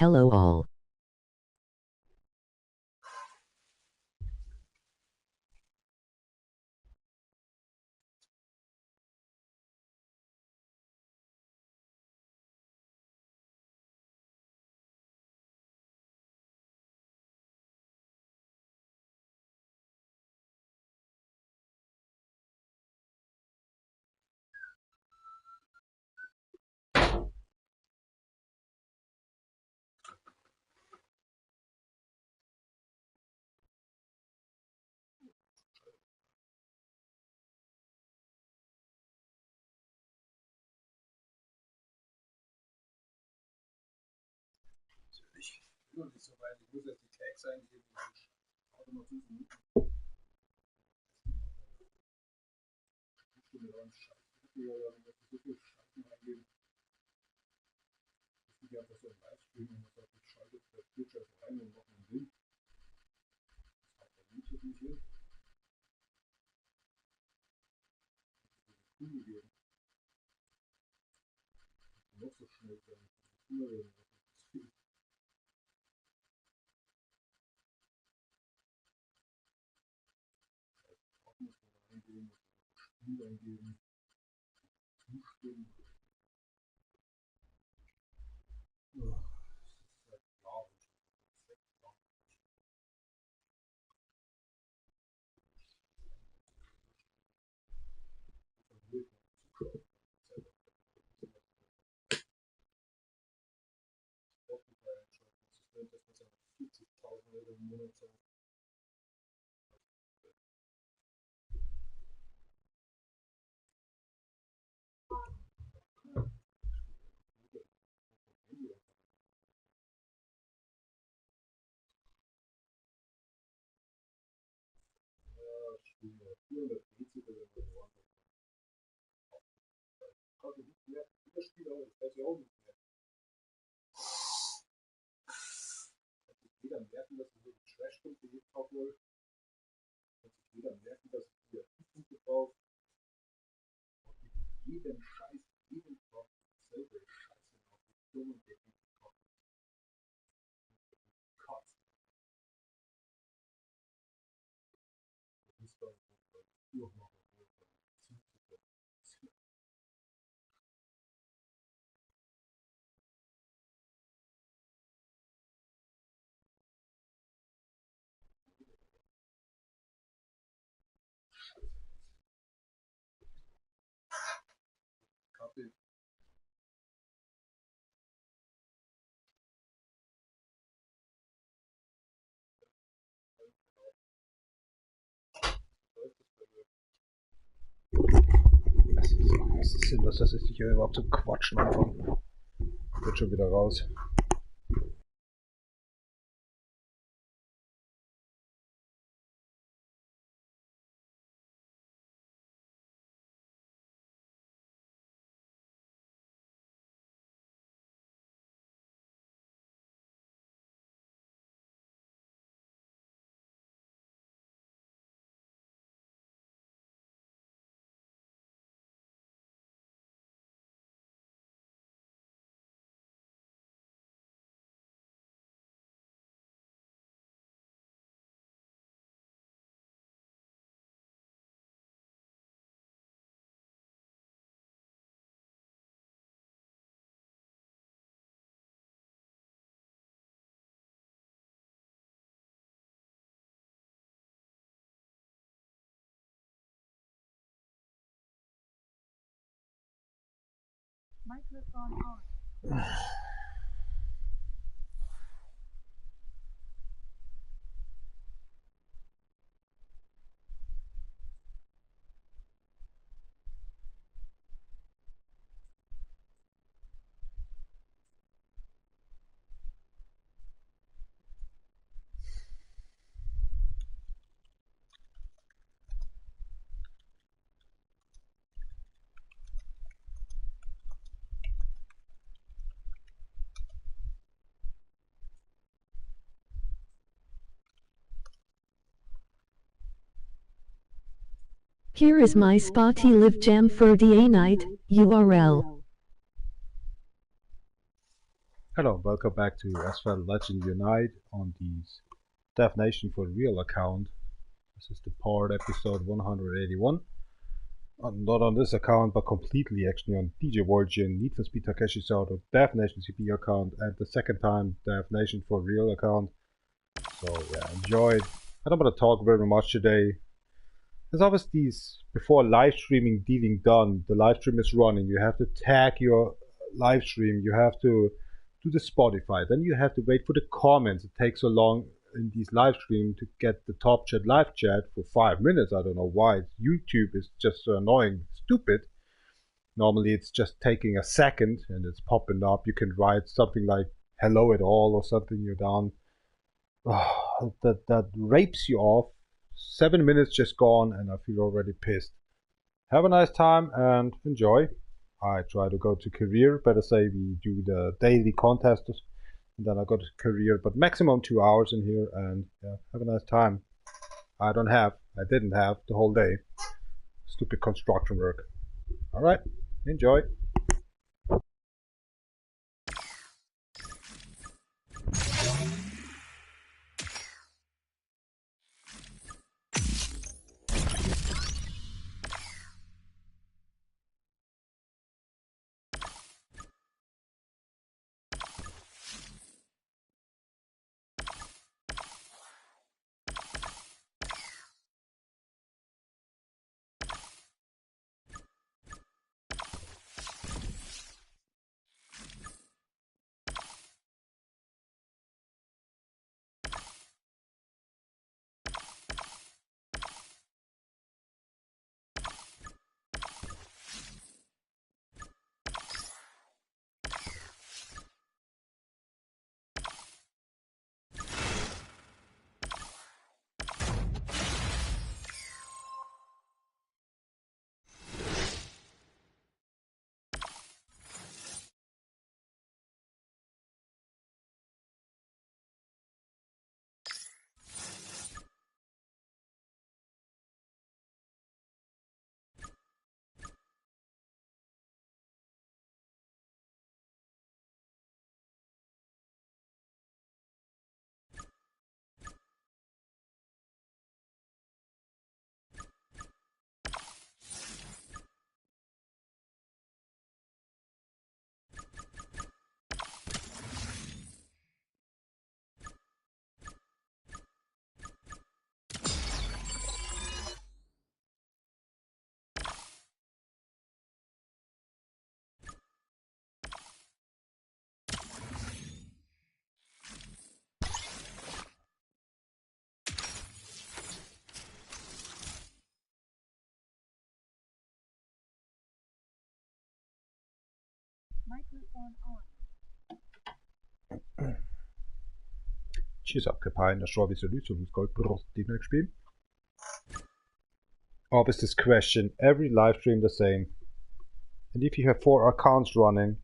Hello all. Ich bin noch nicht so weit. Ich muss jetzt die Tags eingeben. Ich brauche noch 5 Minuten. Ich muss mir so viel Scheißen eingeben. Ich muss einfach so ein Livestream und das auf die Schaltet für Twitch rein und noch einen Link. Das hat der YouTube nicht hin. Das ist gegeben. Noch so schnell sein. Eingeben, Spiel eingeben, zustimmen. Oh, das ist seit Jahren schon. 6 Jahren. Das muss ja 40.000 Euro im Monat sein. Spieler, das weiß ich auch nicht mehr. Kann sich jeder merken, dass es so Trash-Punkte gibt, obwohl. Kann sich jeder merken, dass es hier Punkte braucht. Jeden Scheiß, jeden Kopf, selber Scheiße auf die dummen Technik gekauft. Kotz. Das ist doch noch Kaffee. Was ist denn das? Das ist hier überhaupt zum Quatschen anfangen. Wird schon wieder raus. Microphone on. Here is my Spotty Live Jam for DA night, URL. Hello, welcome back to Asphalt Legend Unite on the Death Nation for Real account. This is the part episode 181. Not on this account, but completely actually on DJ Warjin, Need for Speed Takeshi Sato, Death Nation CP account, and the second time Death Nation for Real account. So yeah, enjoy. I don't want to talk very much today. There's always these, before live streaming being done, the live stream is running, you have to tag your live stream, you have to do the Spotify, then you have to wait for the comments. It takes so long in these live streams to get the top chat live chat for 5 minutes. I don't know why. YouTube is just so annoying, stupid. Normally it's just taking a second and it's popping up. You can write something like hello at all or something, you're done. Oh, that rapes you off. 7 minutes just gone and I feel already pissed. Have a nice time and enjoy. I try to go to career, better say we do the daily contest and then I go to career, but maximum 2 hours in here and yeah, have a nice time. I didn't have the whole day. Stupid construction work. Alright, enjoy. Microphone on. Cheers up, Kapine. Aš šovi salut, so who's got the next stream. Always this question, every live stream the same. And if you have 4 accounts running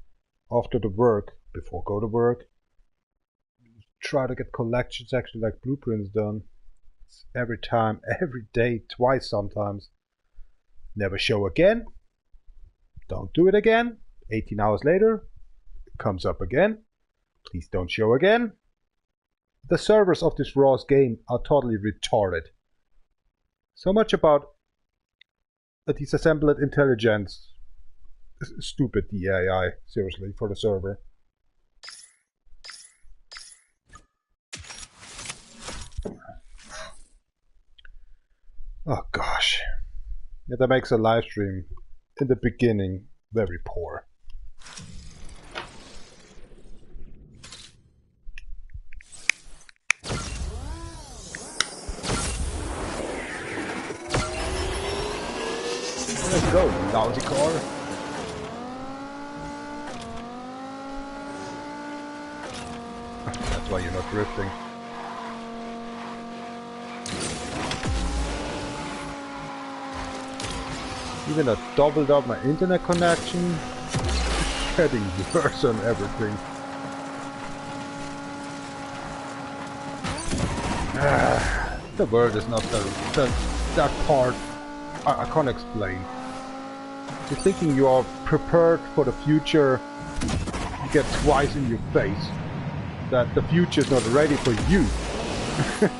after the work, before go to work, try to get collections actually like blueprints done. It's every time, every day, twice sometimes. Never show again. Don't do it again. 18 hours later, it comes up again. Please don't show again. The servers of this ROS game are totally retarded. So much about a disassembled intelligence. Stupid, the AI, seriously, for the server. Oh gosh. Yeah, that makes a live stream in the beginning very poor. Let's go, lousy car. That's why you're not drifting. Even I doubled up my internet connection. Getting worse on everything. The word is not that part. I can't explain. You're thinking you are prepared for the future. you get twice in your face that the future's not ready for you.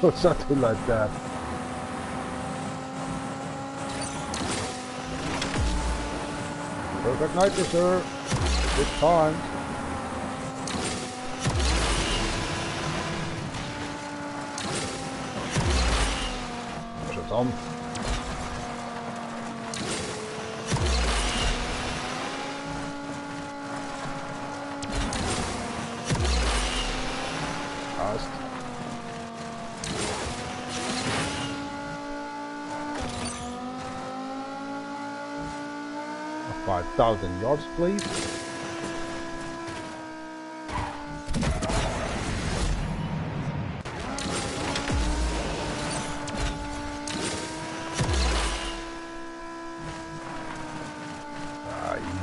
Or something like that. Perfect nitro, sir. Good time. Shut on. Fast. 5,000 yards, please.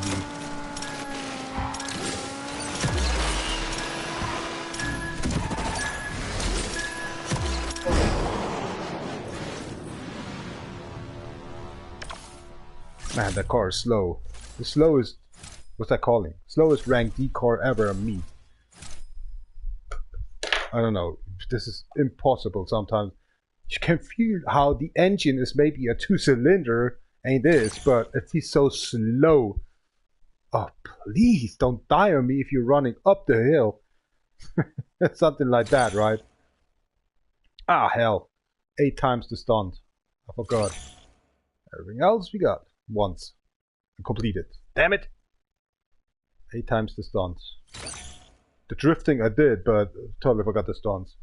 Easy. Man, that car is slow. The slowest, what's that calling? Slowest ranked D car ever on me. I don't know. This is impossible sometimes. You can feel how the engine is maybe a 2-cylinder, ain't this, but it's so slow. Oh, please don't die on me if you're running up the hill. Something like that, right? Ah, hell. 8 times the stunt. I forgot. Everything else we got once. Completed. Damn it! 8 times the stunts. The drifting I did, but totally forgot the stunts.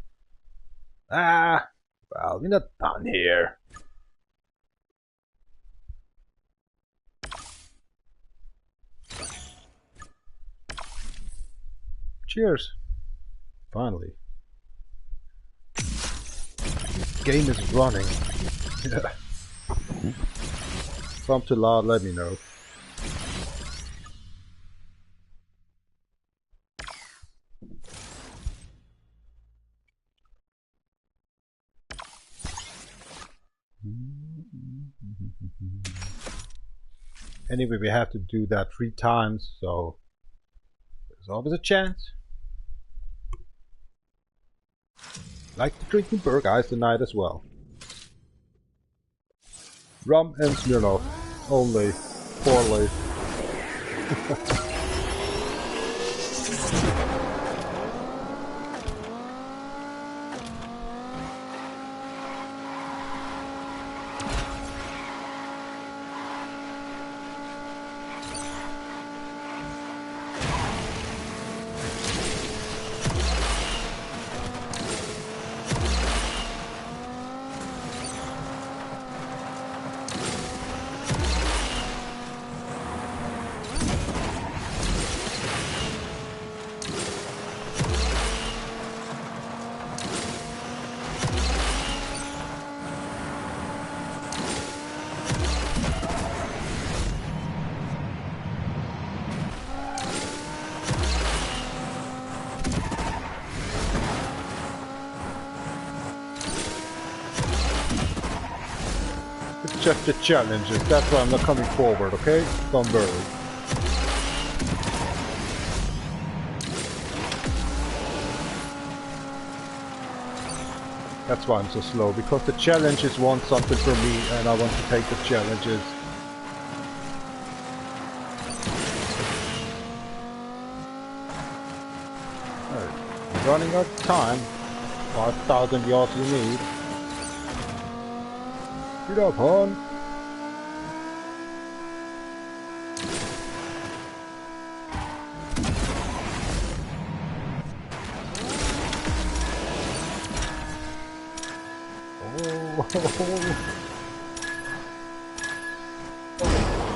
Ah! Well, we're not done here. Cheers! Finally. Game is running. If I'm too loud, let me know. Anyway, we have to do that 3 times, so there's always a chance. Like to drinking Berg Ice tonight as well. Rum and Smirnoff, only, poorly. Just the challenges, that's why I'm not coming forward, okay? Don't worry. That's why I'm so slow, because the challenges want something from me and I want to take the challenges. Alright, running out of time. 5,000 yards you need. Get up, hon. Oh.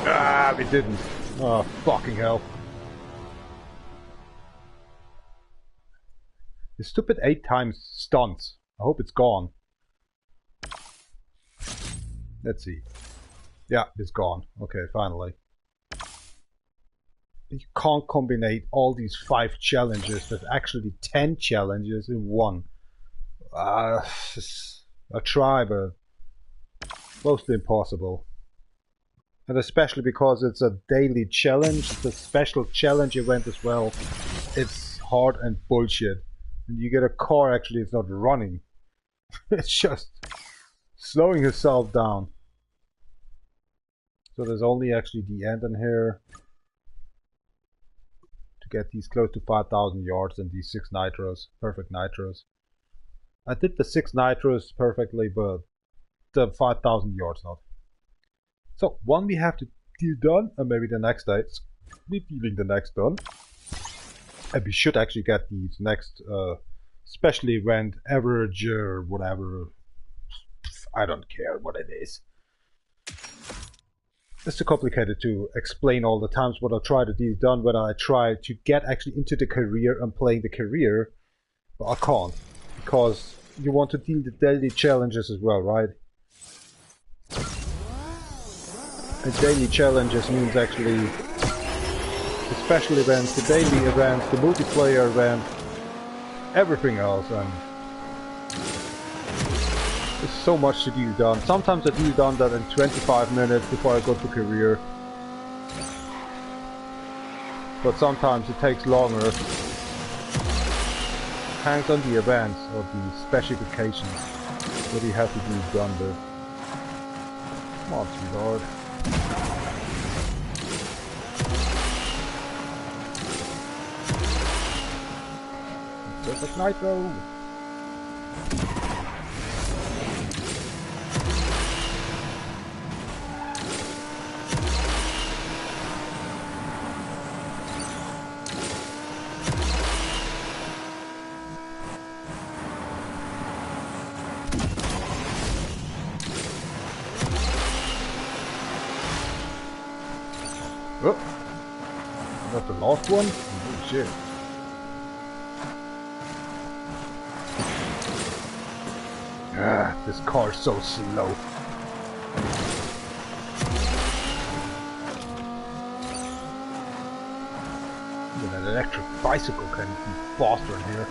Ah, we didn't. Oh, fucking hell. The stupid 8 times stunts. I hope it's gone. Let's see. Yeah, it's gone. Okay, finally. You can't combine all these 5 challenges. There's actually 10 challenges in one. I try, but mostly impossible. And especially because it's a daily challenge. It's a special challenge event as well. it's hard and bullshit. And you get a car, actually it's not running. It's just slowing itself down. So there's only actually the end in here to get these close to 5,000 yards and these 6 nitros, perfect nitros. I did the 6 nitros perfectly, but the 5,000 yards not. So one we have to deal done, and maybe the next day we're dealing the next done. And we should actually get these next special event average or whatever. I don't care what it is. It's too complicated to explain all the times what I try to deal done when I try to get actually into the career and playing the career, but I can't, because you want to deal the daily challenges as well, right? And daily challenges means actually the special events, the daily events, the multiplayer event, everything else, and there's so much to do done. Sometimes I do done that in 25 minutes before I go to career. But sometimes it takes longer. Hangs on the events or the specifications that you have to do done with. Come on, sweetheart. Perfect nitro! Oh, that's the last one? Oh shit. Ah, this car's so slow. Even an electric bicycle can be faster in here.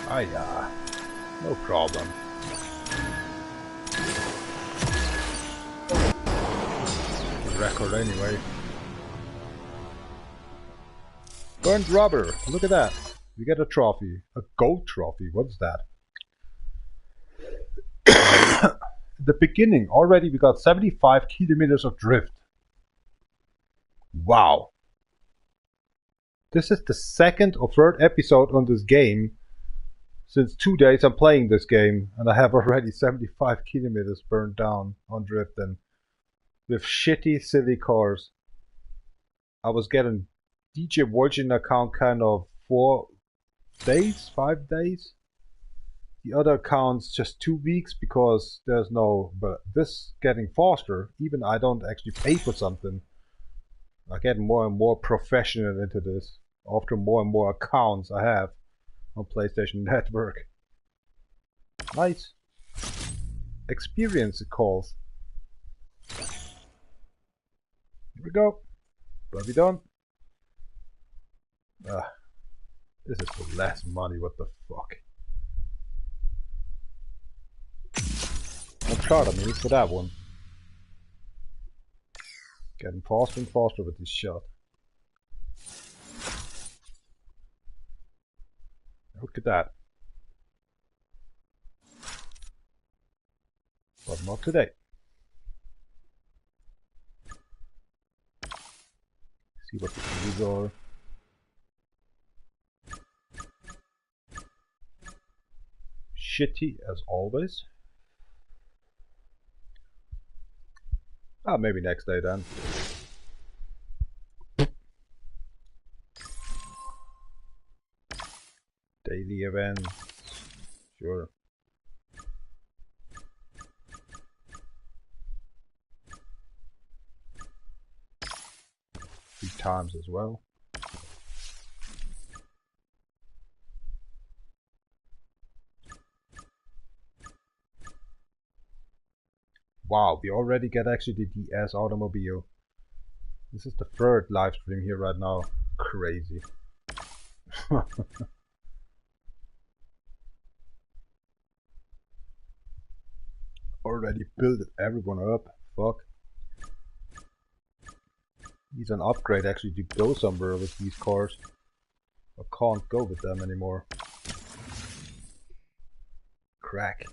Ah, yeah. No problem. Record anyway. Burnt rubber. Look at that. We get a trophy. A gold trophy. What's that? The beginning. Already we got 75 kilometers of drift. Wow. This is the second or third episode on this game. Since 2 days I'm playing this game, and I have already 75 kilometers burned down on drifting with shitty, silly cars. I was getting DJ Virgin account kind of 4 days, 5 days. The other accounts just 2 weeks because there's no, but this getting faster, even I don't actually pay for something. I get more and more professional into this after more and more accounts I have on PlayStation Network. Nice. Experience it calls. Here we go. Are we done? This is for less money, what the fuck. I'm proud of me for that one. Getting faster and faster with this shot. Look at that. But not today. See what the keys are. Shitty as always. Ah, maybe next day then. Daily events. Sure. 3 times as well. Wow, we already get actually the DS automobile. This is the 3rd live stream here right now. Crazy. Already built everyone up. Fuck. Needs an upgrade actually to go somewhere with these cars. I can't go with them anymore. Crack.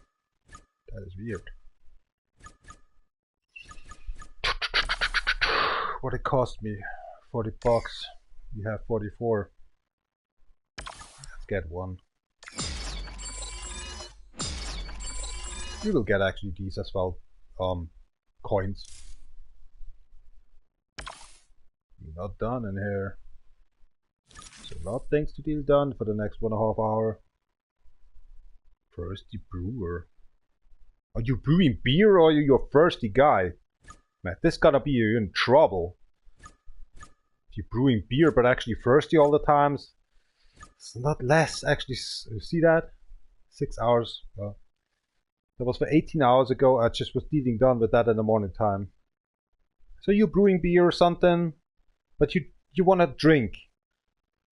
That is weird. What it cost me? 40 bucks. You have 44. Let's get one. We will get actually these as well. Coins. We're not done in here. So a lot of things to deal done for the next 1.5 hours. Thirsty brewer. Are you brewing beer or are you a thirsty guy? Man, this gotta be you in trouble. If you're brewing beer but actually thirsty all the times, it's not less actually. You see that? 6 hours. Well, that was for 18 hours ago. I just was dealing done with that in the morning time. So you're brewing beer or something, but you want to drink.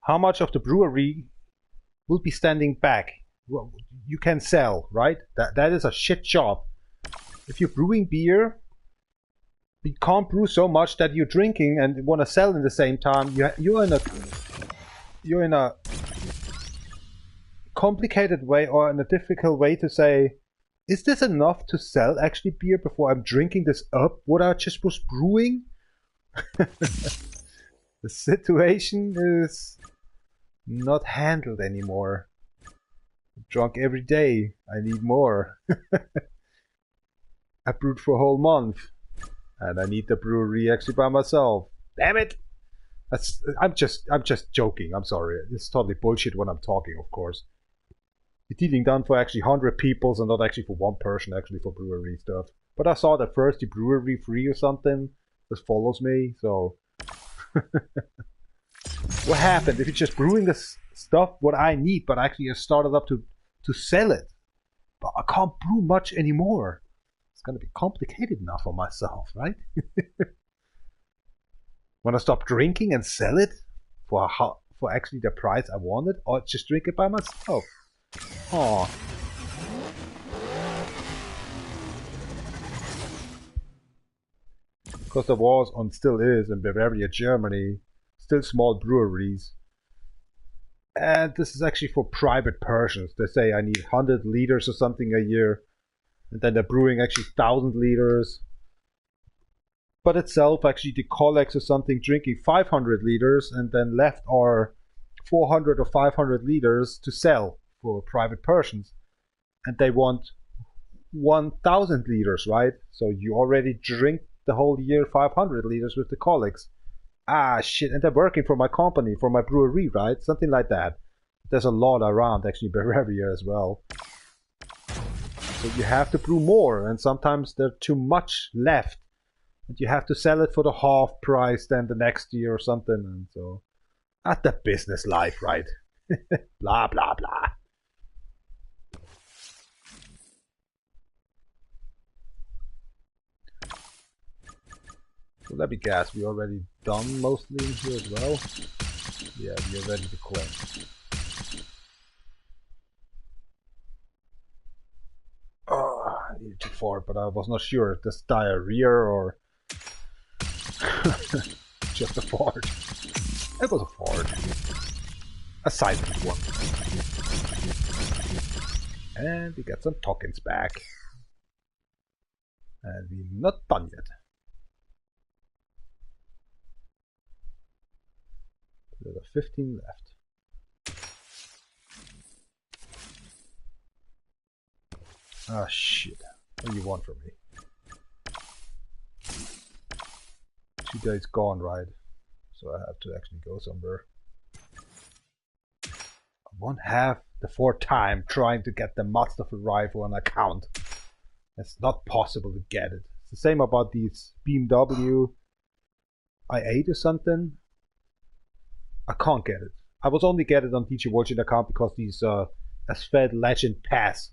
How much of the brewery will be standing back? Well, you can sell, right? That is a shit job. If you're brewing beer, you can't brew so much that you're drinking and want to sell in the same time. You're in a complicated way or in a difficult way to say, is this enough to sell actually beer before I'm drinking this up what I just was brewing? The situation is not handled anymore. I'm drunk every day. I need more. I brewed for a whole month. And I need the brewery actually by myself. Damn it! I'm just joking. I'm sorry. It's totally bullshit when I'm talking, of course. It's dealing done for actually 100 people and not actually for one person actually for brewery stuff. But I saw that Thirsty Brewery free or something. This follows me, so what happened if you're just brewing this stuff what I need, but actually I started up to sell it? But I can't brew much anymore. It's gonna be complicated enough for myself, right? When I stop drinking and sell it for actually the price I wanted, or just drink it by myself. Oh. Because there was and still is in Bavaria, Germany, still small breweries. And this is actually for private persons. They say I need 100 liters or something a year. And then they're brewing actually 1,000 liters. But itself, actually, the colleagues or something drinking 500 liters and then left are 400 or 500 liters to sell for private persons. And they want 1,000 liters, right? So you already drink the whole year 500 liters with the colleagues. Ah, shit. And they're working for my company, for my brewery, right? Something like that. There's a lot around, actually, Bavaria as well. So you have to brew more, and sometimes there's too much left. And you have to sell it for the half price then the next year or something. And so, that's the business life, right? Blah, blah, blah. So let me guess, we already done mostly in here as well? Yeah, we are ready to quit. Oh, I needed to fart, but I was not sure if this diarrhea or just a fart. It was a fart. A silent one. And we get some tokens back. And we're not done yet. There are 15 left. Ah, shit. What do you want from me? 2 days gone, right? So I have to actually go somewhere. I won't have the 4th time trying to get the Master Rifle on account. It's not possible to get it. It's the same about these BMW i8 or something. I can't get it. I was only get it on DJ Watching account because these Asphalt Legend Pass.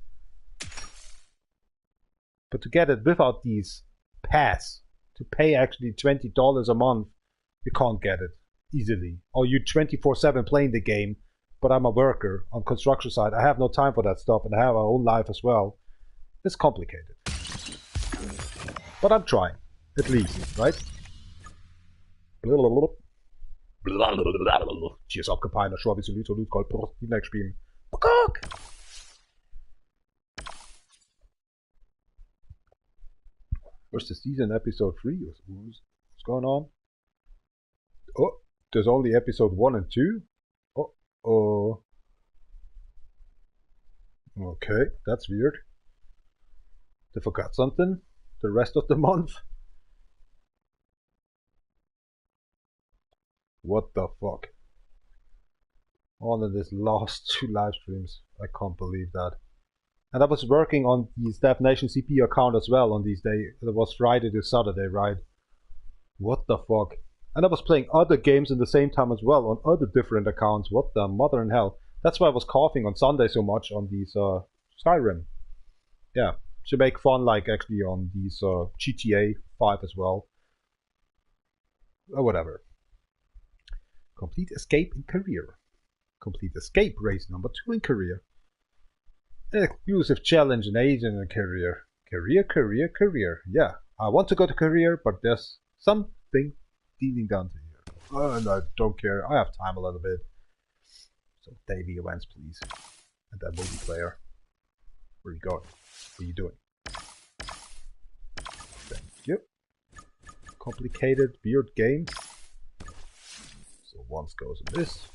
But to get it without these pass, to pay actually $20 a month, you can't get it easily. Or you 24/7 playing the game, but I'm a worker on construction site. I have no time for that stuff, and I have my own life as well. It's complicated. But I'm trying, at least, right? Cheers up, Kapiner, Schwabi, Solito, Loot, Gold, Prost, die next spielen. Where's the season? Episode 3? What's going on? Oh, there's only episode 1 and 2? Oh. Okay, that's weird. They forgot something? The rest of the month? What the fuck? All of this last 2 live streams. I can't believe that. And I was working on the Dev Nation CPU account as well on these days. It was Friday to Saturday, right? What the fuck? And I was playing other games in the same time as well on other different accounts. What the mother in hell? That's why I was coughing on Sunday so much on these Skyrim. Yeah, to make fun like actually on these GTA 5 as well. Or whatever. Complete escape in career. Complete escape race number 2 in career. Exclusive challenge in agent and career. Career. Yeah, I want to go to career, but there's something dealing down to here. And I don't care. I have time a little bit. So daily events, please. And that multiplayer. Where are you going? What are you doing? Thank you. Complicated, weird game. So once goes in this.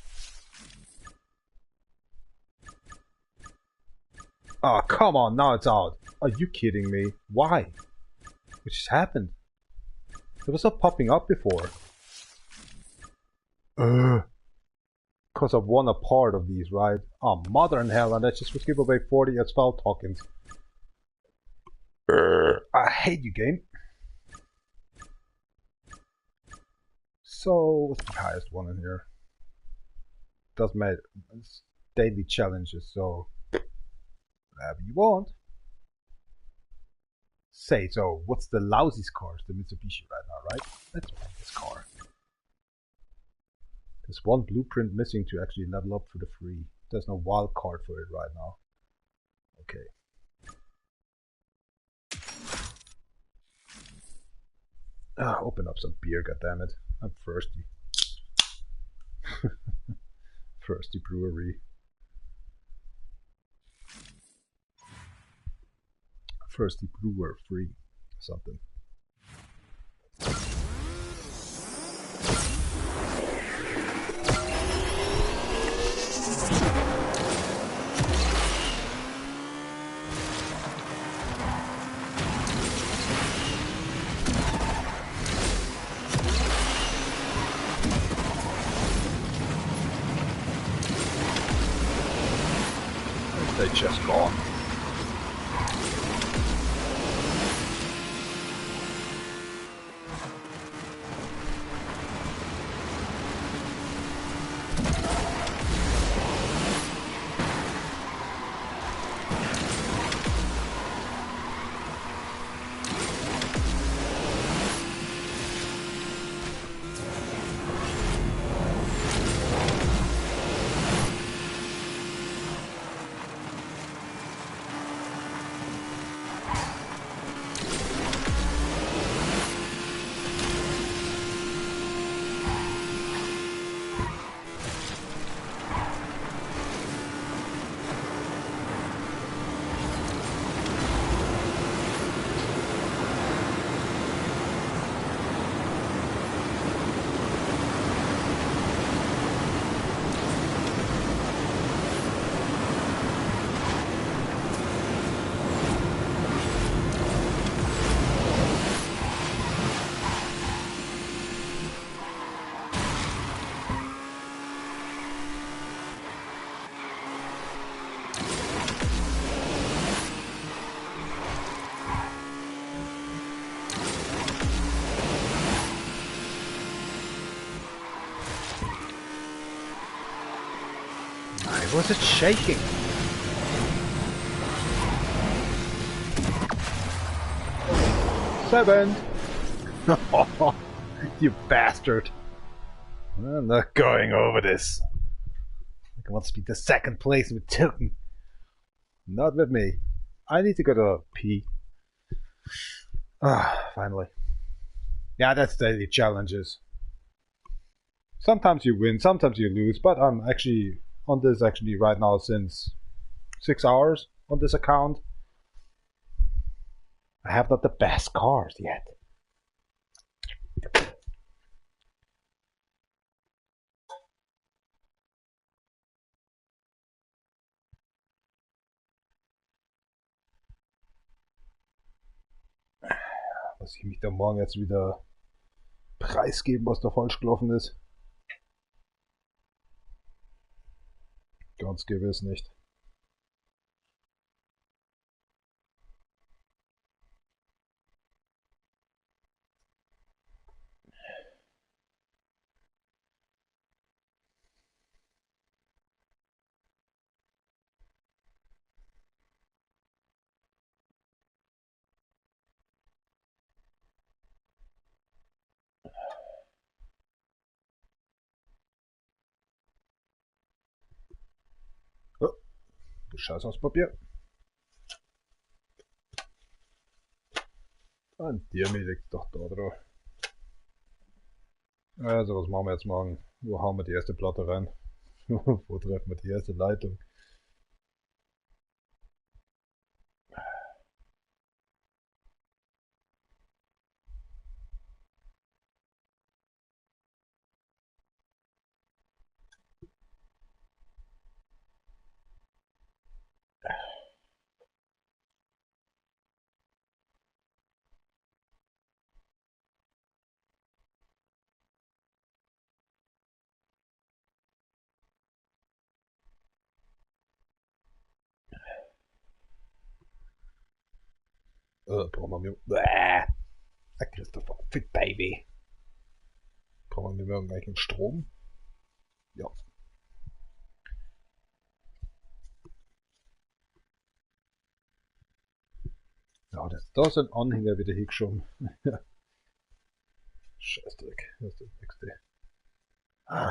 Oh, come on, now it's out. Are you kidding me? Why? What just happened? It was not popping up before. Because I've won a part of these, right? Oh, mother in hell, and that just was give away 40 as well tokens. I hate you, game. So, what's the highest one in here? Doesn't matter. It's daily challenges, so whatever you want. Say, so what's the lousiest car? It's the Mitsubishi right now, right? Let's buy this car. There's one blueprint missing to actually level up for the free. There's no wild card for it right now. Okay. Open up some beer, goddammit. I'm thirsty. Thirsty brewery. Thirsty brewer free. Something. They just gone. Why was it shaking? Seven! You bastard! I'm not going over this. He wants to be the second place with Tilton. Not with me. I need to go to pee. Finally. Yeah, that's daily challenges. Sometimes you win, sometimes you lose, but I'm actually on this right now since 6 hours on this account. I have not the best cars yet. Muss ich mich da morgen jetzt wieder preisgeben, was da falsch gelaufen ist? Ganz gewiss nicht. Oh, du Scheiß aus Papier. Und der liegt doch da drauf. Also, was machen wir jetzt morgen? Wo hauen wir die erste Platte rein? Wo treffen wir die erste Leitung? Brauchen wir mir. Bäh. Christopher, Fit Baby. Brauchen wir irgendwelchen Strom? Ja. Ja, da ist ein Anhänger wieder hingeschoben. Scheißdreck. Das ist das nächste.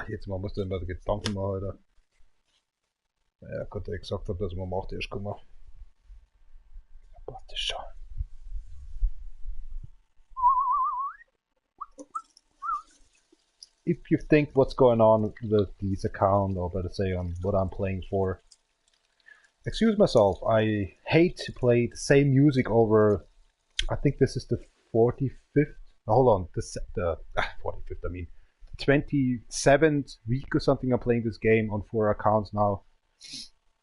Jetzt mal musst du immer Gedanken machen, Alter. Naja, Gott, der gesagt hat, dass man macht, erst kommen. Passt das schon. If you think what's going on with this account, or better say on what I'm playing for, excuse myself, I hate to play the same music over. I think this is the 45th. Hold on, the 45th. I mean, 27th week or something. I'm playing this game on 4 accounts now.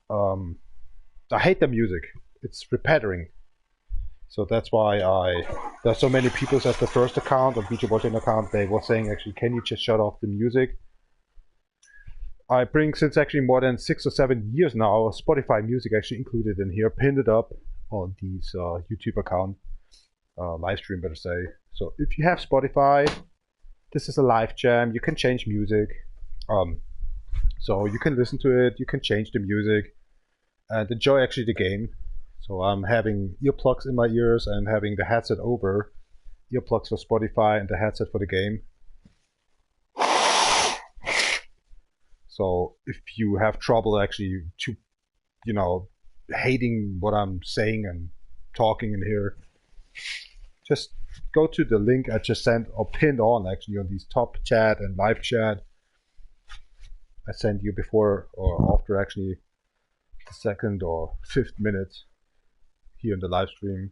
I hate the music. It's repetitive. So that's why there's so many people at the first account, on BJ Watching account, they were saying actually, can you just shut off the music? I bring since actually more than 6 or 7 years now, Spotify music actually included in here, pinned it up on these YouTube account, live stream better say. So if you have Spotify, this is a live jam, you can change music. So you can listen to it, you can change the music, and enjoy actually the game. So I'm having earplugs in my ears and having the headset over. Earplugs for Spotify and the headset for the game. So if you have trouble actually hating what I'm saying and talking in here, just go to the link I just sent or pinned on actually on these top chat and live chat. I sent you before or after actually the 2nd or 5th minute here in the live stream.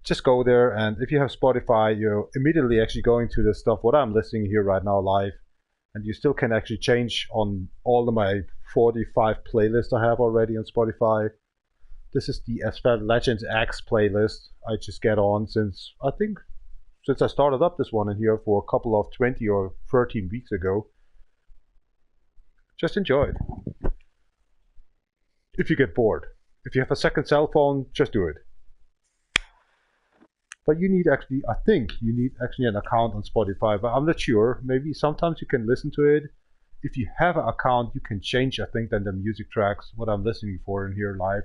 Just go there, and if you have Spotify, you're immediately actually going to the stuff what I'm listening here right now live, and you still can actually change on all of my 45 playlists I have already on Spotify. This is the Asphalt Legends X playlist I just get on since I started up this one in here for a couple of 20 or 13 weeks ago. Just enjoy it. If you get bored. If you have a second cell phone, just do it. But you need actually, I think you need actually an account on Spotify, but I'm not sure. Maybe sometimes you can listen to it. If you have an account, you can change, I think, then the music tracks, what I'm listening for in here live.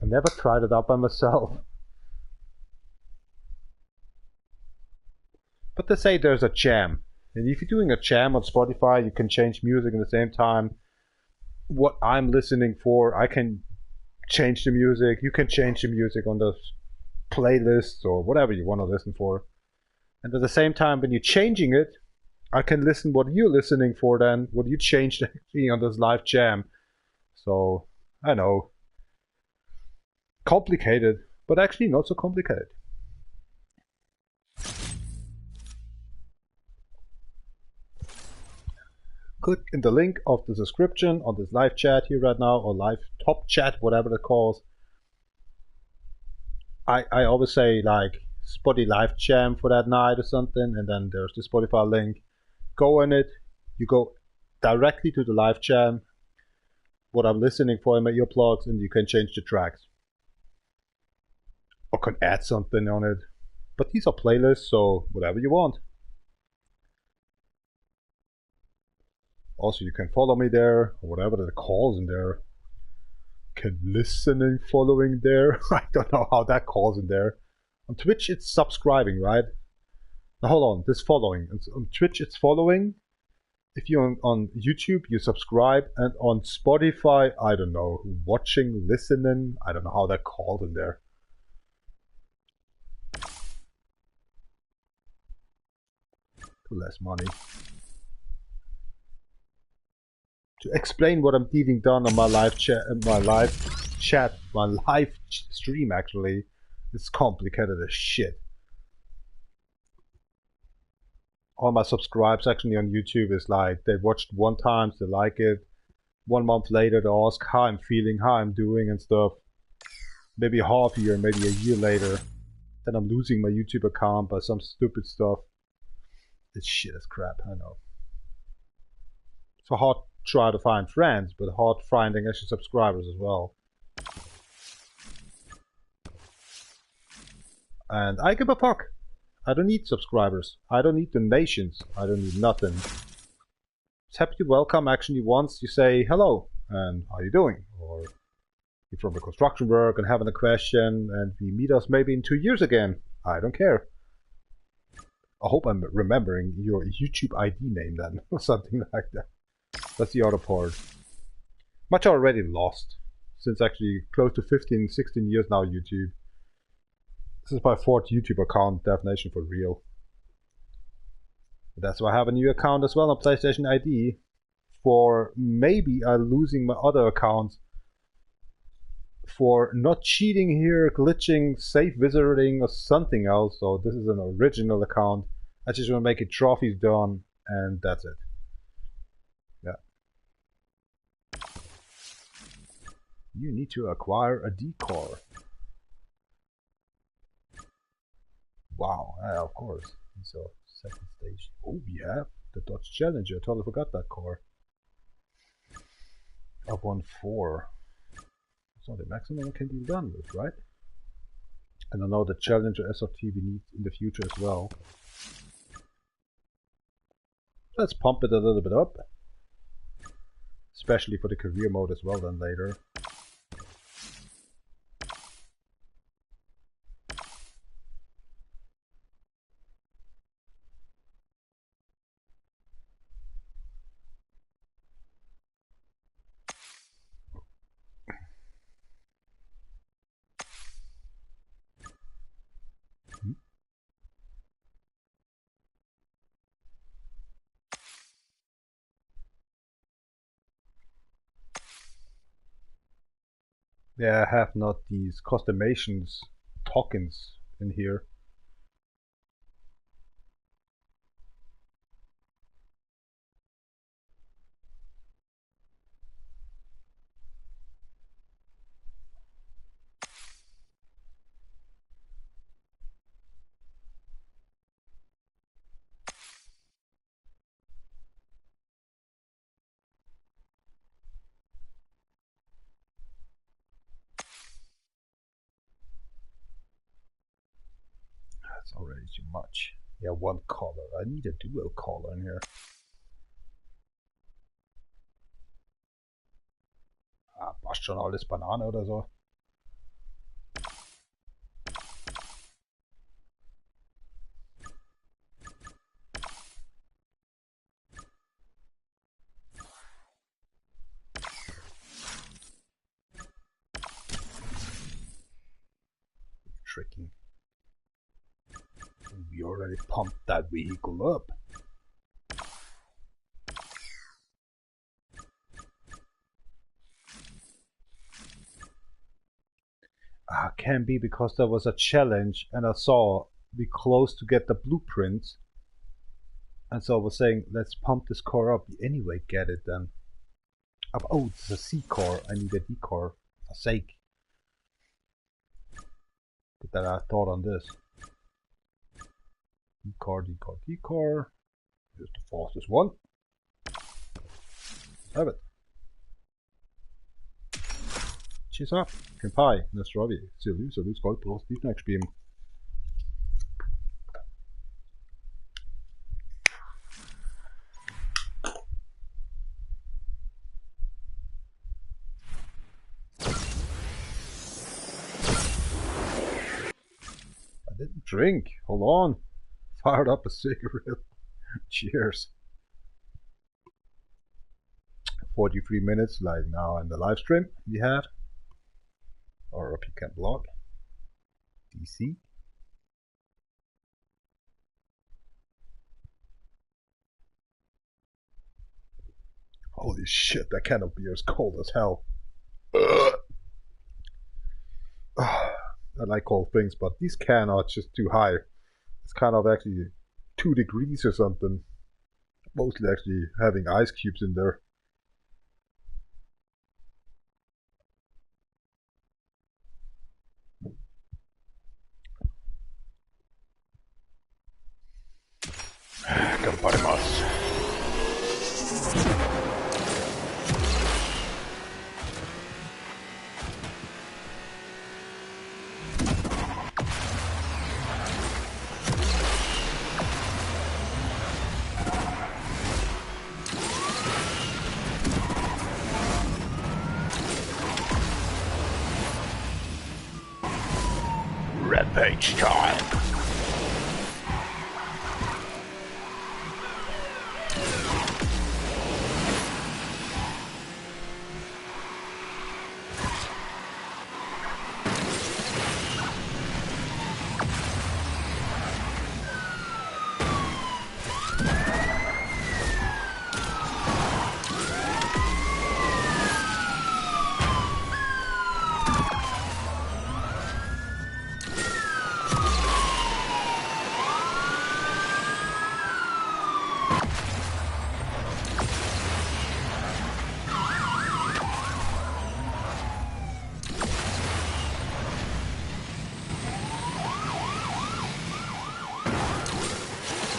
I never tried it out by myself. But they say there's a jam. And if you're doing a jam on Spotify, you can change music at the same time. What I'm listening for, I can change the music. You can change the music on the playlists or whatever you want to listen for. And at the same time, when you're changing it, I can listen what you're listening for then, what you changed actually on this live jam. So, I know. Complicated, but actually not so complicated. Click in the link of the description on this live chat here right now, or live top chat, whatever it calls. I always say like Spotify live jam for that night or something, and then there's the Spotify link. Go in it, you go directly to the live jam, what I'm listening for in my earplugs, and you can change the tracks. Or can add something on it. But these are playlists, so whatever you want. Also, you can follow me there, or whatever the calls in there. Can listen and following there. I don't know how that calls in there. On Twitch, it's subscribing, right? Now, hold on, this following. On Twitch, it's following. If you're on YouTube, you subscribe. And on Spotify, I don't know, watching, listening. I don't know how that calls in there. Less money. To explain what I'm getting done on my live chat, my live stream actually, it's complicated as shit. All my subscribes actually on YouTube is like they watched one time, they like it. 1 month later, they ask how I'm feeling, how I'm doing and stuff. Maybe half a year, maybe a year later, then I'm losing my YouTube account by some stupid stuff. This shit is crap, I know. So hard to try to find friends, but hard finding actually subscribers as well. And I give a fuck. I don't need subscribers. I don't need donations. I don't need nothing. It's happy to welcome actually once you say hello and how you doing? Or you're from the construction work and having a question and we meet us maybe in 2 years again. I don't care. I hope I'm remembering your YouTube ID name then, or something like that. That's the other part. Much already lost, since actually close to 15, 16 years now YouTube. This is my 4th YouTube account, Defnation for real. But that's why I have a new account as well on PlayStation ID. For maybe I'm losing my other accounts for not cheating here, glitching, safe visiting, or something else. So this is an original account. I just want to make it trophies done, and that's it. Yeah. You need to acquire a D-car. Wow, of course. So, second stage. Oh, we have the Dodge Challenger. I totally forgot that car. Up on 4. So the maximum it can be done with, right? And I know the Challenger SRT we need in the future as well. Let's pump it a little bit up. Especially for the career mode as well then later. Yeah, I have not these customizations tokens in here. That's already too much. Yeah, one color. I need a dual color in here. Ah, passt schon alles Banane oder so. tricking. We already pumped that vehicle up. Can be because there was a challenge and I saw we close to get the blueprints. And so I was saying, let's pump this car up. Anyway, get it then. Oh, it's a C car. I need a D car. For sake. But then I thought on this. D car, D car, D car. Here's the fastest one. Have it. Cheers up. Kampai. Nastrovi. Salut, skål på vores Beam. I didn't drink. Hold on. Fired up a cigarette. Cheers. 43 minutes like now in the live stream we had. Or if you can blog. DC. Holy shit, that can of beer is cold as hell. I like cold things, but these can are just too high. It's kind of actually 2 degrees or something. Mostly actually having ice cubes in there. Ganparimasu. Rampage time.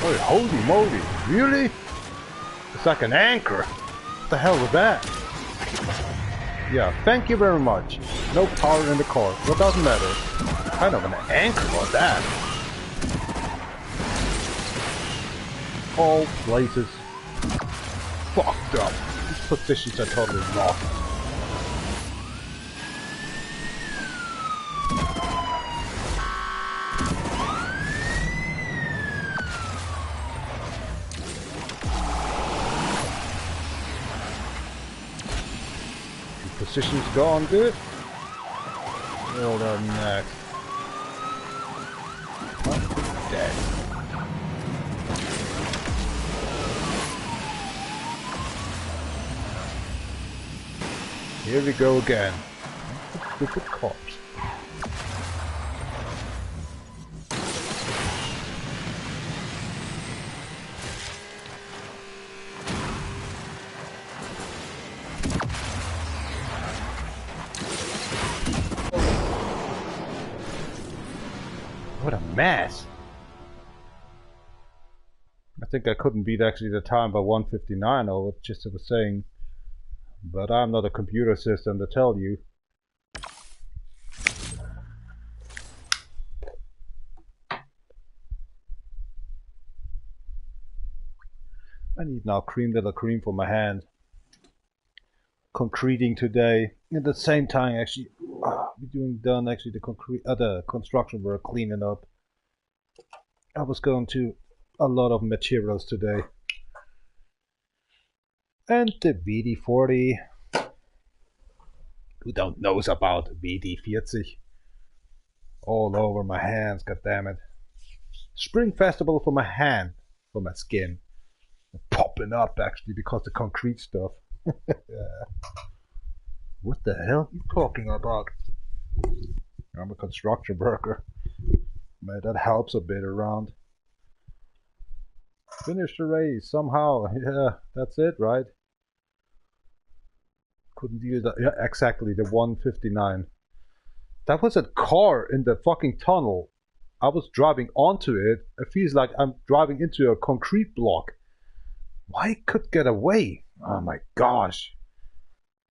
Oh, holy moly, really? It's like an anchor. What the hell was that? Yeah, thank you very much. No power in the car, but doesn't matter. Kind of an anchor was that. All places. Fucked up. These positions are totally lost. Position's gone, good. Oh, they're next. Oh, dead. Here we go again. Stupid corpse. What a mess! I think I couldn't beat actually the time by 1:59 or what just I was saying. But I'm not a computer system to tell you. I need now cream de la cream for my hand. Concreting today. At the same time actually we're doing done actually the construction work cleaning up. I was going to a lot of materials today. And the WD-40. Who don't knows about WD-40? All over my hands, goddammit. Spring Festival for my hand, for my skin. Popping up actually because the concrete stuff. What the hell are you talking about? I'm a construction worker. Man, that helps a bit around. Finish the race somehow. Yeah, that's it, right? Couldn't do that. Yeah, exactly, the 159. That was a car in the fucking tunnel. I was driving onto it. It feels like I'm driving into a concrete block. Why could get away? Oh my gosh.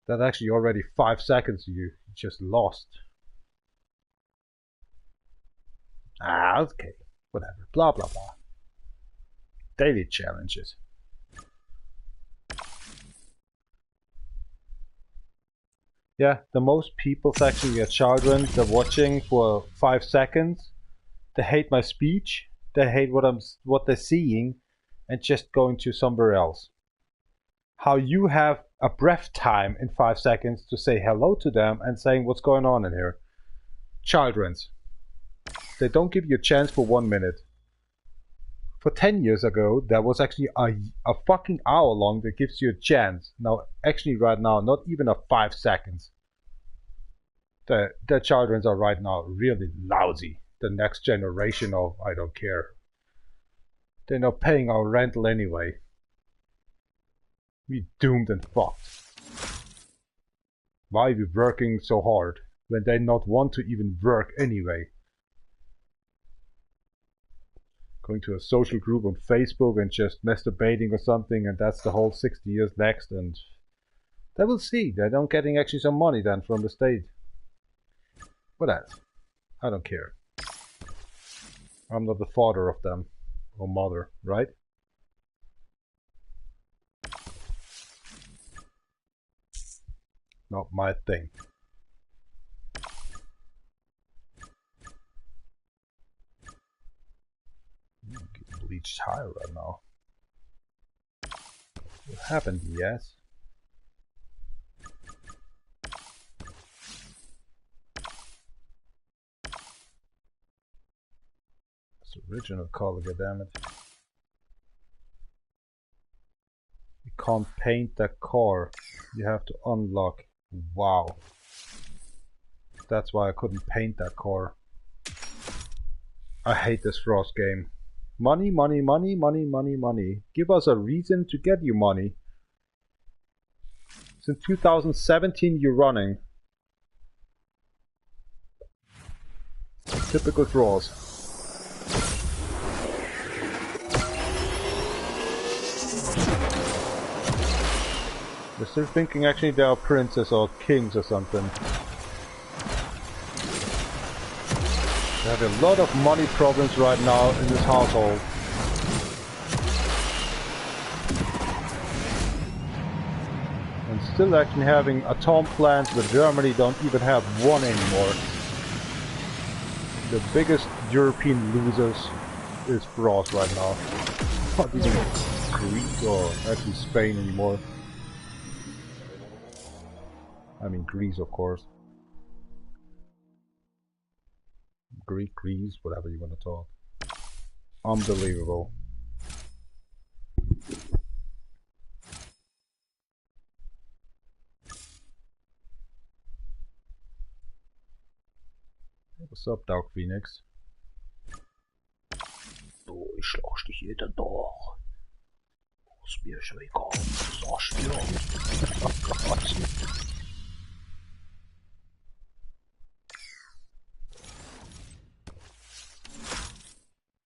That's actually already 5 seconds you just lost. Ah, okay. Whatever. Blah, blah, blah. Daily challenges. Yeah, the most people actually are children. They're watching for 5 seconds. They hate my speech. They hate what they're seeing, and just going to somewhere else. How you have a breath time in 5 seconds to say hello to them and saying what's going on in here. Children's. They don't give you a chance for 1 minute. For 10 years ago, there was actually a fucking hour long that gives you a chance. Now, actually right now, not even a 5 seconds. The children's are right now really lousy. The next generation of I don't care. They're not paying our rental anyway. We doomed and fucked. Why are we working so hard when they not want to even work anyway? Going to a social group on Facebook and just masturbating or something, and that's the whole 60 years next, and they will see. They don't getting actually some money then from the state. What else? I don't care. I'm not the father of them. Or mother, right? Not my thing. Getting bleached high right now. What happened, yes? It's original color, goddammit. You can't paint that car. You have to unlock. Wow. That's why I couldn't paint that car. I hate this Frost game. Money, money, money, money, money, money. Give us a reason to get you money. Since 2017 you're running. Typical draws. They're still thinking actually they are princes or kings or something. They have a lot of money problems right now in this household. And still actually having atom plants, but Germany don't even have one anymore. The biggest European losers is France right now. Not even Greece or actually Spain anymore. I mean Greece, of course. Greece, whatever you want to talk. Unbelievable. What's up, Dark Phoenix? Du, ich schlag dich jeden Tag. Ist mir schon egal, sagst du. Oh Gott.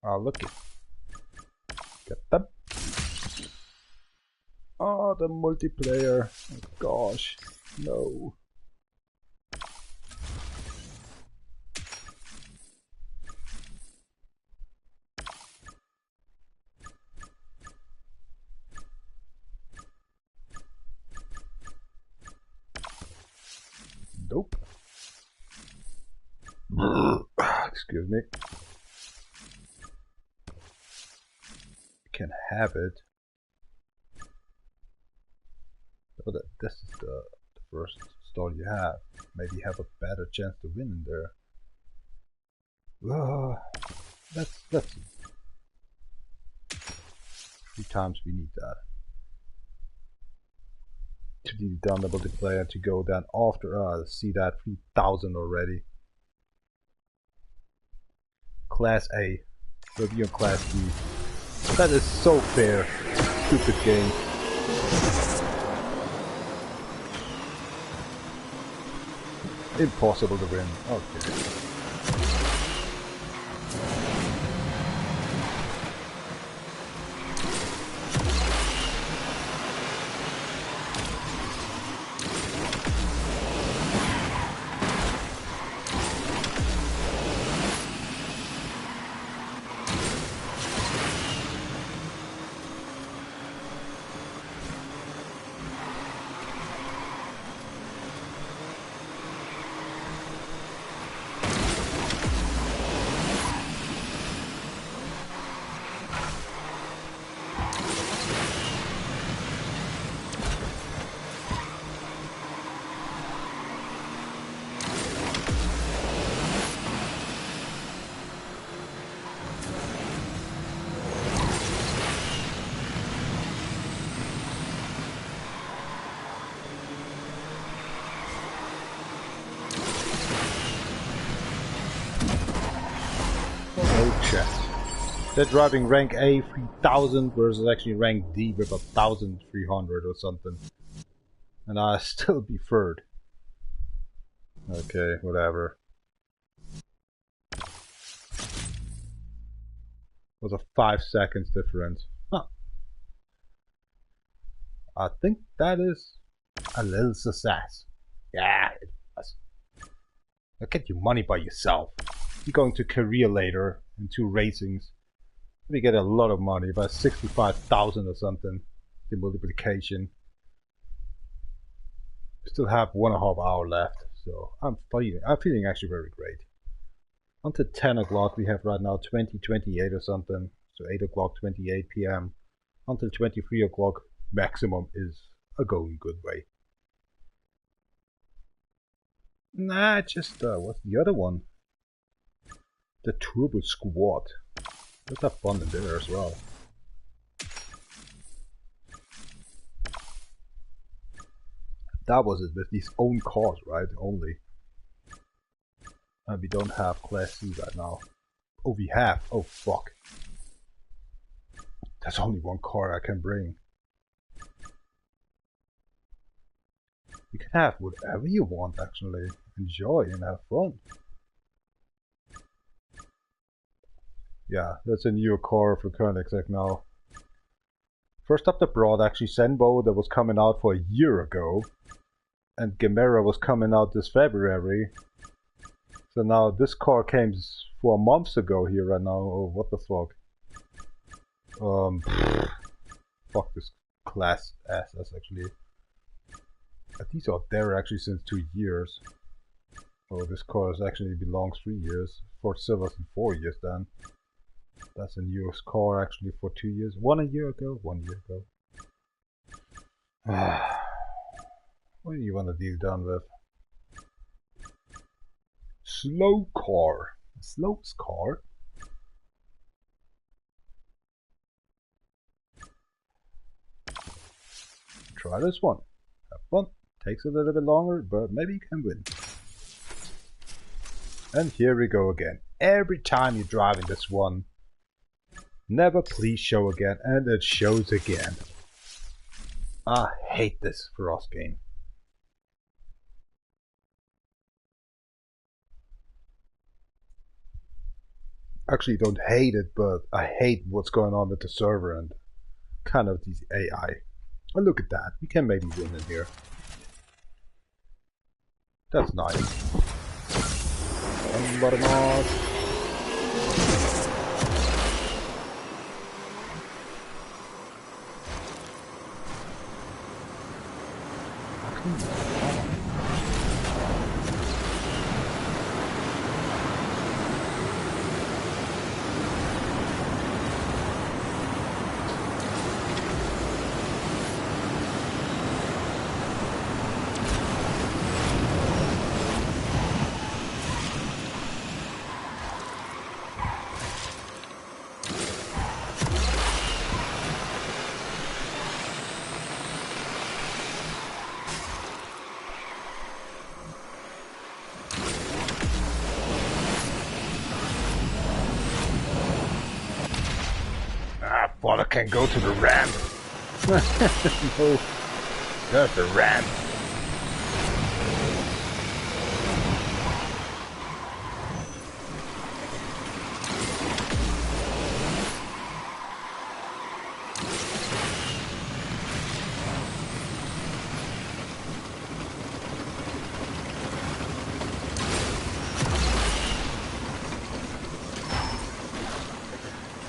Ah, look it. Get them. Oh, the multiplayer. Oh gosh. No. Nope. Excuse me. You can have it. But this is the first stall you have. Maybe have a better chance to win in there. Let's see. 3 times we need that. To be done the multiplayer to go then after see that 3000 already. Class A. Review on Class B. That is so fair. Stupid game. Impossible to win. Okay. They're driving rank A 3000 versus actually rank D with 1300 or something. And I still be third. Okay, whatever. Was a 5 seconds difference. Huh. I think that is a little success. Yeah, it was. Now get your money by yourself. You're going to Korea later in 2 racings. We get a lot of money, about 65,000 or something. The multiplication. Still have 1.5 hours left, so I'm feeling actually very great. Until 10 o'clock we have right now 20:28 or something, so 8 o'clock 28 p.m. Until 23 o'clock maximum is a going good way. Nah, just what's the other one? The Turbo Squad. Let's have fun in there as well. That was it with these own cars, right? Only. And we don't have Class C right now. Oh, we have. Oh, fuck. There's only one car I can bring. You can have whatever you want, actually. Enjoy and have fun. Yeah, that's a new car for Koenigsegg now. First up the broad, actually Senbo, that was coming out for a year ago. And Gemera was coming out this February. So now this car came 4 months ago here right now. Oh, what the fuck. Fuck this Class S, that's actually... These are there actually since 2 years. Oh, this car has actually belongs 3 years. Ford Silver's in 4 years then. That's a new car actually for 2 years. 1 year ago? 1 year ago. What do you want to deal done with? Slow car. Slopes car. Try this one. Have fun. Takes a little bit longer, but maybe you can win. And here we go again. Every time you drive in this one, never please show again, and it shows again. I hate this Frost game. Actually don't hate it, but I hate what's going on with the server and kind of these AI. And look at that, we can maybe win in here. That's nice. on, I can go to the ramp. No, there's the ramp.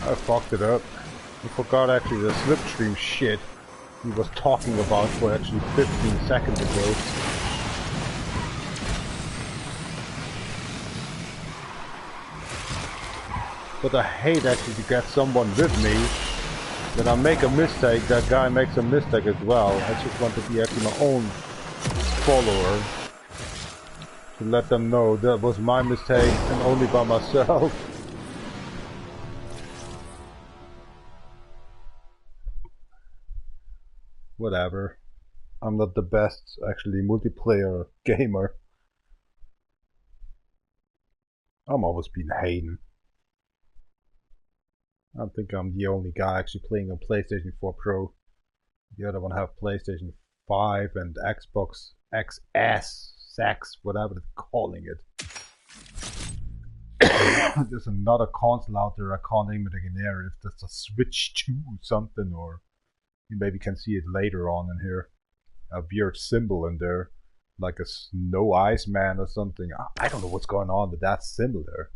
I fucked it up. I forgot actually the slipstream shit he was talking about for actually 15 seconds ago. But I hate actually to get someone with me. When I make a mistake, that guy makes a mistake as well. I just want to be actually my own follower. To let them know that was my mistake and only by myself. Whatever. I'm not the best, actually, multiplayer gamer. I'm always been hating. I think I'm the only guy actually playing on PlayStation 4 Pro. The other one have PlayStation 5 and Xbox XS, Sex, whatever they're calling it. There's another console out there, I can't name it again there, if that's a Switch 2 something, or you maybe can see it later on in here. A weird symbol in there, like a snow ice man or something. I don't know what's going on with that symbol there.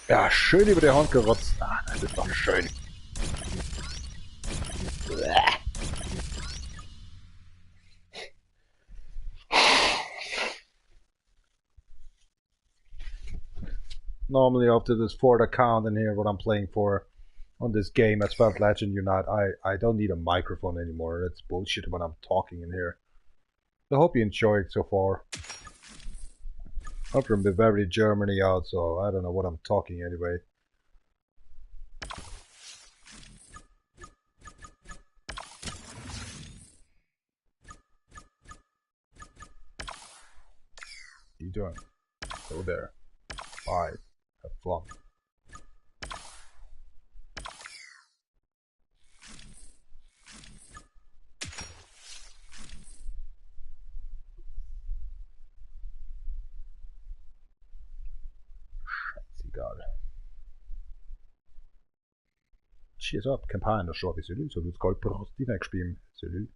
Ja, schön über die Hand gerotzt. Ah, das ist doch schön. Normally after this fourth account in here, what I'm playing for on this game at Spelt Legend Unite, I don't need a microphone anymore. That's bullshit when I'm talking in here. I hope you enjoyed so far. I'm from the very Germany out, so I don't know what I'm talking anyway. What are you doing? Go there. Bye. Have fun. God. Cheers up, campagne, der Short, salut, så du skal på din ekspim, salut.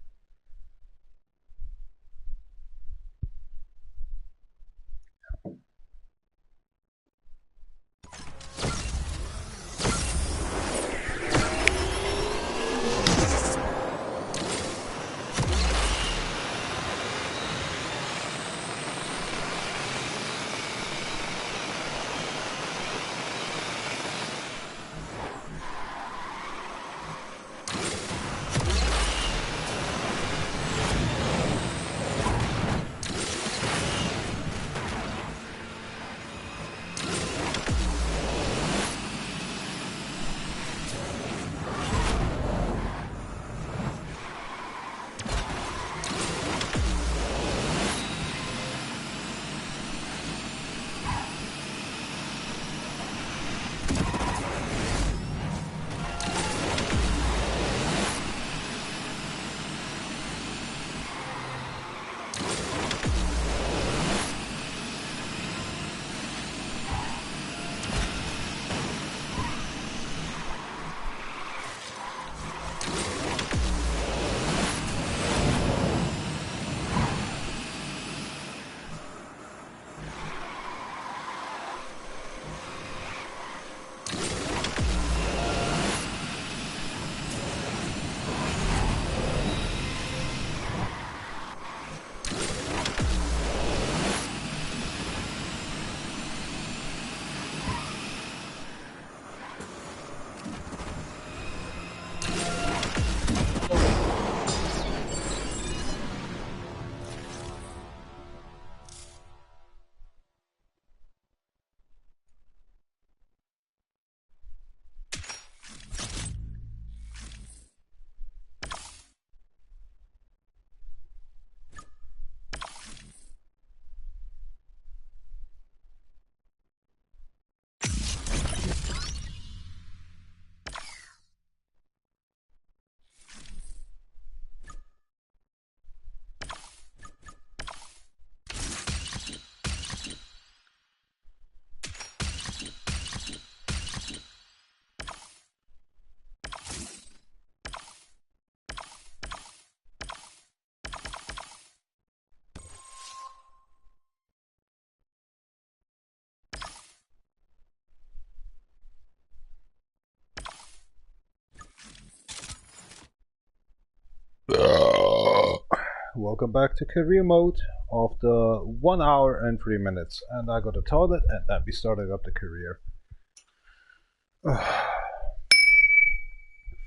Welcome back to career mode after 1 hour and 3 minutes. And I got a toilet and then we started up the career.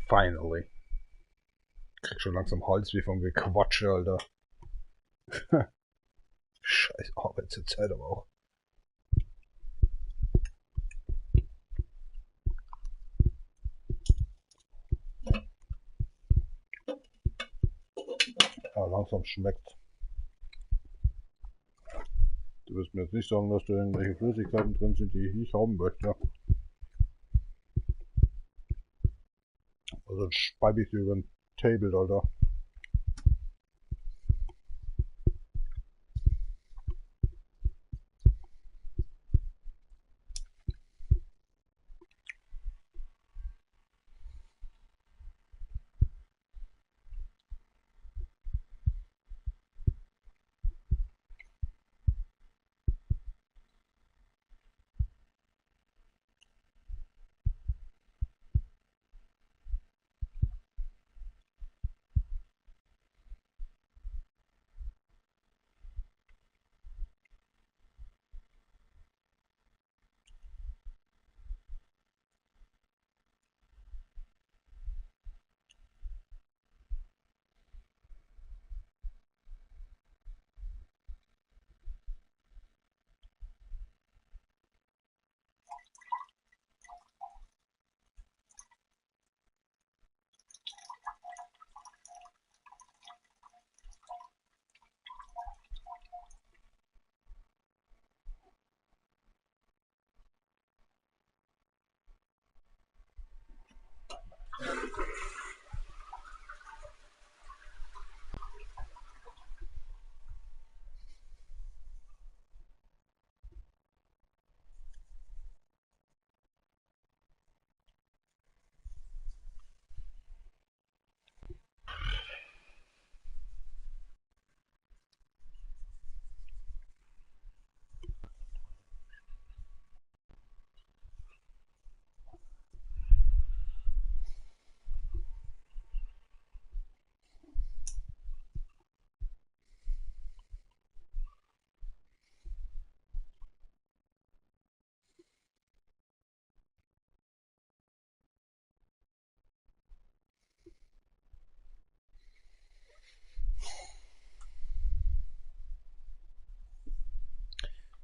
Finally. Krieg schon langsam Hals wie vom Gequatsche, Alter. Scheiß Arbeitszeit aber auch. Ja, langsam schmeckt. Du wirst mir jetzt nicht sagen, dass da irgendwelche Flüssigkeiten drin sind, die ich nicht haben möchte. Also speibe ich dir über den Table, Alter.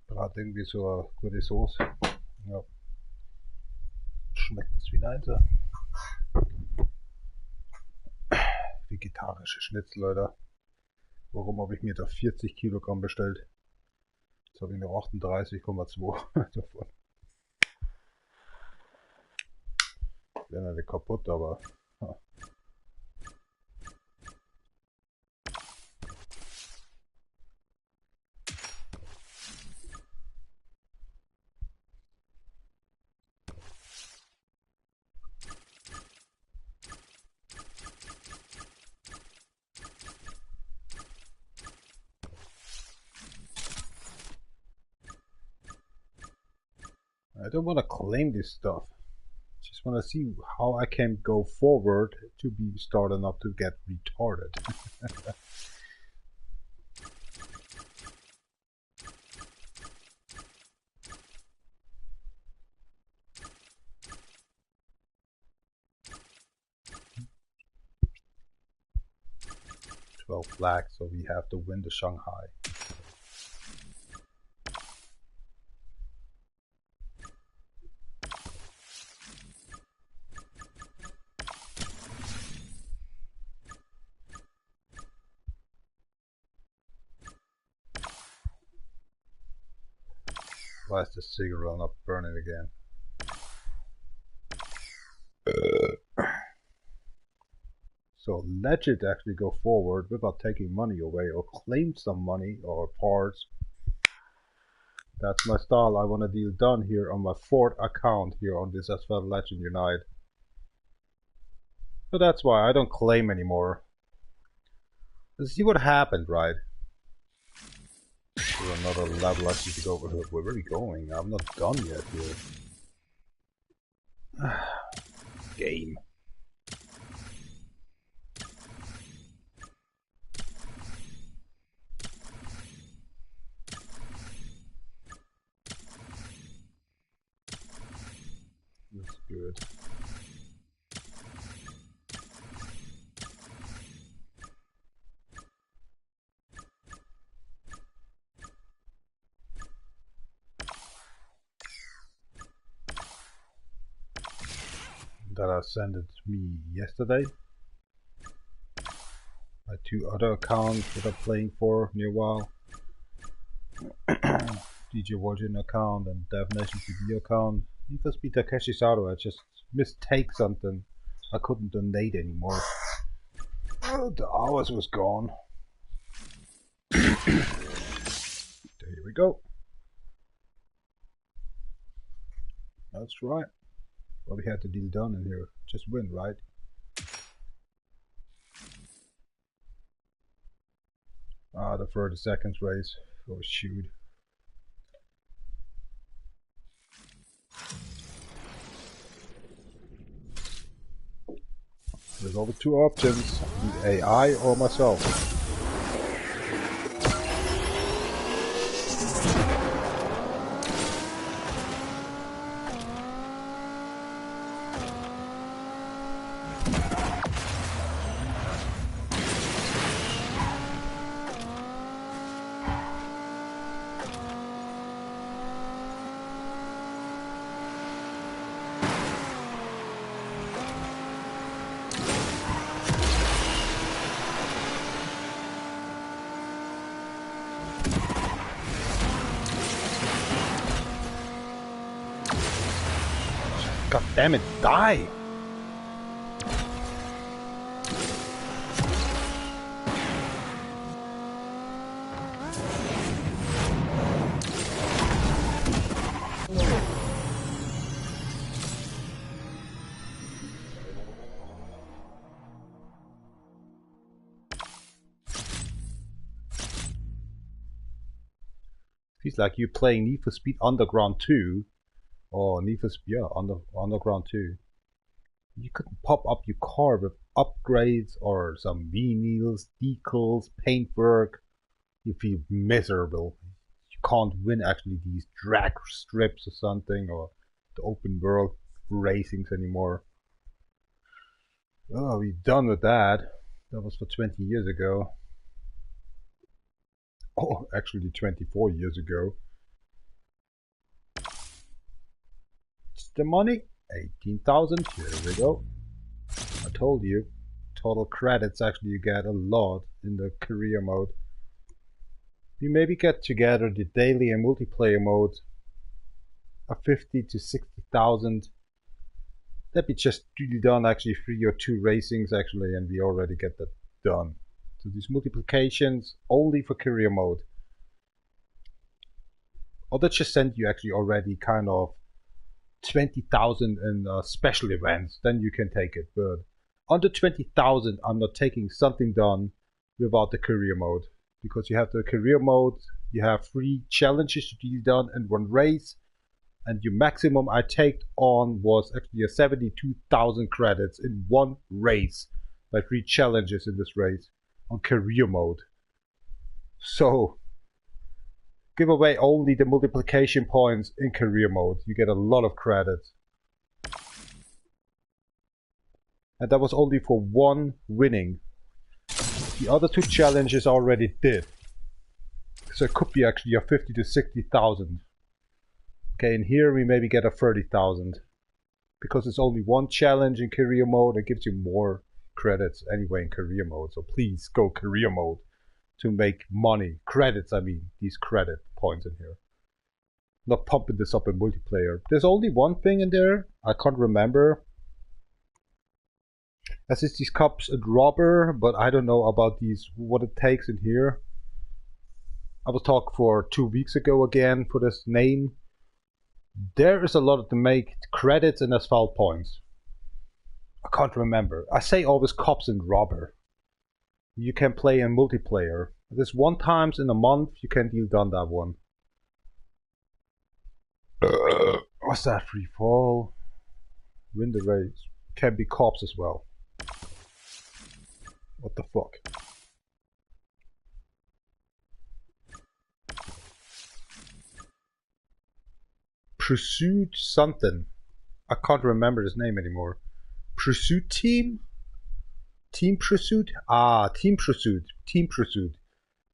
Gerade irgendwie so eine gute Soße. Ja. Schmeckt es wie Einser. Vegetarische Schnitzel, Leute. Warum habe ich mir da 40 Kilogramm bestellt? Jetzt habe ich noch 38,2 davon. Wäre nicht kaputt, aber. Ja. I don't want to claim this stuff. Just want to see how I can go forward to be started not to get retarded. Black, so we have to win the Shanghai. Why is the cigarette not burning again? So legit actually go forward without taking money away or claim some money or parts. That's my style. I want a deal done here on my fourth account here on this Asphalt Legend Unite. So that's why I don't claim anymore. Let's see what happened, right? To another level I need to go over here. Where are we going? I'm not done yet here. Game. Good. That I sent it me yesterday. My two other accounts that I'm playing for near a while. DJ Warjin account and DevNation TV account. Need for Speed Takeshi Sato. I just mistake something. I couldn't donate anymore. Oh, the hours was gone. There we go. That's right. What we had to deal done in here. Just win, right? Ah, the 30 seconds race. Oh shoot. There's always two options, either AI or myself. God damn it, die! Feels like you're playing Need for Speed Underground 2 or Need for Speed, yeah, Underground 2. You could pop up your car with upgrades or some vehicles, decals, paintwork. You feel miserable. You can't win actually these drag strips or something, or the open world racings anymore. Oh, we're done with that. That was for 20 years ago. Oh, actually 24 years ago. It's the money. 18,000. Here we go. I told you. Total credits actually you get a lot in the career mode. We maybe get together the daily and multiplayer mode of 50 to 60,000. That'd be just really done actually 3 or 2 racings actually, and we already get that done. So these multiplications only for career mode. Or that just send you actually already kind of 20,000 in special events, then you can take it. But under 20,000, I'm not taking something done without the career mode. Because you have the career mode, you have 3 challenges to be done in 1 race. And your maximum I take on was actually a 72,000 credits in 1 race. By 3 challenges in this race on career mode. So give away only the multiplication points in career mode. You get a lot of credits. And that was only for 1 winning. The other 2 challenges I already did. So it could be actually a 50 to 60,000. Okay, and here we maybe get a 30,000. Because it's only 1 challenge in career mode, it gives you more credits anyway in career mode. So please go career mode to make money. Credits, I mean, these credit points in here. Not pumping this up in multiplayer. There's only one thing in there, I can't remember. As is these cups and rubber, but I don't know about these, what it takes in here. I was talking for 2 weeks ago again for this name. There is a lot to make credits and asphalt points. I can't remember. I say always cops and rubber. You can play in multiplayer. This 1 times in a month you can deal done that one. What's that? Free fall. Win the race. Can be cops as well. What the fuck? Pursuit something. I can't remember his name anymore. Pursuit Team? Team Pursuit? Team Pursuit. Team Pursuit.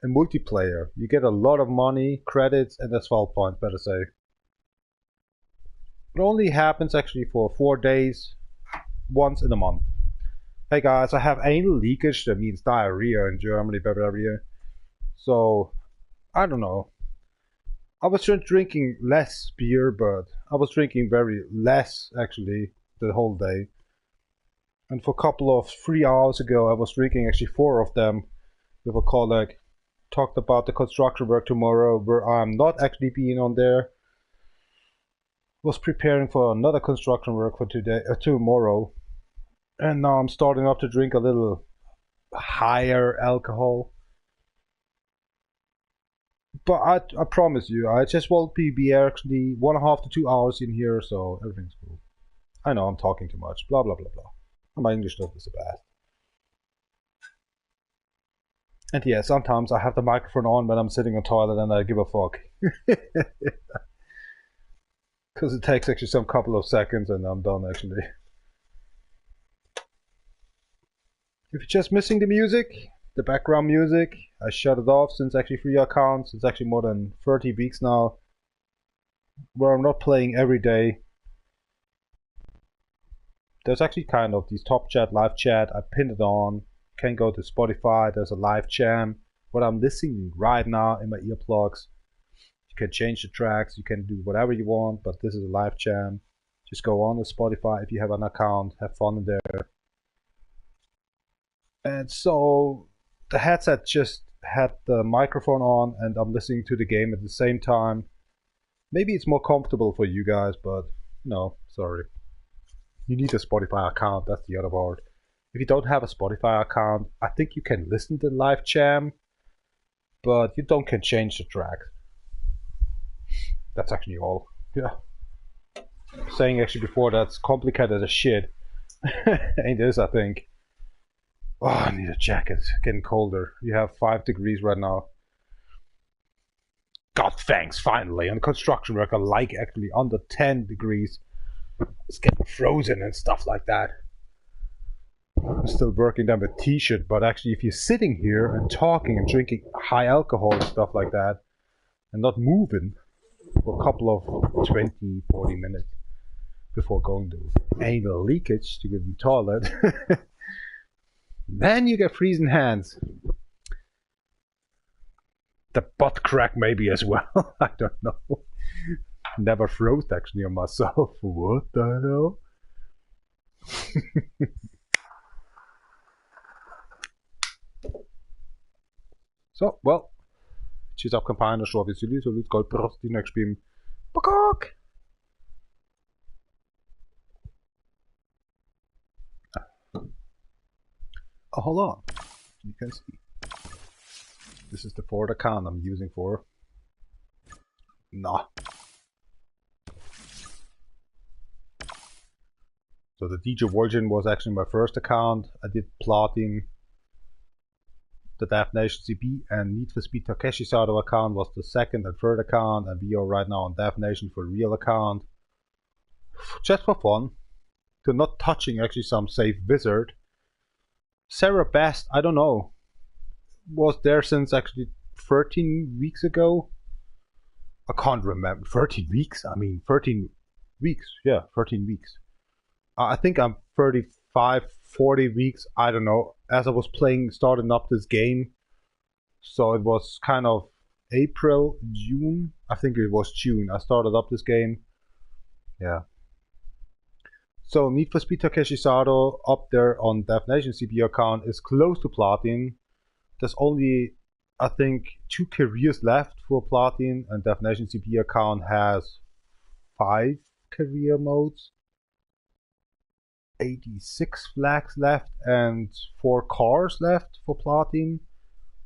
A multiplayer. You get a lot of money, credits, and asphalt points, better say. It only happens actually for 4 days, once in a month. Hey guys, I have anal leakage, that means diarrhea in Germany, Bavaria. So, I don't know. I was drinking less beer, but I was drinking very less actually the whole day. And for a couple of 3 hours ago, I was drinking actually 4 of them with a colleague. Talked about the construction work tomorrow, where I'm not actually being on there. Was preparing for another construction work for tomorrow. And now I'm starting up to drink a little higher alcohol. But I promise you, I just won't be actually 1.5 to 2 hours in here, so everything's cool. I know I'm talking too much, blah blah blah blah. My English not is bad. And yeah, sometimes I have the microphone on when I'm sitting on the toilet and I give a fuck. Because it takes actually some couple of seconds and I'm done actually. If you're just missing the music, the background music, I shut it off since actually 3 accounts. It's actually more than 30 weeks now, where I'm not playing every day. There's actually kind of these top chat, live chat. I pinned it on. Can go to Spotify. There's a live jam. What I'm listening right now in my earplugs. You can change the tracks. You can do whatever you want, but this is a live jam. Just go on to Spotify if you have an account. Have fun in there. And so the headset just had the microphone on, and I'm listening to the game at the same time. Maybe it's more comfortable for you guys, but no, sorry. You need a Spotify account, that's the other part. If you don't have a Spotify account, I think you can listen to the live jam, but you don't can change the track. That's actually all. Yeah. Saying actually before, that's complicated as shit. Ain't this, I think. Oh, I need a jacket. It's getting colder. You have 5 degrees right now. God thanks, finally. On construction work, I like actually under 10 degrees. It's getting frozen and stuff like that. I'm still working down with t-shirt, but actually if you're sitting here and talking and drinking high alcohol and stuff like that, and not moving for a couple of 20, 40 minutes before going to anal leakage to go to the toilet, then you get freezing hands. The butt crack maybe as well. I don't know. Never froze actually on myself. What the hell? Så, well. She's up campaign og så obviously, so let's go prost the next game. Bakok! Oh, hold on. You can see. This is the Ford account I'm using for. Nah. So the DJ Virgin was actually my first account. I did plotting. The Death Nation CP and Need for Speed Takeshi Sato account was the second and third account, and we are right now on Death Nation for real account. Just for fun. To not touching actually some safe wizard. Sarah Best, I don't know. Was there since actually 13 weeks ago? I can't remember. 13 weeks? I mean 13 weeks. Yeah, 13 weeks. I think I'm 35, 40 weeks, I don't know, as I was starting up this game. So it was kind of April, June, I think it was June, I started up this game. Yeah. So Need for Speed Takeshi Sato up there on Death Nation CPU account is close to Platin. There's only, I think, 2 careers left for Platin, and Death Nation CPU account has 5 career modes. 86 flags left and 4 cars left for Platin.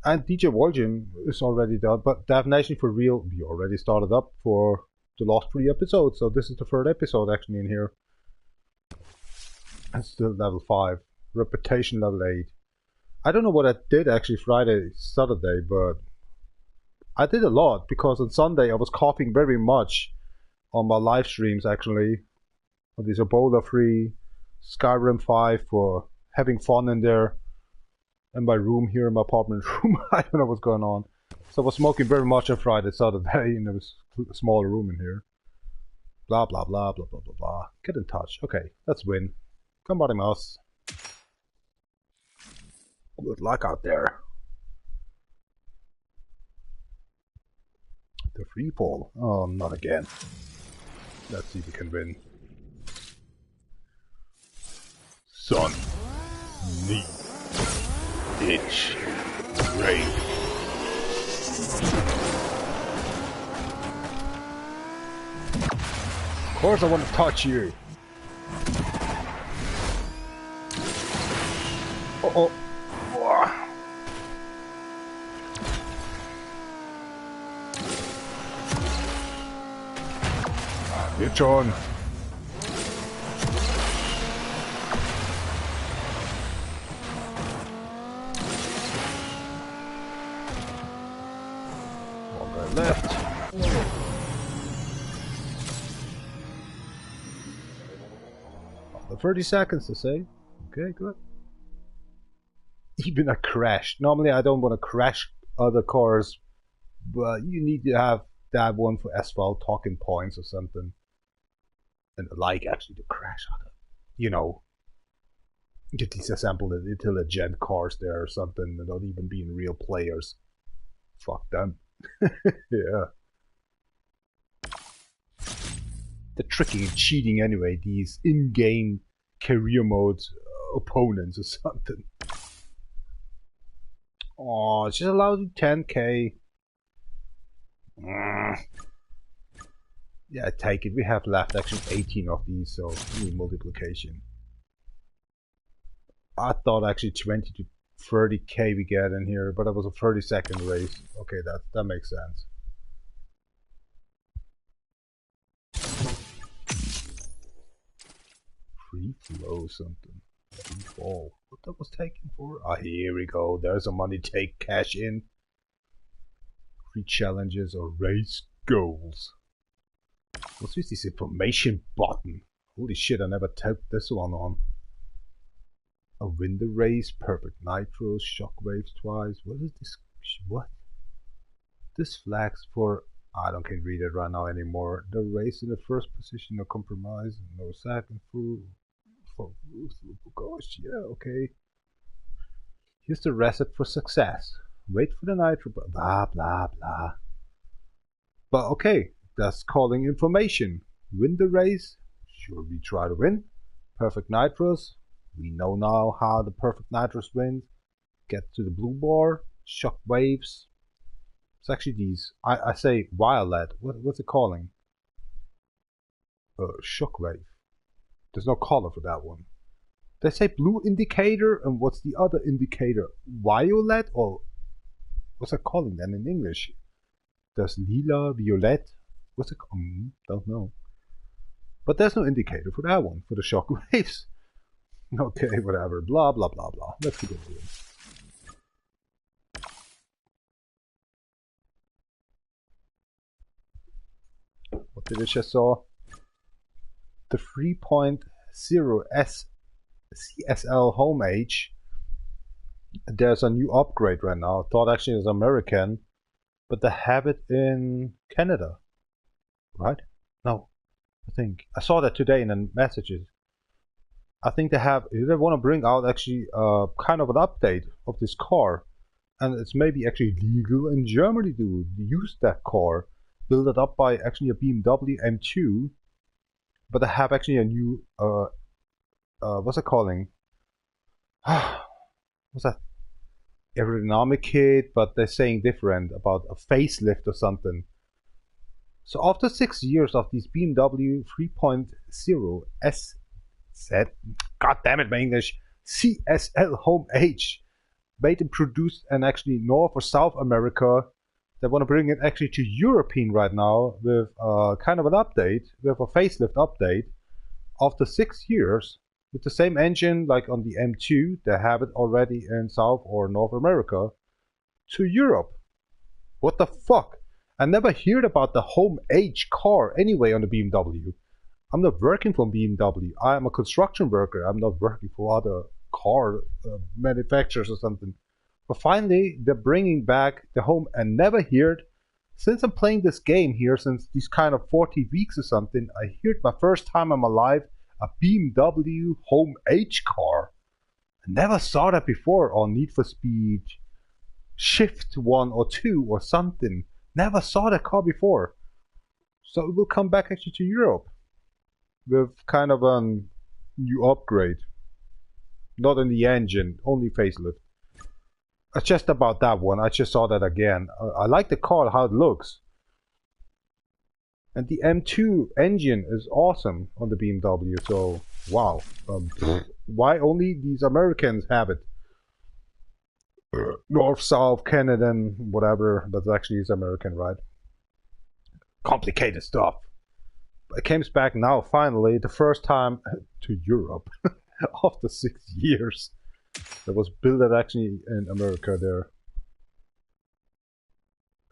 And DJ Virgin is already done, but Death Nation for real, we already started up for the last 3 episodes, so this is the 3rd episode actually in here. And still level 5. Reputation level 8. I don't know what I did actually Friday, Saturday, but I did a lot, because on Sunday I was coughing very much on my live streams actually. on this Ebola free Skyrim 5 for having fun in there. In my room here, in my apartment room. I don't know what's going on. So I was smoking very much on Friday, Saturday, and there was a small room in here. Blah, blah, blah, blah, blah, blah, blah. Get in touch. Okay, let's win. Come on, mouse. Good luck out there. The free fall. Oh, not again. Let's see if we can win. Sun. Knee. Itch. Rain. Of course I want to touch you. Uh-oh. Your turn. One guy left. The 30 seconds to say. Okay, good. Even a crash. Normally I don't want to crash other cars, but you need to have that one for asphalt talking points or something. And like actually to crash other, you know, get disassemble the intelligent cars there or something and not even being real players. Fuck them. Yeah. They're tricking and cheating anyway, these in-game career mode opponents or something. Oh, it's just allowed to 10k. Yeah, take it. We have left actually 18 of these, so we need multiplication. I thought actually 20 to 30k we get in here, but it was a 30-second race. Okay, that makes sense. Free flow something. Free fall. What that was taken for? Ah, here we go. There's a money take cash in. Free challenges or race goals. What's with this information button? Holy shit, I never tapped this one on. A win the race, perfect nitros, shockwaves twice. What is this? What? This flags for... I don't can read it right now anymore. The race in the first position, no compromise, no second through. Gosh, yeah, okay. Here's the recipe for success. Wait for the nitro, blah, blah, blah. But okay, that's calling information. Win the race. Sure, we try to win. Perfect nitros. We know now how the perfect nitros wins. Get to the blue bar. Shock waves. It's actually these. I say violet. What's it calling? Shockwave. There's no color for that one. They say blue indicator, and what's the other indicator? Violet, or what's it calling then in English? There's lila, violet. What's it called? Don't know. But there's no indicator for that one, for the shock waves. Okay, whatever. Blah, blah, blah, blah. Let's keep it moving. What did I just saw? The 3.0 CSL home age. There's a new upgrade right now. I thought actually it was American, but they have it in Canada, right? No, I think I saw that today in the messages. I think they want to bring out actually kind of an update of this car, and it's maybe actually legal in Germany to use that car. Build it up by actually a BMW M2, but they have actually a new what's it calling? What's that? Aerodynamic kit, but they're saying different about a facelift or something. So after 6 years of these BMW 3.0 SZ, god damn it, my English, CSL home age, made and produced in actually North or South America. They want to bring it actually to European right now with kind of an update, with a facelift update. After 6 years, with the same engine like on the M2, they have it already in South or North America, to Europe. What the fuck? I never heard about the home age car anyway on the BMW. I'm not working for BMW. I'm a construction worker. I'm not working for other car manufacturers or something. But finally, they're bringing back the home and never heard. Since I'm playing this game here, since these kind of 40 weeks or something, I heard my first time in my life a BMW Home H car. I never saw that before on Need for Speed Shift 1 or 2 or something. Never saw that car before. So it will come back actually to Europe with kind of a new upgrade. Not in the engine, only facelift. Just about that one, I just saw that again. I like the car, how it looks. And the M2 engine is awesome on the BMW, so wow. Why only these Americans have it? North, South, Canada, whatever, but actually it's American, right? Complicated stuff. It comes back now, finally, the first time to Europe after 6 years. That was built actually in America there.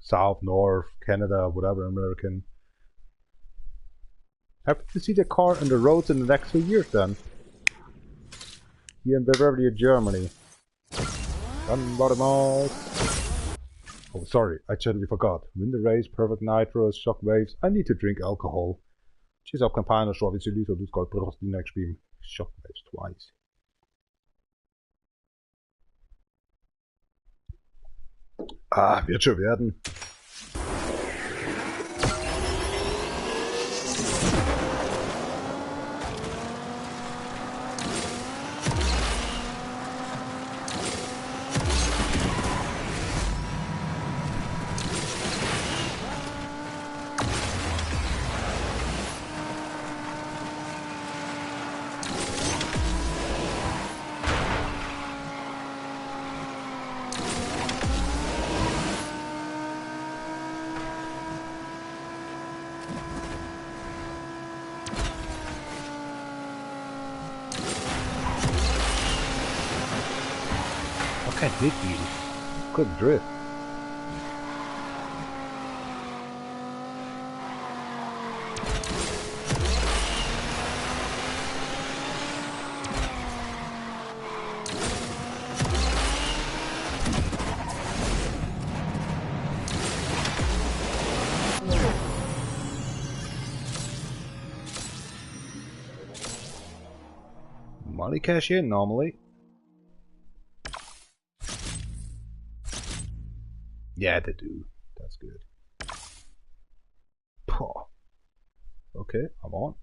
South, North, Canada, whatever, American. Happy to see the car on the roads in the next 2 years then. Here in Bavaria, Germany. Oh, sorry, I totally forgot. Win the race, perfect nitros, shockwaves. I need to drink alcohol. Tschüss auf Campana, Schwabi Silito, du Gold, Prost, die next beam. Shockwaves twice. Wird schon werden. What did you? Good drift. Money cash in normally. Yeah, they do. That's good. Poh. Okay, I'm on.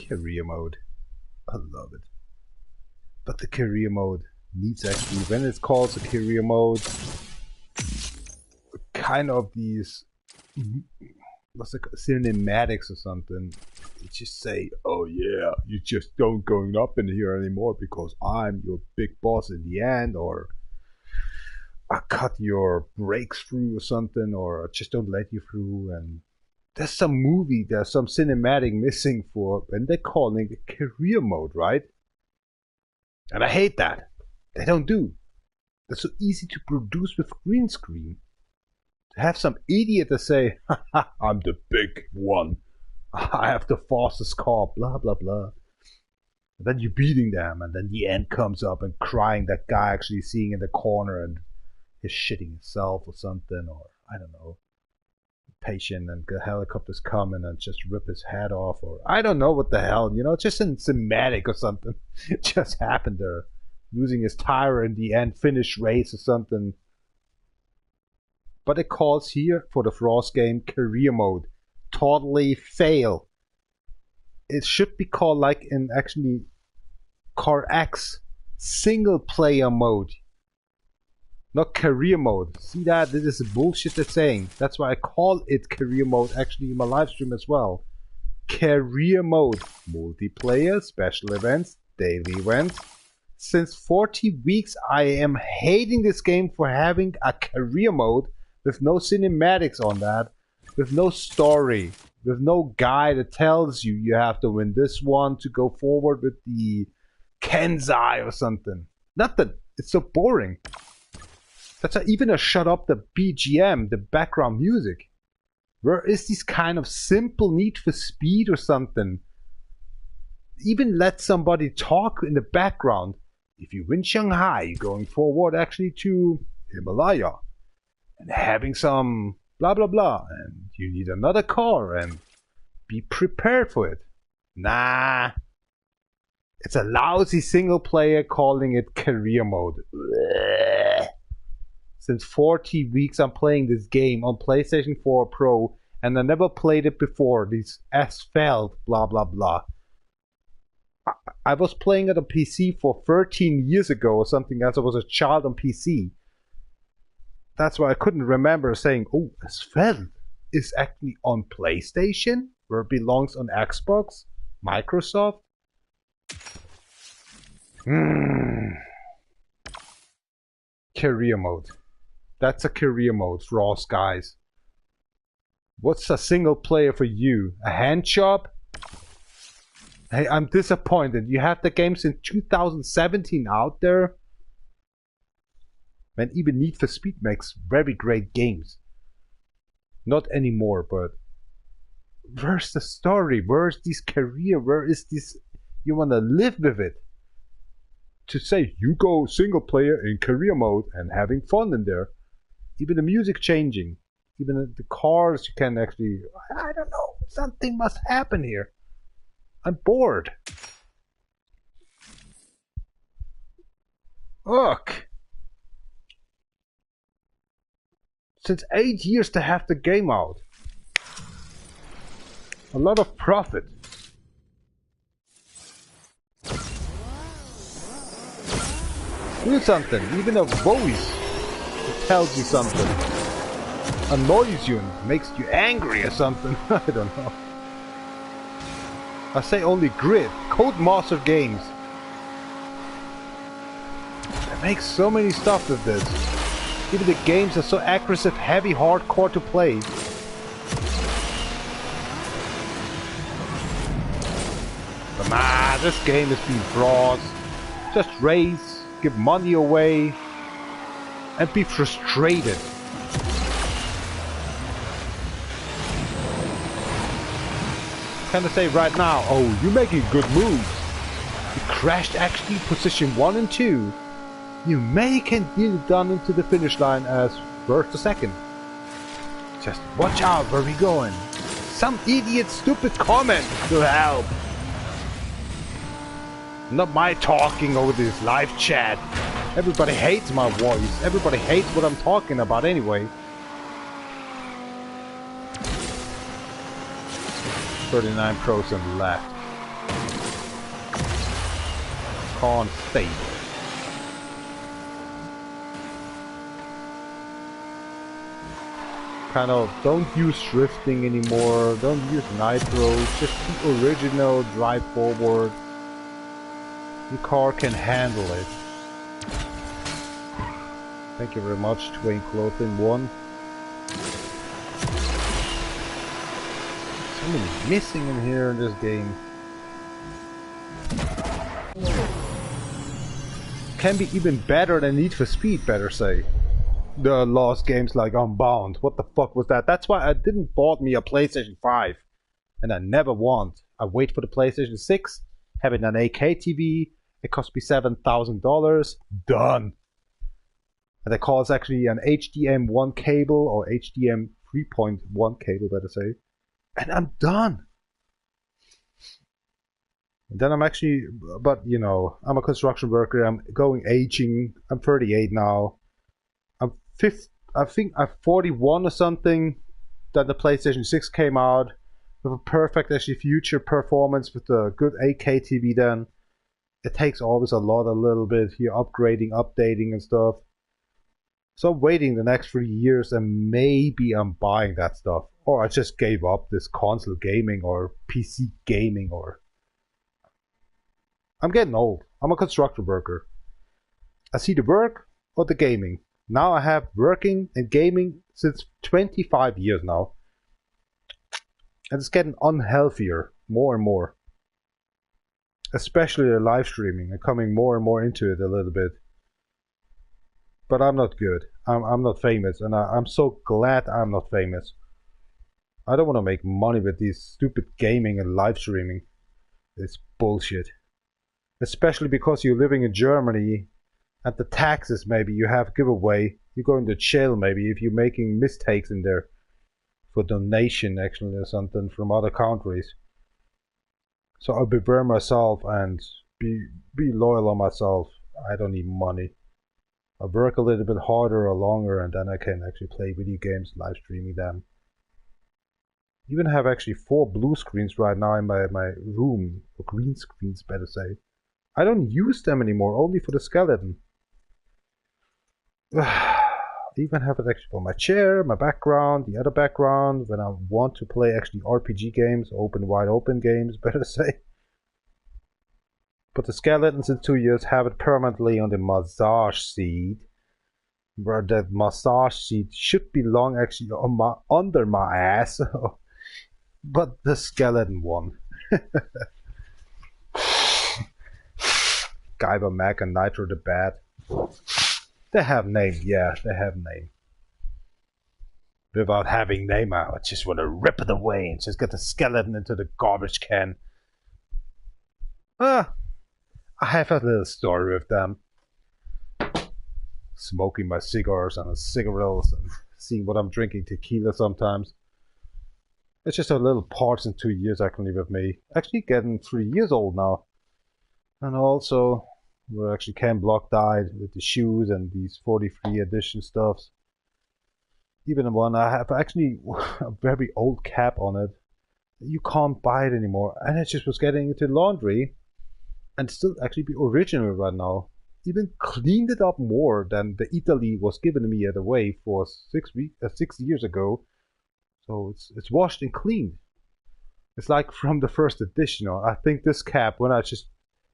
Career mode. I love it. But the career mode needs actually, when it's called a career mode, kind of these, what's it called, cinematics or something. You just say, oh yeah, you just don't going up in here anymore because I'm your big boss in the end, or I cut your brakes through or something, or I just don't let you through. And there's some movie, there's some cinematic missing for, and they're calling it career mode, right? And I hate that. They don't do. That's so easy to produce with green screen. To have some idiot to say, haha, I'm the big one. I have the fastest car, blah, blah, blah. And then you're beating them, and then the end comes up and crying, that guy actually seeing in the corner and he's shitting himself or something, or I don't know. Patient, and the helicopters come and just rip his head off, or I don't know what the hell, you know, just in cinematic or something. It just happened there. Losing his tire in the end, finish race or something. But it calls here for the Frost game career mode. Totally fail. It should be called like in actually Car X single player mode, not career mode. See that? This is bullshit they're saying. That's why I call it career mode actually in my live stream as well. Career mode, multiplayer, special events, daily events. Since 40 weeks I am hating this game for having a career mode with no cinematics on that. With no story, with no guide that tells you you have to win this one to go forward with the Kenzai or something. Nothing. It's so boring. That's even a shut up the BGM, the background music. Where is this kind of simple Need for Speed or something? Even let somebody talk in the background. If you win Shanghai, you're going forward actually to Himalaya and having some blah blah blah, and you need another car and be prepared for it. Nah. It's a lousy single player calling it career mode. Blech. Since 40 weeks I'm playing this game on PlayStation 4 Pro and I never played it before. This Asphalt blah blah blah. I was playing it on PC for 13 years ago or something as I was a child on PC. That's why I couldn't remember saying, oh, Asphalt is actually on PlayStation, where it belongs on Xbox, Microsoft. Career mode. That's a career mode, Raw Skies. What's a single player for you? A hand job? Hey, I'm disappointed. You have the game since 2017 out there. Man, even Need for Speed makes very great games. Not anymore, but where's the story? Where's this career? Where is this? You want to live with it. To say you go single player in career mode and having fun in there. Even the music changing. Even the cars you can actually... I don't know. Something must happen here. I'm bored. Look. Since 8 years to have the game out. A lot of profit. Do something. Even a voice tells you something. Annoys you and makes you angry or something. I don't know. I say only Grid. Codemaster Games. They make so many stuff with this. Even the games are so aggressive, heavy, hardcore to play. But nah, this game has been frauds. Just race, give money away, and be frustrated. Kind of say right now, oh, you're making good moves. You crashed actually position 1 and 2. You may can get it done into the finish line as first or second. Just watch out where we going. Some idiot stupid comment will help. Not my talking over this live chat. Everybody hates my voice. Everybody hates what I'm talking about anyway. 39% left. Can't stay. Kind of don't use drifting anymore. Don't use nitro. Just keep original. Drive forward. Your car can handle it. Thank you very much, Twain Clothing 1. So many missing in here in this game. Can be even better than Need for Speed, better say. The lost games like Unbound. What the fuck was that? That's why I didn't bought me a PlayStation 5. And I never want. I wait for the PlayStation 6. Have it on 8K TV. It cost me $7,000. Done. And the call is actually an HDM 1 cable or HDM 3.1 cable, better say. And I'm done. And then I'm actually, but you know, I'm a construction worker. I'm going aging. I'm 38 now. I think I'm 41 or something. Then the PlayStation 6 came out with a perfect actually future performance with a good 8K TV. Then it takes always a little bit here, upgrading, updating and stuff. So I'm waiting the next 3 years and maybe I'm buying that stuff. Or I just gave up this console gaming or PC gaming or... I'm getting old. I'm a construction worker. I see the work or the gaming. Now I have working and gaming since 25 years now. And it's getting unhealthier more and more. Especially the live streaming. I'm coming more and more into it a little bit. But I'm not good. I'm not famous. And I'm so glad I'm not famous. I don't want to make money with these stupid gaming and live streaming. It's bullshit. Especially because you're living in Germany and the taxes maybe you have giveaway. You go into jail maybe if you're making mistakes in there for donation actually or something from other countries. So I'll beware myself and be loyal on myself. I don't need money. I work a little bit harder or longer and then I can actually play video games, live streaming them. Even have actually 4 blue screens right now in my room, or green screens better say. I don't use them anymore, only for the skeleton. I even have it actually for my chair, my background, the other background, when I want to play actually RPG games, wide open games, better say. But the skeletons in 2 years have it permanently on the massage seat, where that massage seat should belong actually on under my ass. But the skeleton one. Guyver Mac and Nitro the Bat. They have name, yeah, they have name. Without having name, I just want to rip it away and just get the skeleton into the garbage can. I have a little story with them. Smoking my cigars and cigarillos and seeing what I'm drinking tequila sometimes. It's just a little parts in 2 years actually with me. Actually getting 3 years old now. And also, where actually Ken Block died with the shoes and these 43 edition stuffs. Even the one I have actually a very old cap on it. You can't buy it anymore. And it just was getting into laundry. And still actually be original right now. Even cleaned it up more than the Italy was given me at away for 6 years ago. So it's washed and cleaned. It's like from the first edition. I think this cap, when I just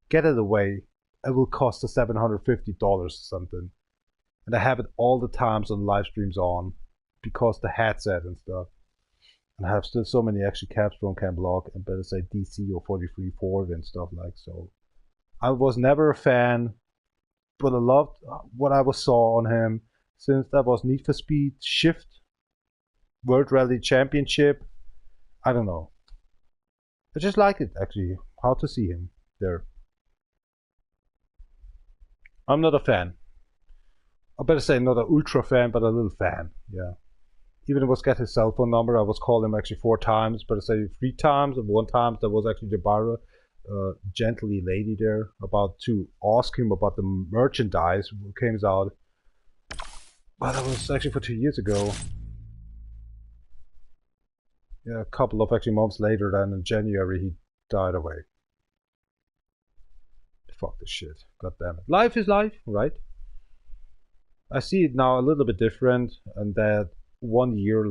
get it away, it will cost us $750 or something. And I have it all the times on live streams on because the headset and stuff. And I have still so many extra caps from Ken Block and better say DC or 43 Ford and stuff like so. I was never a fan, but I loved what I saw on him since that was Need for Speed Shift World Rally Championship. I don't know. I just like it actually, how to see him there. I'm not a fan. I better say not an ultra fan, but a little fan. Yeah. Even was get his cell phone number. I was calling him actually 4 times, but I say 3 times, and 1 time there was actually Jabara, gently lady there, about to ask him about the merchandise who came out. But that was actually for 2 years ago. Yeah, a couple of actually months later, then in January he died away. Fuck this shit. God damn it. Life is life, right? I see it now a little bit different, and that 1 year,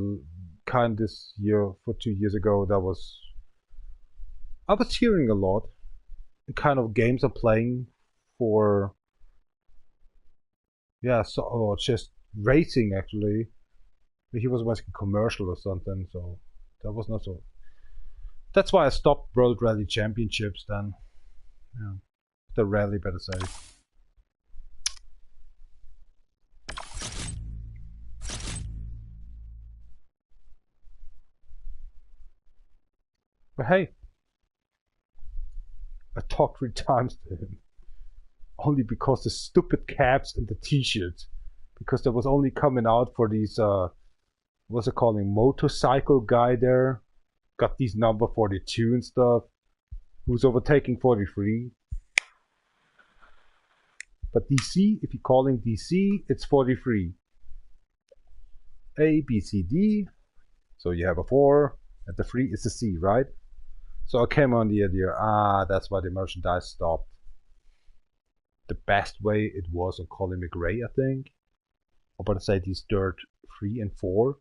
kind of this year, for 2 years ago, I was hearing a lot. The kind of games I'm playing for, yeah, so or just racing actually. He was making a commercial or something, so that was not so. That's why I stopped World Rally Championships then. Yeah, the rally, better say. But hey, I talked 3 times to him. Only because the stupid caps and the t-shirts. Because there was only coming out for these, what's it calling, motorcycle guy there. Got these number 42 and stuff. Who's overtaking 43. But DC, if you're calling DC, it's 43. A, B, C, D. So you have a 4, and the 3 is the C, right? So I came on the idea, that's why the merchandise stopped. The best way it was on Colin McRae, I think. Or better say these Dirt 3 and 4.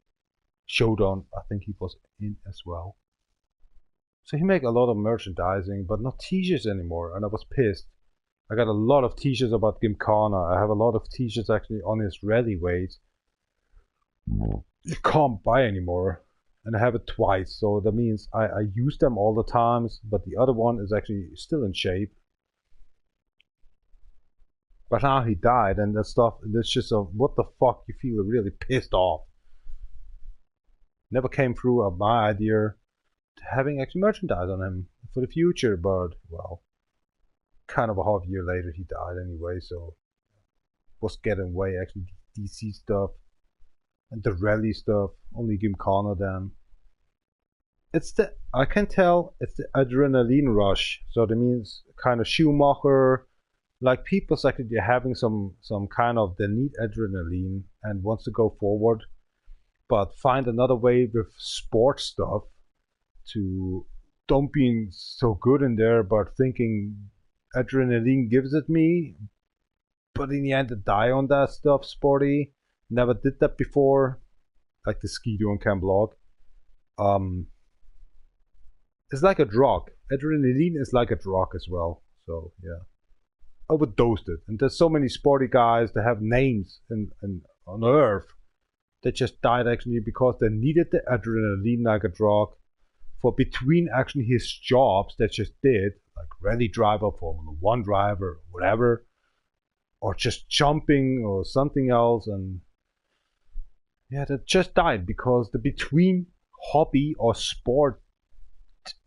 Showdown, I think he was in as well. So he made a lot of merchandising, but not t-shirts anymore, and I was pissed. I got a lot of t-shirts about Gymkhana. I have a lot of t-shirts actually on his rally weight. You can't buy anymore. And I have it twice, so that means I use them all the times, but the other one is actually still in shape. But now he died, and that stuff, it's just a, what the fuck, you feel really pissed off. Never came through of my idea to having actually merchandise on him for the future, but well, kind of a half year later he died anyway, so was getting away actually DC stuff and the rally stuff, only Gymkhana then. It's the, I can tell it's the adrenaline rush, so that means kind of Schumacher, like people's actually having some kind of, they need adrenaline and wants to go forward, but find another way with sports stuff to don't being so good in there, but thinking adrenaline gives it me, but in the end to die on that stuff sporty. Never did that before, like the Skido and Cam blog. It's like a drug. Adrenaline is like a drug as well. So yeah, overdosed it. And there's so many sporty guys that have names in on Earth that just died actually because they needed the adrenaline like a drug for between actually his jobs that just did, like rally driver, Formula 1 driver, whatever, or just jumping or something else, and yeah, that just died because the between hobby or sport,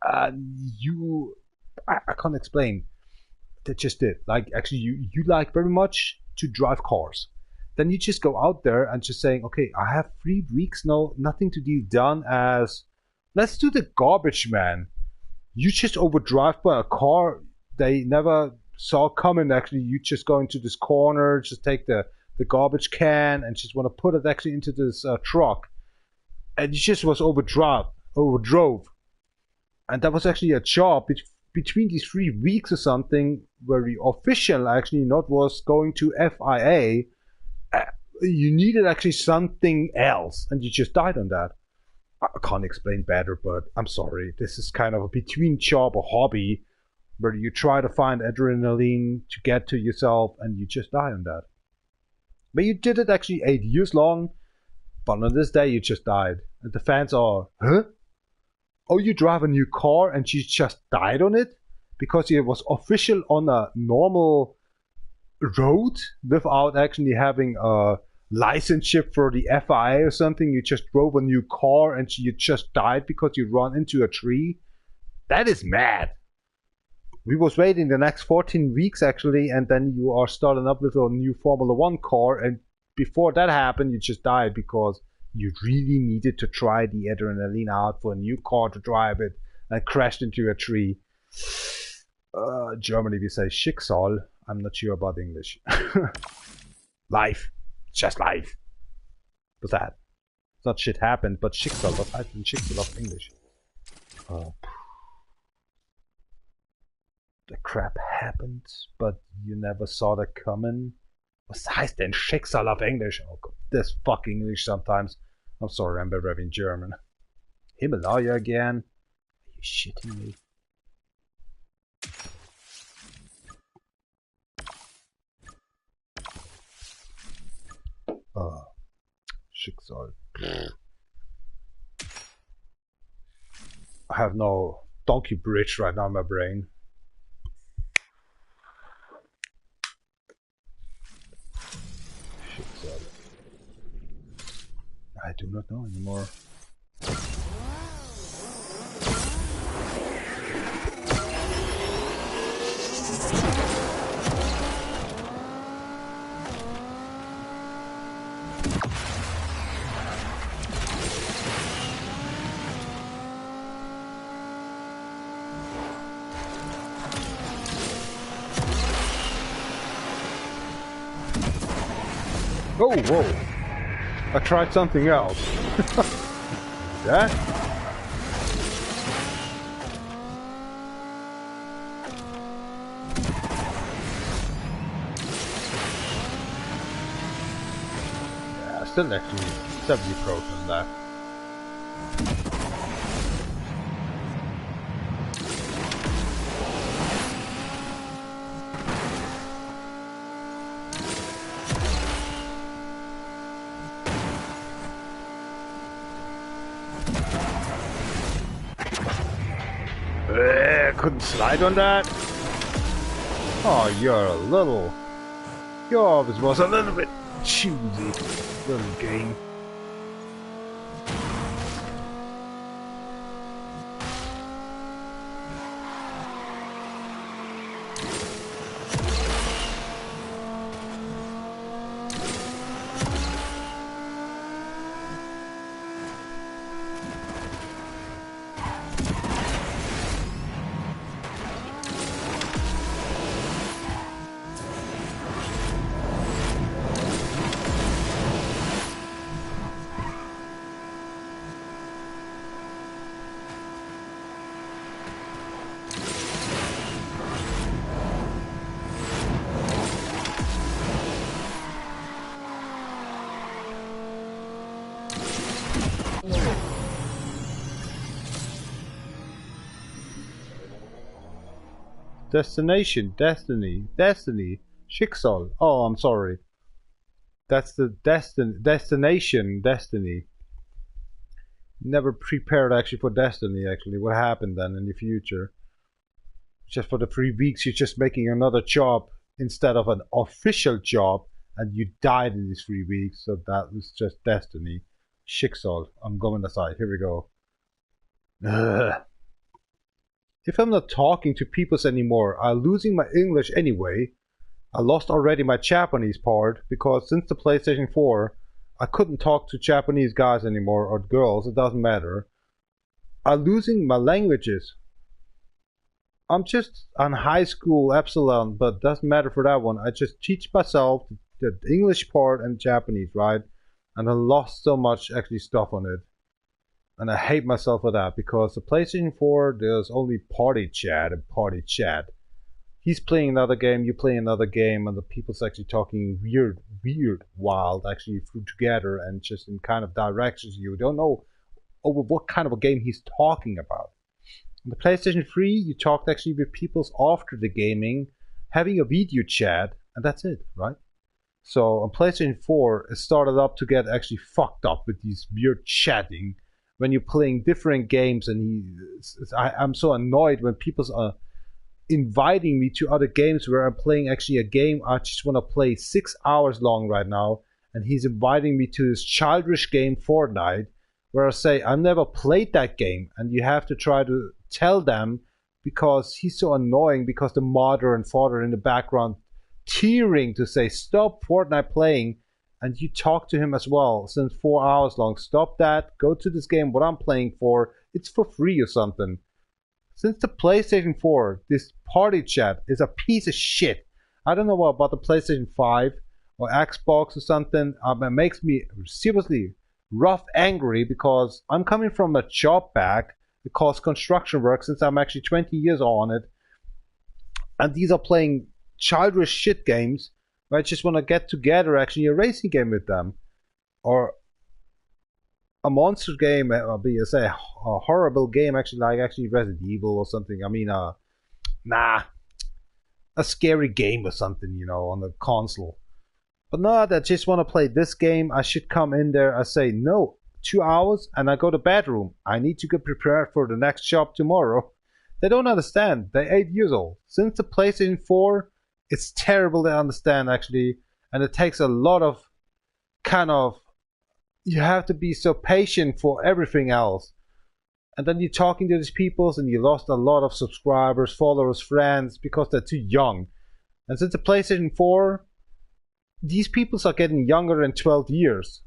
I can't explain. That just did. Like actually, you like very much to drive cars. Then you just go out there and just saying, okay, I have 3 weeks now, nothing to do done as, let's do the garbage man. You just overdrive by a car they never saw coming. Actually, you just go into this corner, just take the garbage can and just want to put it actually into this truck, and you just was overdrove, and that was actually a job between these 3 weeks or something where the official actually not was going to FIA. You needed actually something else, and you just died on that. I can't explain better, but I'm sorry. This is kind of a between job or hobby where you try to find adrenaline to get to yourself, and you just die on that. But you did it actually 8 years long, but on this day you just died. And the fans are, huh? Oh, you drive a new car and you just died on it? Because it was official on a normal road without actually having a licenseship for the FIA or something. You just drove a new car and you just died because you ran into a tree. That is mad. We was waiting the next 14 weeks actually, and then you are starting up with a new Formula 1 car, and before that happened you just died because you really needed to try the adrenaline out for a new car to drive it, and crashed into a tree. Germany we say Schicksal. I'm not sure about English. Life. Just life. What's that? It's not shit happened, but Schicksal. What heißt denn Schicksal auf English? The crap happened, but you never saw that coming. Was heißt denn Schicksal auf English? Oh god, this fucking English sometimes. I'm sorry, I'm better in German. Himalaya again? Are you shitting me? Schicksal. I have no donkey bridge right now in my brain. Schicksal. I do not know anymore. Oh, whoa. I tried something else. That? Yeah, still actually 70% left. Couldn't slide on that? Oh, you're a little... Yours was a little bit choosy, little game. Destination, destiny, destiny, Schicksal. Oh, I'm sorry. That's the destination, destiny. Never prepared actually for destiny, actually. What happened then in the future? Just for the 3 weeks, you're just making another job instead of an official job, and you died in these 3 weeks, so that was just destiny. Schicksal. I'm going aside. Here we go. Ugh. If I'm not talking to peoples anymore, I'm losing my English anyway. I lost already my Japanese part, because since the PlayStation 4, I couldn't talk to Japanese guys anymore, or girls, it doesn't matter. I'm losing my languages. I'm just on high school Epsilon, but doesn't matter for that one. I just teach myself the English part and Japanese, right? And I lost so much actually stuff on it. And I hate myself for that, because the PlayStation 4, there's only party chat and party chat. He's playing another game, you play another game, and the people's actually talking weird, wild, actually together, and just in kind of directions you don't know over what kind of a game he's talking about. On the PlayStation 3, you talked actually with people's after the gaming, having a video chat, and that's it, right? So on PlayStation 4, it started up to get actually fucked up with these weird chatting when you're playing different games, and I'm so annoyed when people are inviting me to other games where I'm playing actually a game I just want to play 6 hours long right now, and he's inviting me to this childish game Fortnite, where I say I've never played that game, and you have to try to tell them, because he's so annoying, because the mother and father in the background tearing to say stop Fortnite playing, and you talk to him as well since 4 hours long. Stop that, go to this game what I'm playing for, it's for free or something. Since the PlayStation 4, this party chat is a piece of shit. I don't know what about the PlayStation 5 or Xbox or something. It makes me seriously rough angry, because I'm coming from a job back because construction work since I'm actually 20 years on it. And these are playing childish shit games where I just want to get together actually a racing game with them. Or a monster game, or be say a horrible game actually, like actually Resident Evil or something. I mean, a scary game or something, you know, on the console. But no, I just want to play this game. I should come in there. I say no, 2 hours, and I go to bedroom. I need to get prepared for the next job tomorrow. They don't understand. They're 8 years old. Since the PlayStation 4, it's terrible to understand actually, and it takes a lot of kind of. You have to be so patient for everything else. And then you're talking to these people and you lost a lot of subscribers, followers, friends because they're too young. And since the PlayStation 4, these people are getting younger than 12 years.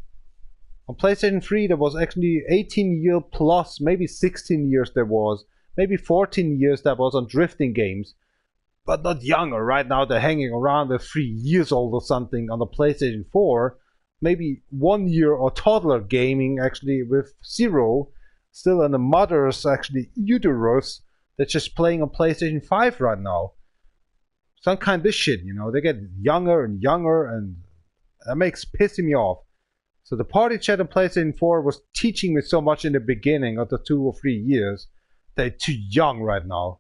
On PlayStation 3, there was actually 18 years plus, maybe 16 years there was, maybe 14 years that was on drifting games. But not younger. Right now they're hanging around with 3 years old or something on the PlayStation 4. Maybe 1 year or toddler gaming actually with 0 still in the mother's actually uterus that's just playing on PlayStation 5 right now. Some kind of this shit, you know, they get younger and younger, and that makes pissing me off. So the party chat on PlayStation 4 was teaching me so much in the beginning of the 2 or 3 years. They're too young right now.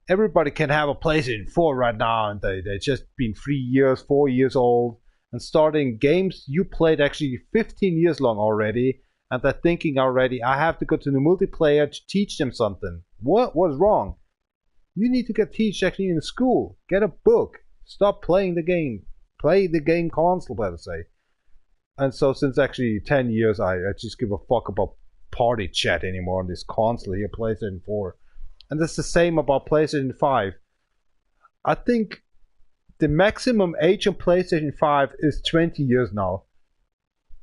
Everybody can have a PlayStation 4 right now, and they just been 3 years, 4 years old, and starting games you played actually 15 years long already, and they're thinking already, I have to go to the multiplayer to teach them something. What was wrong? You need to get teach actually in school. Get a book. Stop playing the game. Play the game console, better say. And so since actually 10 years, I just give a fuck about party chat anymore on this console here, PlayStation 4. And it's the same about PlayStation 5. I think the maximum age on PlayStation 5 is 20 years now.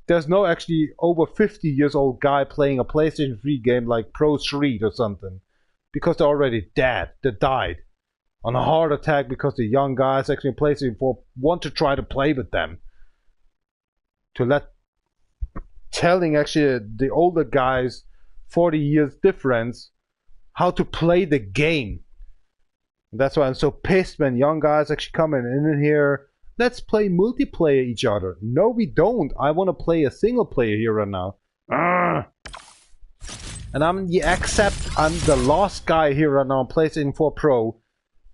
There's no actually over 50 years old guy playing a PlayStation 3 game like Pro Street or something. Because they're already dead. They died on a heart attack because the young guys actually in PlayStation 4 want to try to play with them. Telling actually the older guys 40 years difference how to play the game. And that's why I'm so pissed when young guys actually come in here. Let's play multiplayer each other. No, we don't. I want to play a single player here right now. And I'm the lost guy here right now on PlayStation 4 Pro.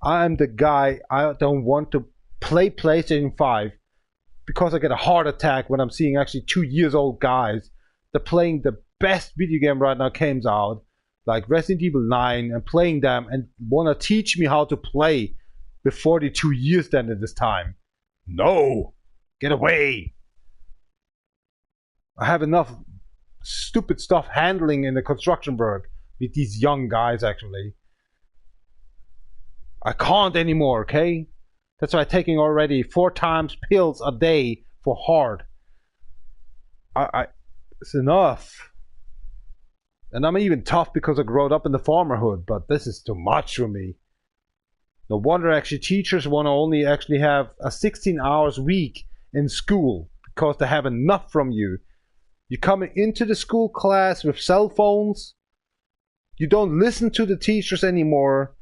I'm the guy, I don't want to play PlayStation 5 because I get a heart attack when I'm seeing actually 2 years old guys that playing the best video game right now comes out, like Resident Evil 9, and playing them and want to teach me how to play with 42 years then at this time. No! Get away! I have enough stupid stuff handling in the construction work with these young guys actually. I can't anymore, okay? That's why I'm taking already 4 times pills a day for heart. It's enough. And I'm even tough because I grew up in the farmerhood, but this is too much for me. No wonder actually teachers want to only actually have a 16 hours week in school because they have enough from you. You come into the school class with cell phones. You don't listen to the teachers anymore.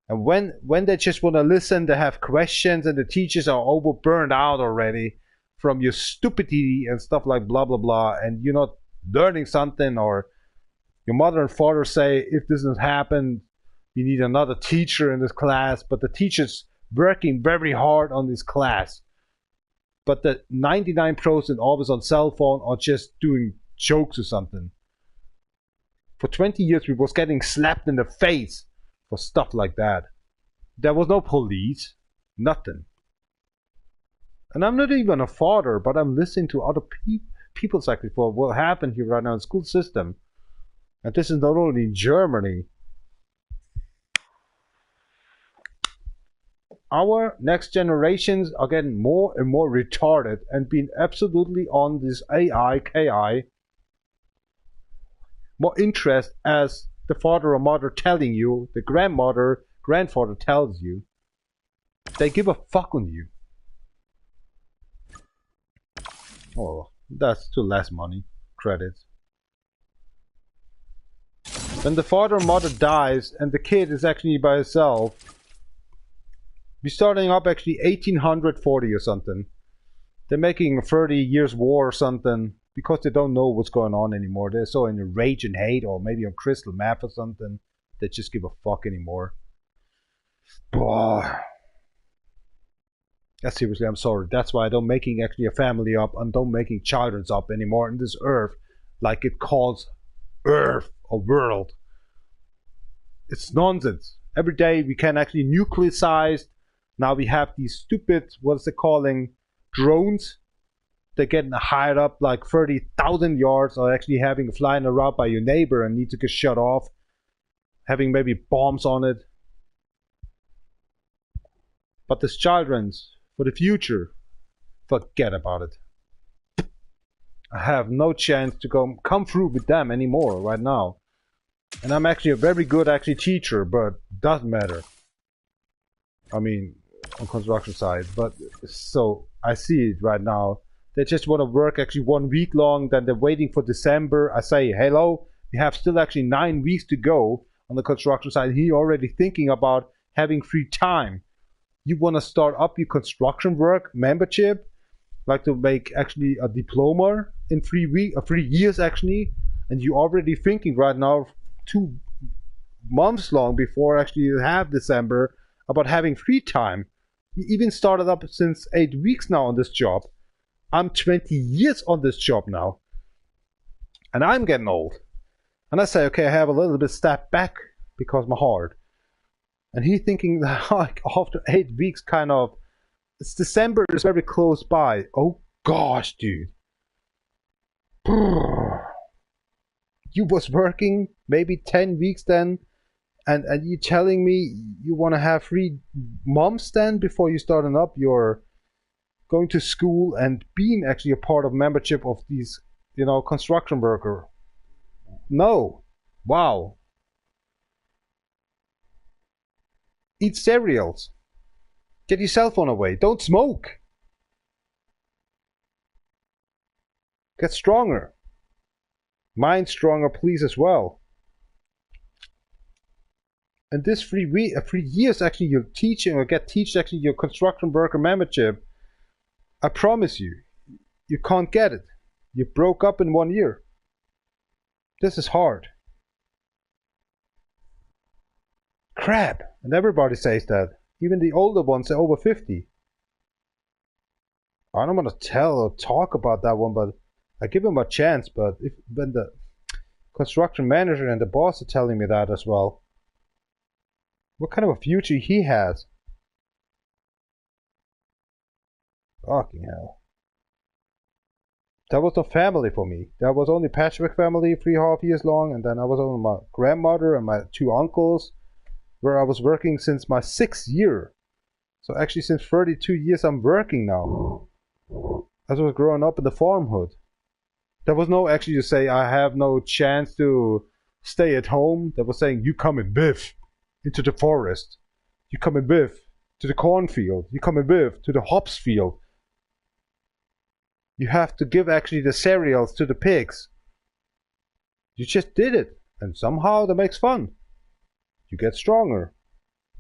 And when they just want to listen, they have questions and the teachers are over burned out already from your stupidity and stuff like blah, blah, blah. And you're not learning something, or your mother and father say, if this doesn't happen, you need another teacher in this class. But the teacher's working very hard on this class. But the 99% always on cell phone or just doing jokes or something. For 20 years, we was getting slapped in the face for stuff like that. There was no police, nothing. And I'm not even a father, but I'm listening to other people's actually for what happened here right now in the school system. And this is not only in Germany. Our next generations are getting more and more retarded and being absolutely on this AI, KI. More interest as the father or mother telling you, the grandfather tells you. They give a fuck on you. Oh, that's too less money. Credits. When the father or mother dies and the kid is actually by himself, we're starting up actually 1840 or something. They're making a 30 years war or something because they don't know what's going on anymore. They're so in rage and hate, or maybe on crystal meth or something. They just give a fuck anymore. Yeah, seriously, I'm sorry. That's why I don't making actually a family up and don't making children up anymore in this earth, like it calls earth or world. It's nonsense. Every day we can actually nuclearize. Now we have these stupid, what's it calling, drones. They're getting hired up like 30,000 yards, or actually having flying around by your neighbor and need to get shut off. Having maybe bombs on it. But this children's for the future, forget about it. I have no chance to come through with them anymore right now. And I'm actually a very good actually teacher, but doesn't matter. I mean, on construction side, but so I see it right now. They just want to work actually 1 week long, then they're waiting for December. I say, hello, we have still actually 9 weeks to go on the construction side. He already thinking about having free time. You want to start up your construction work membership, like to make actually a diploma in 3 years actually, and you already thinking right now 2 months long before actually you have December about having free time. You even started up since 8 weeks now on this job. I'm 20 years on this job now, and I'm getting old. And I say, okay, I have a little bit step back because my heart. And he's thinking that like after 8 weeks, kind of, it's December is very close by. Oh gosh, dude. You was working maybe 10 weeks then, and you telling me you want to have 3 months then before you starting up your going to school and being actually a part of membership of these, construction worker. No. Wow. Eat cereals. Get your cell phone away. Don't smoke. Get stronger. Mind stronger, please, as well. And this 3 years actually you're teaching or teach actually your construction worker membership. I promise you, you can't get it. You broke up in 1 year. This is hard. Crap. And everybody says that. Even the older ones, they're over 50. I don't want to tell or talk about that one, but I give him a chance. But when the construction manager and the boss are telling me that as well, what kind of a future he has? Fucking hell. That was no family for me. That was only Patchwork family, 3.5 years long, and then I was only my grandmother and my 2 uncles, where I was working since my 6th year. So actually since 32 years I'm working now. As I was growing up in the farmhood. There was no actually to say I have no chance to stay at home. There was saying you come and biff into the forest. You come and biff to the cornfield. You come and biff to the hops field. You have to give actually the cereals to the pigs. You just did it. And somehow that makes fun. You get stronger.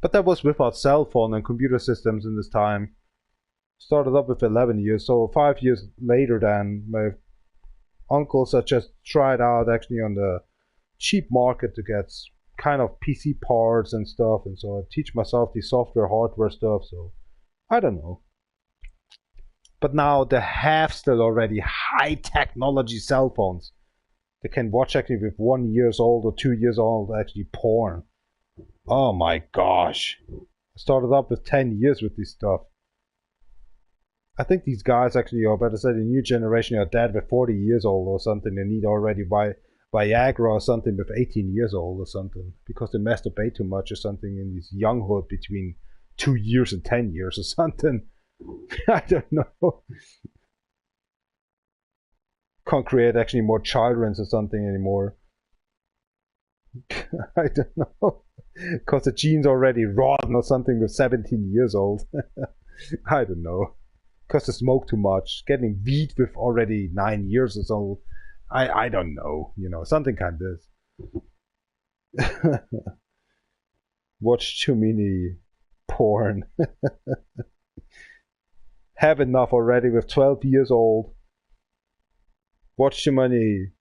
But that was without cell phone and computer systems in this time. Started up with 11 years, so 5 years later than my uncles had just tried out actually on the cheap market to get kind of PC parts and stuff, and so I teach myself the software, hardware stuff, so I don't know. But now they have still already high technology cell phones. They can watch actually with 1 year old or 2 years old actually porn. Oh my gosh. I started up with 10 years with this stuff. I think these guys actually are, better say the new generation are dead with 40 years old or something. They need already Viagra or something with 18 years old or something. Because they masturbate too much or something in this younghood between 2 years and 10 years or something. I don't know. Can't create actually more children or something anymore. I don't know. Because the gene's already rotten or something with 17 years old. I don't know. Because they smoke too much. Getting weed with already 9 years or so. I don't know. You know, something kind of this. Watch too many porn. Have enough already with 12 years old. Watch too many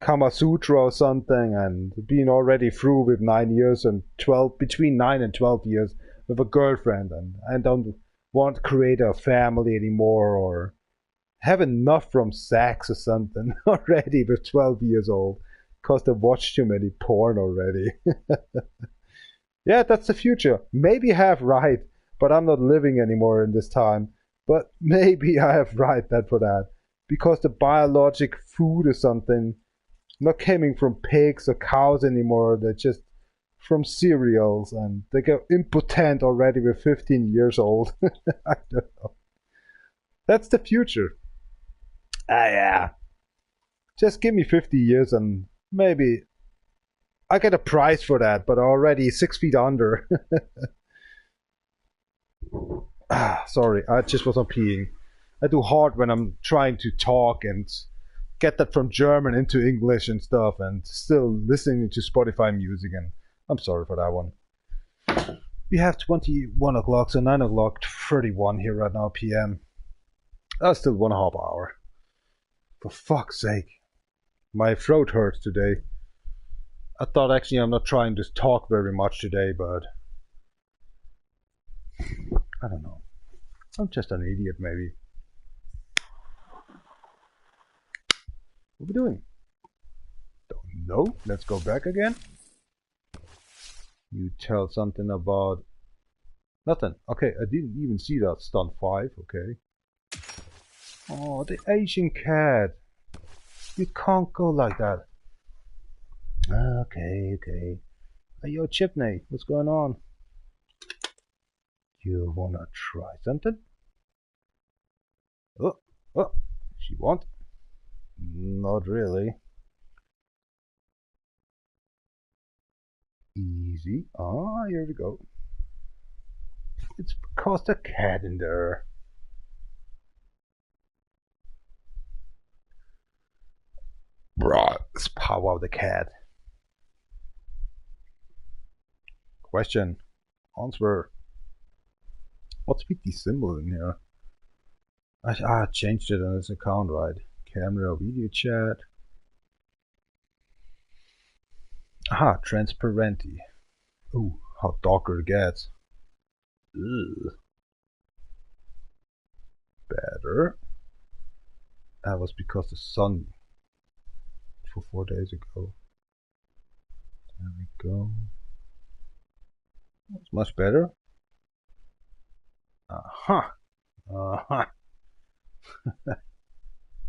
Kama Sutra or something, and being already through with 9 years and 12, between 9 and 12 years with a girlfriend, and I don't want to create a family anymore, or have enough from sex or something already with 12 years old, because they watch too many porn already. Yeah, that's the future. Maybe I have right, but I'm not living anymore in this time. But maybe I have right that for that. Because the biologic food or something not coming from pigs or cows anymore. They're just from cereals, and they get impotent already with 15 years old. I don't know. That's the future. Yeah. Just give me 50 years and maybe I get a prize for that, but already 6 feet under. Sorry, I just wasn't peeing. I do hard when I'm trying to talk and get that from German into English and stuff, and still listening to Spotify music, and I'm sorry for that one. We have 21 o'clock, so 9 o'clock 31 here right now PM. That's still 1.5 hours. For fuck's sake. My throat hurts today. I thought actually I'm not trying to talk very much today, but I don't know. I'm just an idiot, maybe. What are we doing? Don't know. Let's go back again. You tell something about nothing. Okay, I didn't even see that stunt 5. Okay. Oh, the Asian cat. You can't go like that. Okay. Hey, yo, Chipney, what's going on? You wanna try something? Oh, she won't? Not really. Easy. Ah, here we go. It's because the cat in there. Bruh, it's power of the cat. Question. Answer. What's with the symbol in here? I changed it on this account, right? Camera, video chat. Aha, transparency. Ooh, how darker it gets. Ugh. Better. That was because the sun for 4 days ago. There we go. It's much better. Uh-huh. Uh-huh.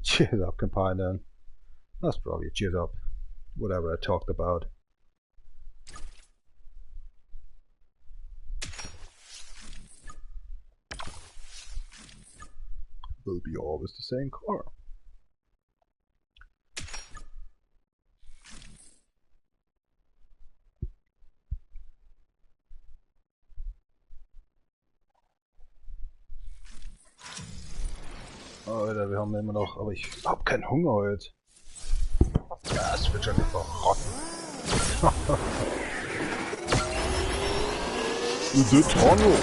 Cheers up, companion. That's probably a cheers up. Whatever I talked about. Will be always the same car. Alter, wir haben immer noch, aber ich hab keinen Hunger heute. Ja, es wird schon nicht verrotten. The tunnel!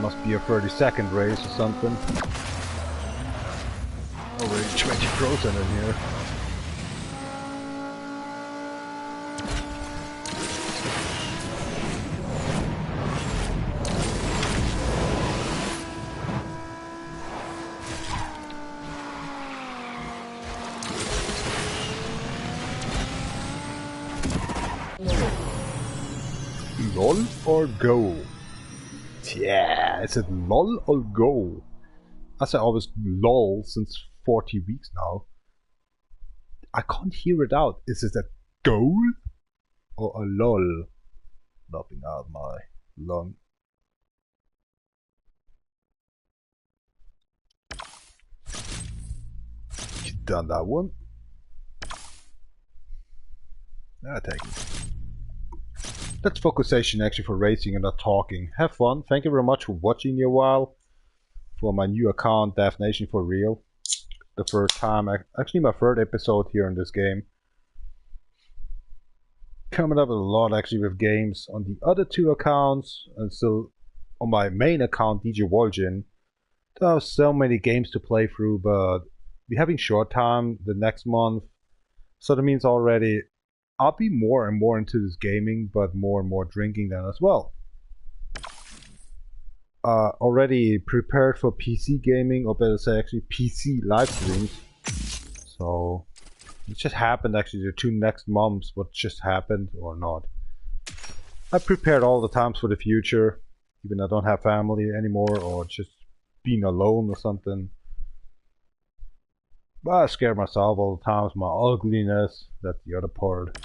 Must be a 30-second race or something. Already 20% in here. LOL or go? Yeah, is it LOL or go? I say always LOL since 40 weeks now. I can't hear it out. Is it a goal or a LOL? Nothing out my lung. You done that one? I take it. That's focusation actually for racing and not talking. Have fun. Thank you very much for watching me a while. For my new account, Nation for Real. The first time, actually my third episode here in this game. Coming up with a lot actually with games on the other two accounts, and still on my main account, DJ Vol'jin. There are so many games to play through, but we're having short time the next month. So that means already I'll be more and more into this gaming, but more and more drinking then as well. Already prepared for PC gaming, or better say actually PC live streams. So it just happened actually the 2 next months, what just happened or not. I prepared all the times for the future, even I don't have family anymore or just being alone or something. But I scare myself all the times, my ugliness, that's the other part.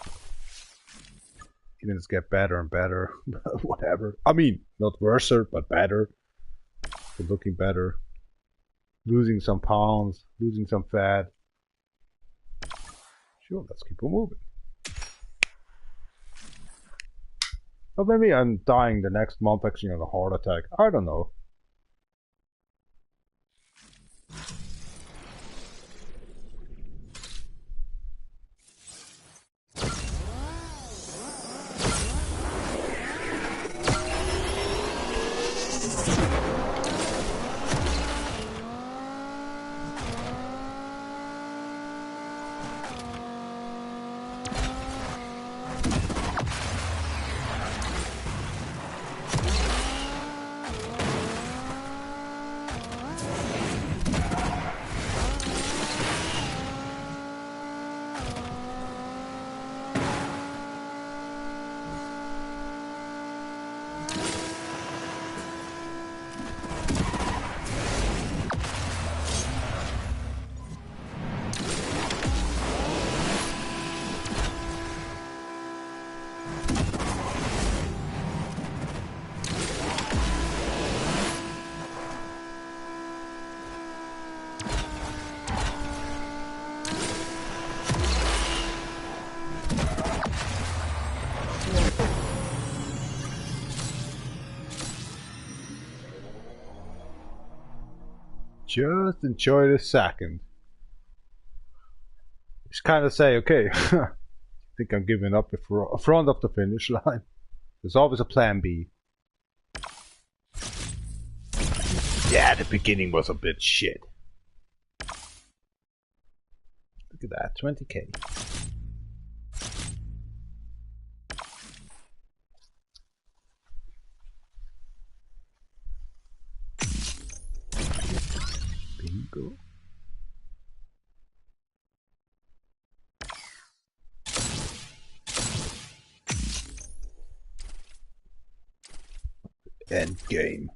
Even it's get better and better, whatever. I mean, not worse, but better. But looking better. Losing some pounds, losing some fat. Sure, let's keep on moving. But maybe I'm dying the next month actually on a heart attack. I don't know. Just enjoy the second. Just kind of say, okay, I think I'm giving up in front of the finish line. There's always a plan B. Yeah, the beginning was a bit shit. Look at that, 20k. End game.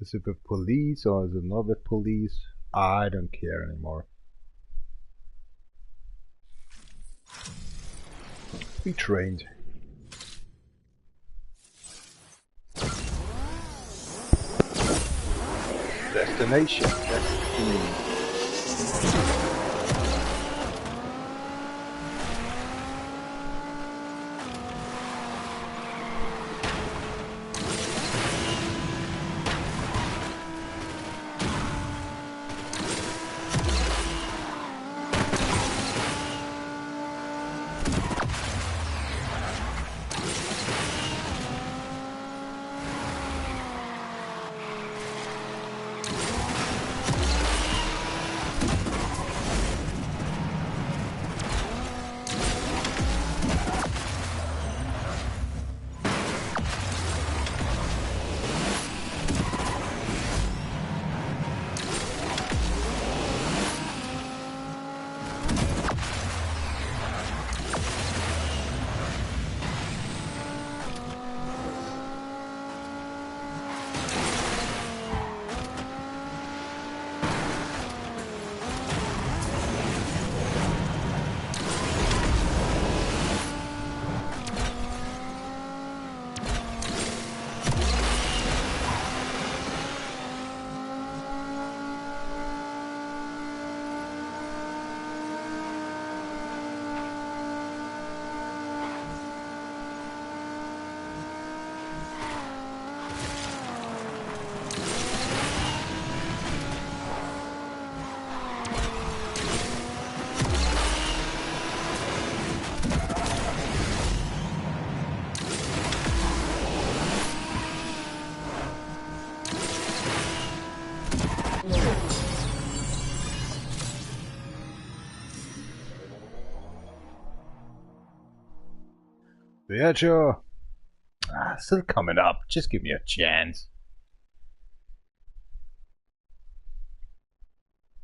Is it the police or is it not the police? I don't care anymore. Be trained. Destination. Destiny. Yeah, sure. Still coming up. Just give me a chance.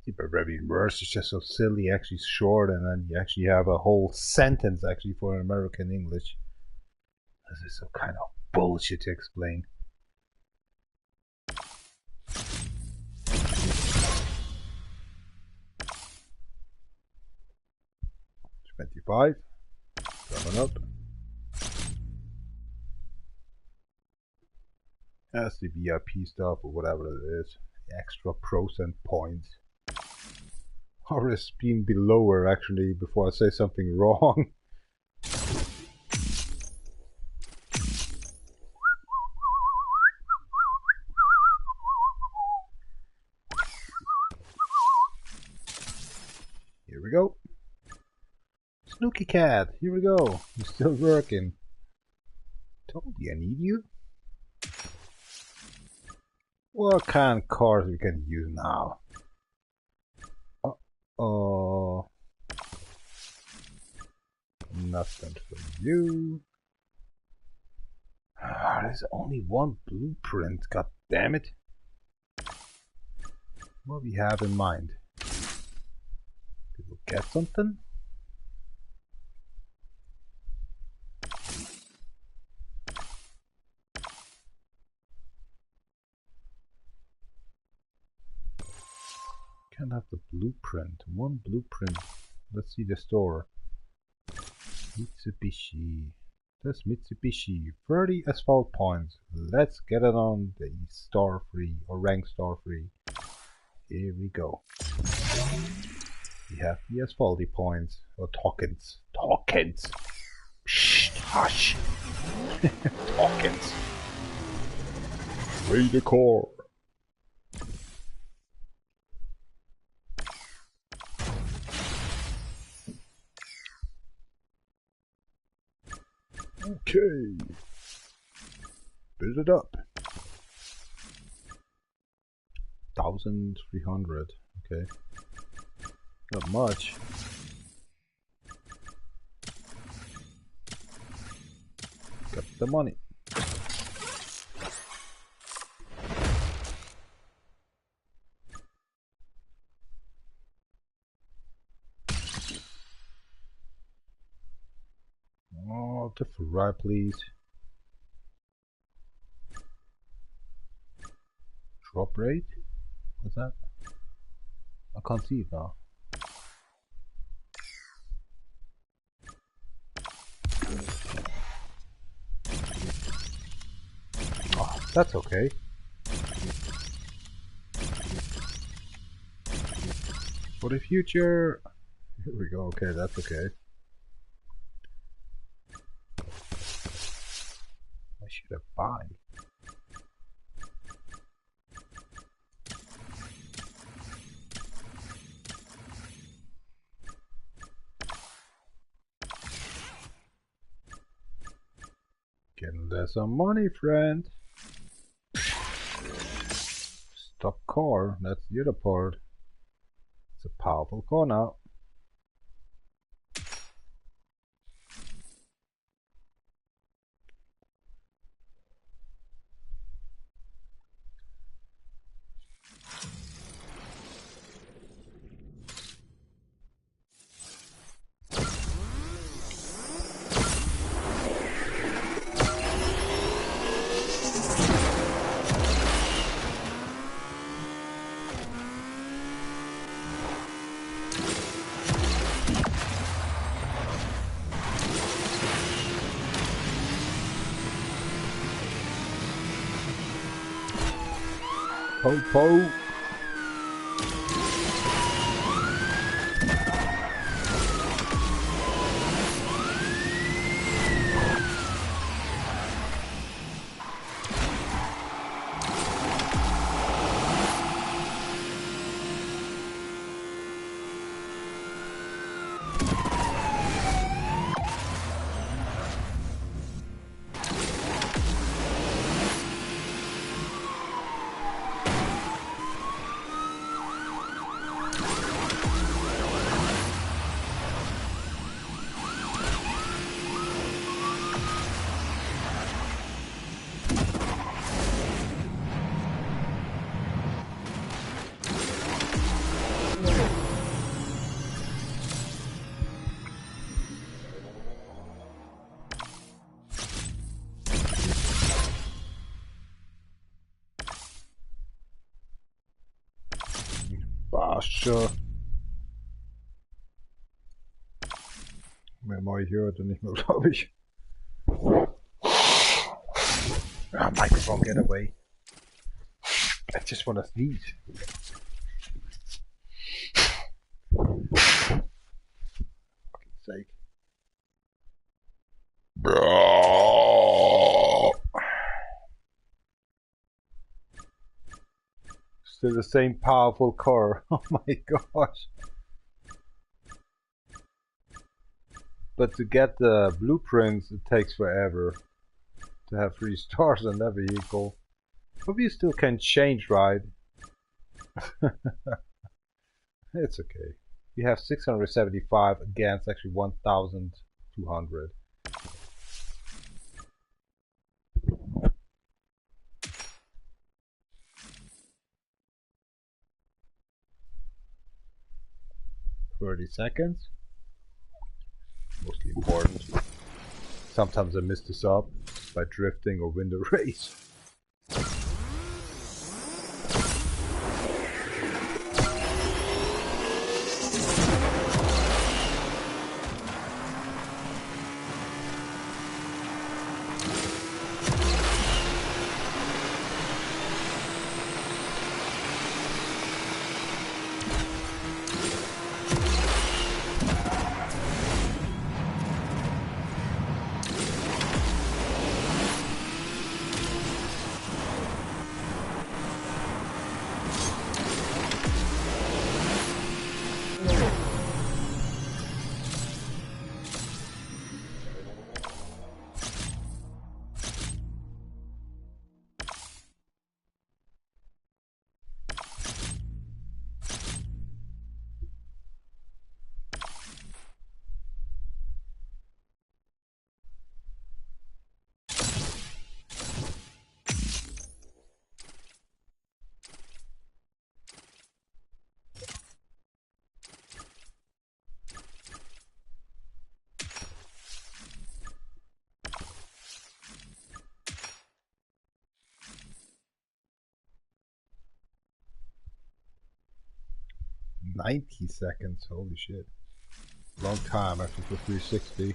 Super Revy verse is just so silly, actually short, and then you actually have a whole sentence actually for American English. This is so kind of bullshit to explain. 25. Coming up. That's the VIP stuff or whatever it is. Extra % points. Or is being below her actually before I say something wrong. Here we go. Snooky Cat, here we go. You're still working. Told you I need you. What kind of cars we can use now? Uh-oh. Nothing for you. There's only one blueprint, god damn it. What do we have in mind? Did we get something? Can't have the blueprint. One blueprint. Let's see the store. Mitsubishi. That's Mitsubishi. 30 asphalt points. Let's get it on the star free or rank star free. Here we go. We have the asphalty points or tokens. Tokens. Shh, hush. Tokens. Raid the core. Okay. Build it up. 1,300. Okay. Not much. Got the money. to the right, please. Drop rate? What's that? I can't see it now. Oh, that's okay. For the future. Here we go. Okay, that's okay. I should have buy. Getting there some money, friend. Stock car. That's the other part. It's a powerful car now. Po po. Sure. Mehr mache ich hier heute nicht mehr, glaube ich. Ah, microphone, get away. I just want to sneeze. Fucking sake. Bro. Still the same powerful car. Oh my gosh. But to get the blueprints, it takes forever to have 3 stars on that vehicle. But we still can change, right? It's okay. We have 675 against actually 1,200. $30. Mostly important. Sometimes I miss this up by drifting or win the race. 90 seconds, holy shit. Long time after for 360.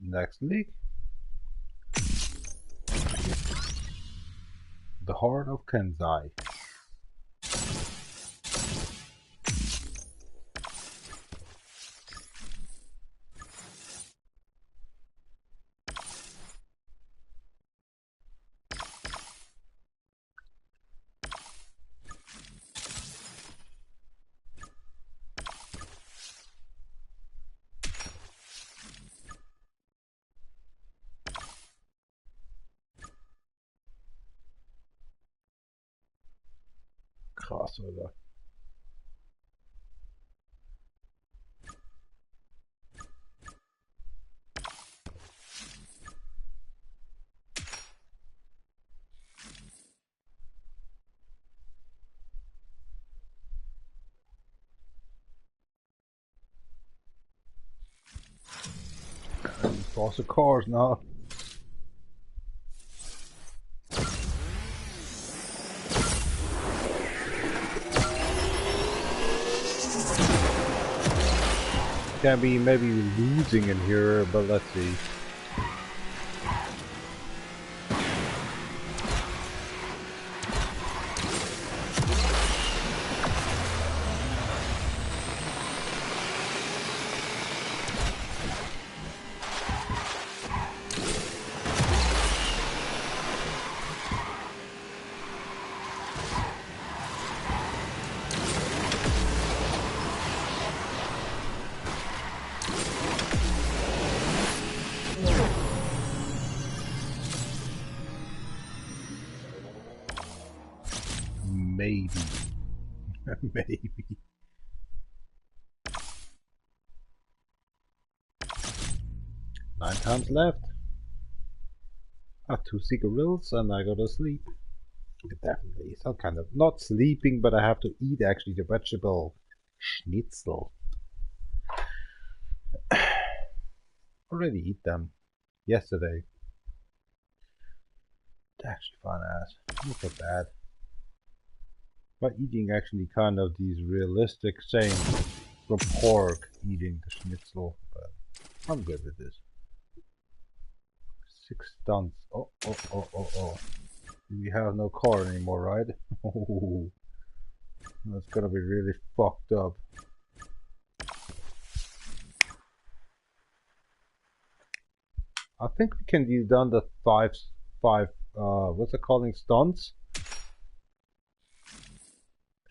Next league. The Heart of Kenzai. Krass, Alter. Lots of cars now. Can be maybe losing in here, but let's see. Maybe. Maybe. 9 times left. I have 2 cigarillos and I go to sleep. Definitely. Some kind of, not sleeping, but I have to eat actually the vegetable schnitzel. Already eat them yesterday. They're actually fun ass. Not so bad. But eating actually kind of these realistic same from pork eating the schnitzel, but I'm good with this. 6 stunts. Oh. We have no car anymore, right? Oh, that's gonna be really fucked up. I think we can do done the five what's it calling, stunts?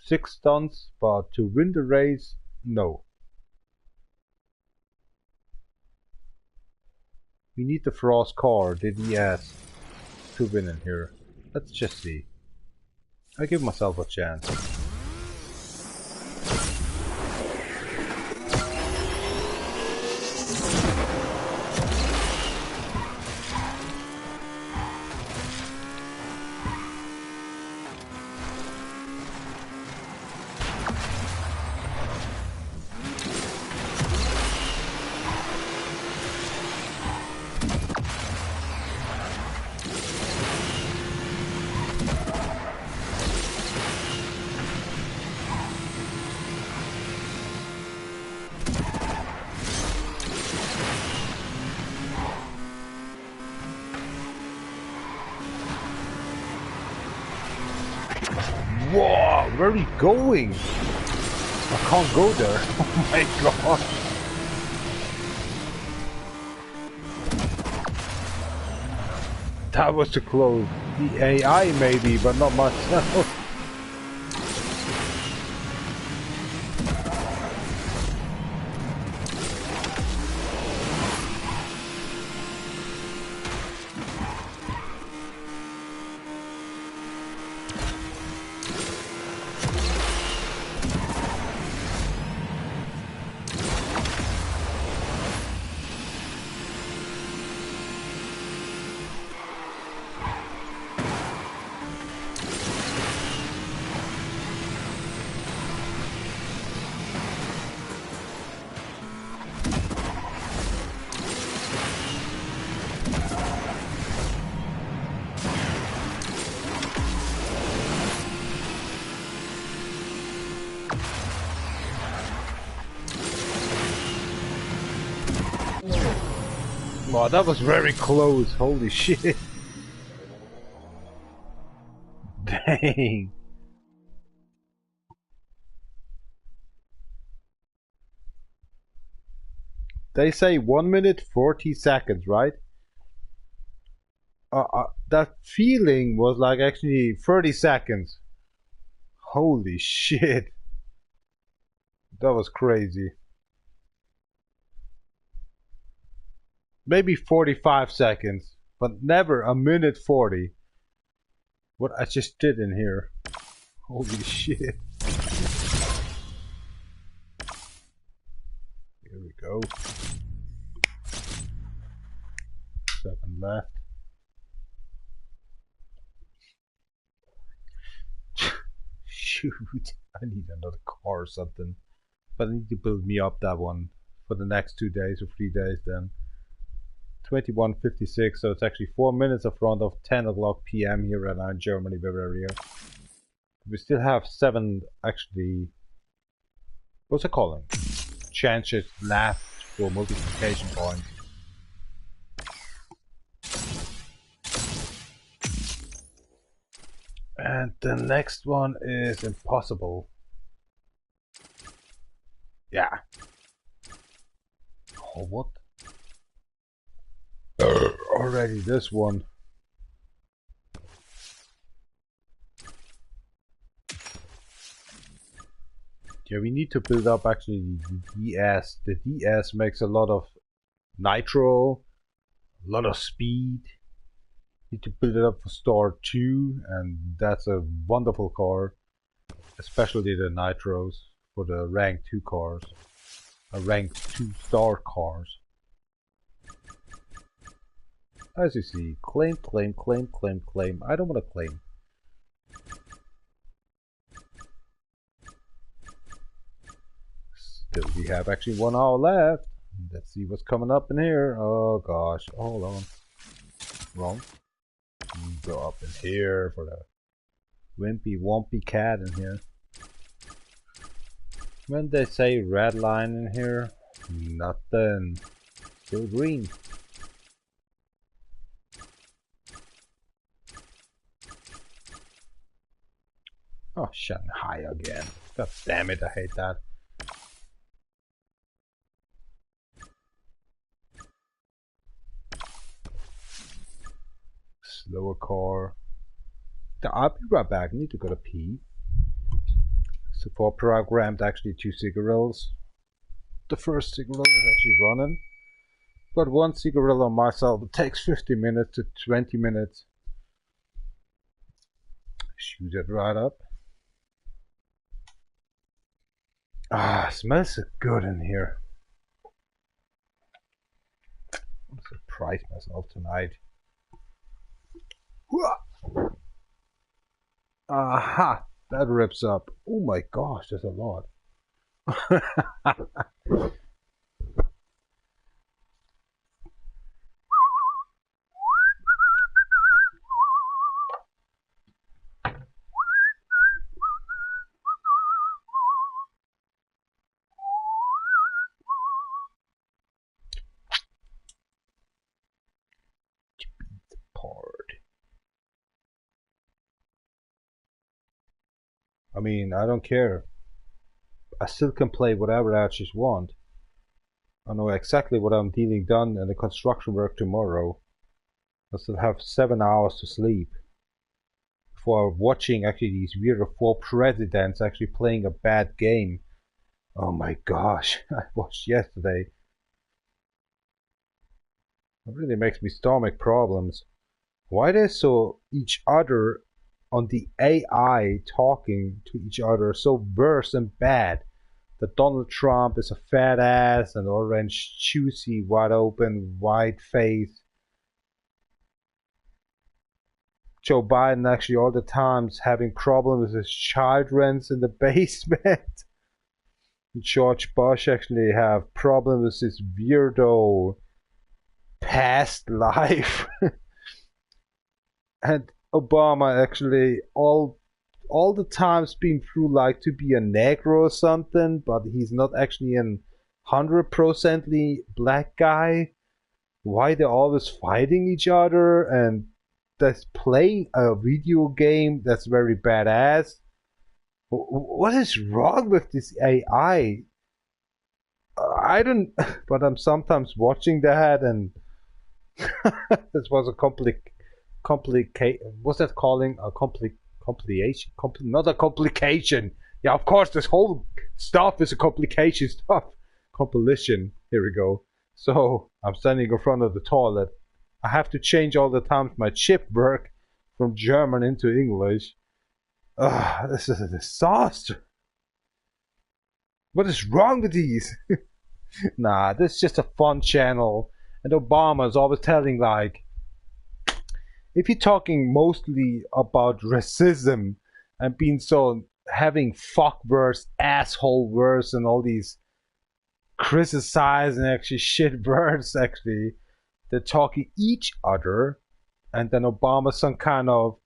6 stunts, but to win the race, no. We need the Frost car, the DS, to win in here. Let's just see. I give myself a chance. Whoa, where are we going? I can't go there. Oh my god. That was too close. The AI maybe, but not myself. Wow, that was very close. Holy shit. Dang. They say 1 minute 40 seconds, right? That feeling was like actually 30 seconds. Holy shit. That was crazy. Maybe 45 seconds, but never a minute 40. What I just did in here. Holy shit. Here we go. 7 left. Shoot, I need another car or something. But I need to build me up that one for the next 2 days or 3 days then. 21:56, so it's actually 4 minutes in front of 10 o'clock PM here right now in Germany, Bavaria. We still have 7 actually, what's it calling? Chances left for multiplication points. And the next one is impossible. Yeah. Oh, what? Already this one. Yeah, we need to build up actually the DS. The DS makes a lot of nitro, a lot of speed. Need to build it up for Star 2, and that's a wonderful car. Especially the nitros for the rank 2 cars. Rank 2 star cars. As you see, claim, claim, claim, claim, claim. I don't want to claim. Still, we have actually 1 hour left. Let's see what's coming up in here. Oh gosh, hold on. Wrong. Go up in here for the wimpy wompy cat in here. When they say red line in here, nothing. Still green. Oh, Shanghai again. God damn it, I hate that. Slower car. I'll be right back. I need to go to pee. Support programmed actually 2 cigarilles. The first cigarille is actually running. But 1 cigarille on myself, it takes 50 minutes to 20 minutes. Shoot it right up. Ah, smells so good in here. I'm surprised myself tonight. Aha! That rips up. Oh my gosh, there's a lot. I mean, I don't care. I still can play whatever I just want. I know exactly what I'm dealing done in the construction work tomorrow. I still have 7 hours to sleep for watching actually these weird 4 presidents actually playing a bad game. Oh my gosh, I watched yesterday. It really makes me stomach problems. Why they so each other on the AI talking to each other so worse and bad? That Donald Trump is a fat ass and orange juicy wide open white face. Joe Biden actually all the times having problems with his children in the basement. George Bush actually have problems with his weirdo past life. And Obama actually all the times been through like to be a negro or something, but he's not actually an 100% black guy. Why they're always fighting each other and that's playing a video game that's very badass. What is wrong with this AI? I don't, but I'm sometimes watching that and this was a complicate. What's that calling a complication? Not a complication. Yeah, of course, this whole stuff is a complication stuff. Compilation. Here we go. So I'm standing in front of the toilet. I have to change all the times my chip work from German into English. This is a disaster. What is wrong with these? Nah, this is just a fun channel. And Obama is always telling like, if you're talking mostly about racism and being so having fuck words, asshole words, and all these criticizing actually shit words, actually, they're talking each other, and then Obama some kind of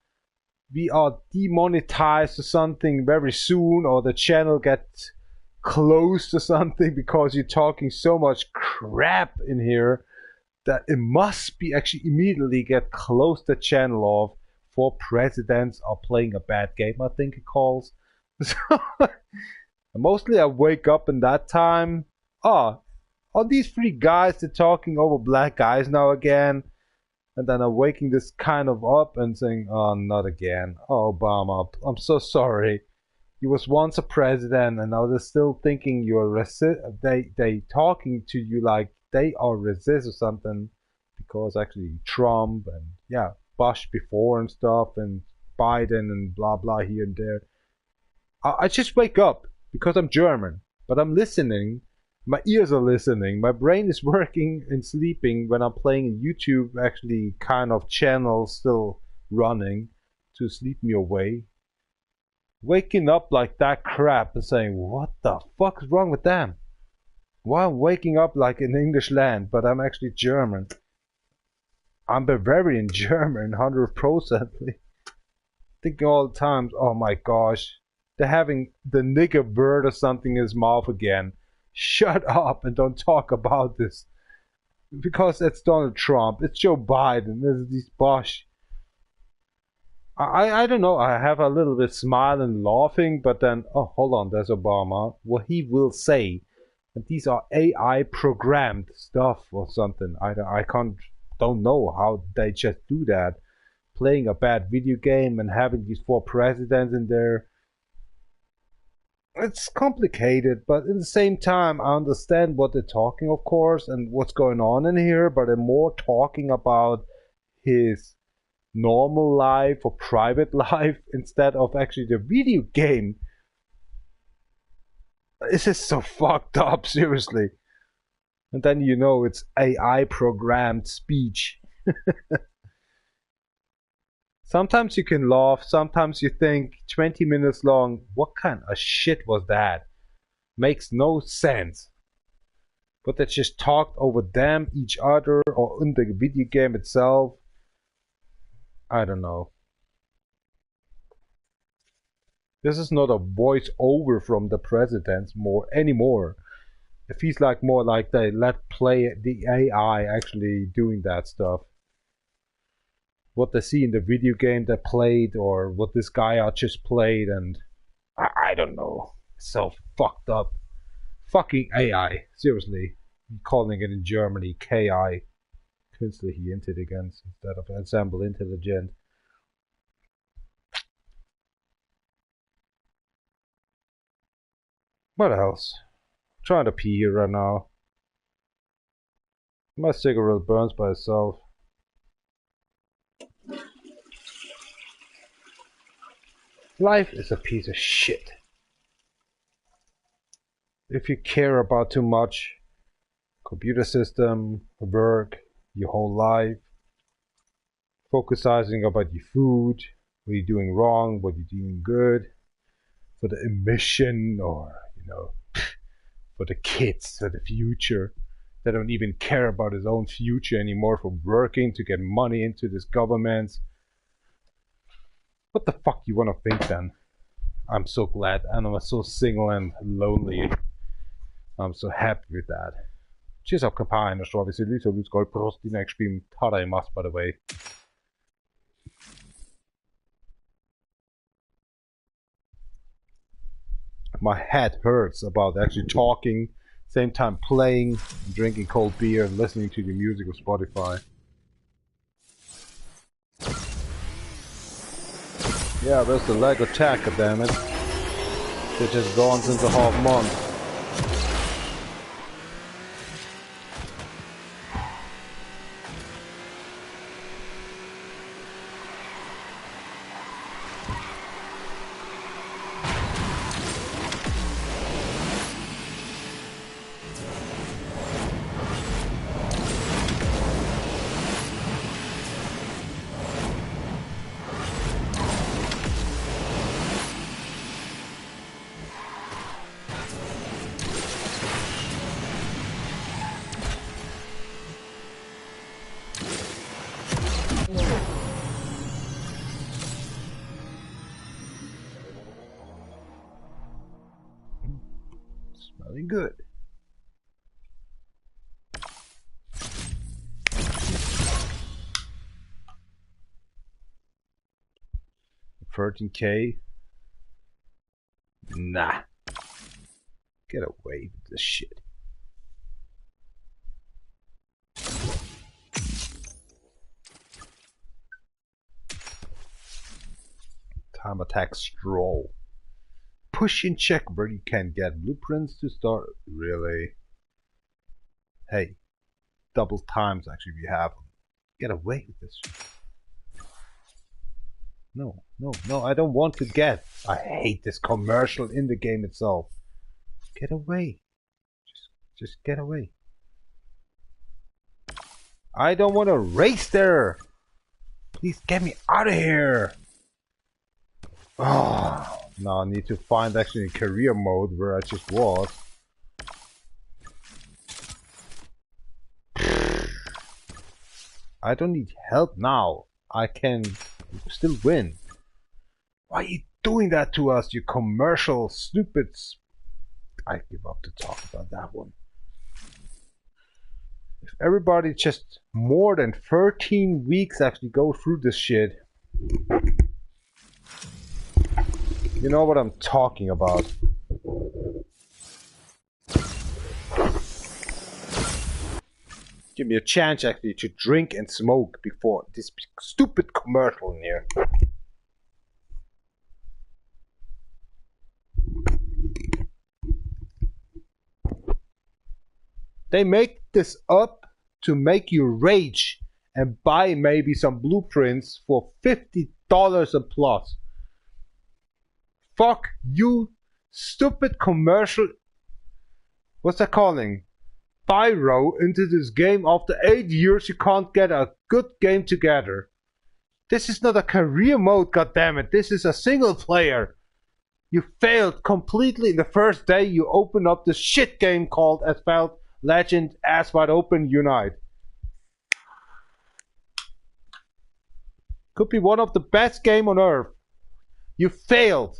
we are demonetized or something very soon, or the channel gets closed or something because you're talking so much crap in here that it must be actually immediately get closed the channel off for presidents are playing a bad game, I think it calls. So, mostly I wake up in that time. Are these 3 guys they're talking over black guys now again? And then I'm waking this kind of up and saying, oh, not again. Oh, Obama, I'm so sorry. You was once a president, and now they're still thinking you're racist. They talking to you like they are racist or something, because actually Trump and yeah Bush before and stuff and Biden and blah blah here and there. I just wake up because I'm German, but I'm listening. My ears are listening. My brain is working and sleeping when I'm playing YouTube. Actually, kind of channel still running to sleep me away. Waking up like that crap and saying, what the fuck is wrong with them? Why I'm waking up like in English land, but I'm actually German. I'm Bavarian German, 100%. Thinking all the times, oh my gosh, they're having the nigger bird or something in his mouth again. Shut up and don't talk about this. Because it's Donald Trump, it's Joe Biden, there's these Bush. I don't know. I have a little bit smile and laughing, but then, oh, hold on, there's Obama. What he will say, and these are AI programmed stuff or something. I don't know how they just do that. Playing a bad video game and having these 4 presidents in there. It's complicated, but at the same time, I understand what they're talking, of course, and what's going on in here, but they're more talking about his normal life or private life instead of actually the video game. This is so fucked up, seriously. And then you know it's AI programmed speech. Sometimes you can laugh, sometimes you think 20 minutes long, what kind of shit was that? Makes no sense. But they just talked over them, each other, or in the video game itself. I don't know. This is not a voice over from the presidents anymore. It feels like more like they let play the AI actually doing that stuff. What they see in the video game they played, or what this guy just played, and I don't know. It's so fucked up. Fucking AI, seriously. I'm calling it in Germany KI, künstliche Intelligenz, instead of ensemble intelligent. What else? I'm trying to pee here right now. My cigarette burns by itself. Life is a piece of shit. If you care about too much, computer system, work, your whole life, focusing about your food, what you're doing wrong, what you're doing good, for the emission, or, you know, for the kids, for the future. They don't even care about his own future anymore, for working to get money into this government. What the fuck you wanna think then? I'm so glad, and I'm so single and lonely. I'm so happy with that. Cheers up Campine, aš to visi lysiu, jūs gal prosti nekšpim tarai mas, by the way. My head hurts about actually talking, same time playing, drinking cold beer, and listening to the music of Spotify. Yeah, there's the leg attack, goddammit. They're just gone since a half month. Smelling good. $13K? Nah. Get away with this shit. Time attack stroll. Push and check where you can get blueprints to start. Really? Hey, double times actually we have them. Get away with this. No, no, no, I don't want to get. I hate this commercial in the game itself. Get away. Just get away. I don't want to race there. Please get me out of here. Oh. Now I need to find actually a career mode where I just was. I don't need help now. I can still win. Why are you doing that to us, you commercial stupids? I give up to talk about that one. If everybody just more than 13 weeks actually go through this shit, You know what I'm talking about. Give me a chance actually to drink and smoke before this stupid commercial in here. They make this up to make you rage and buy maybe some blueprints for $50 a plus. Fuck you, stupid commercial. What's that calling? Pyro into this game. After 8 years you can't get a good game together. This is not a career mode, goddammit. This is a single player. You failed completely the first day you opened up this shit game called Asphalt Legend Ass Wide Open Unite. Could be one of the best games on earth. You failed.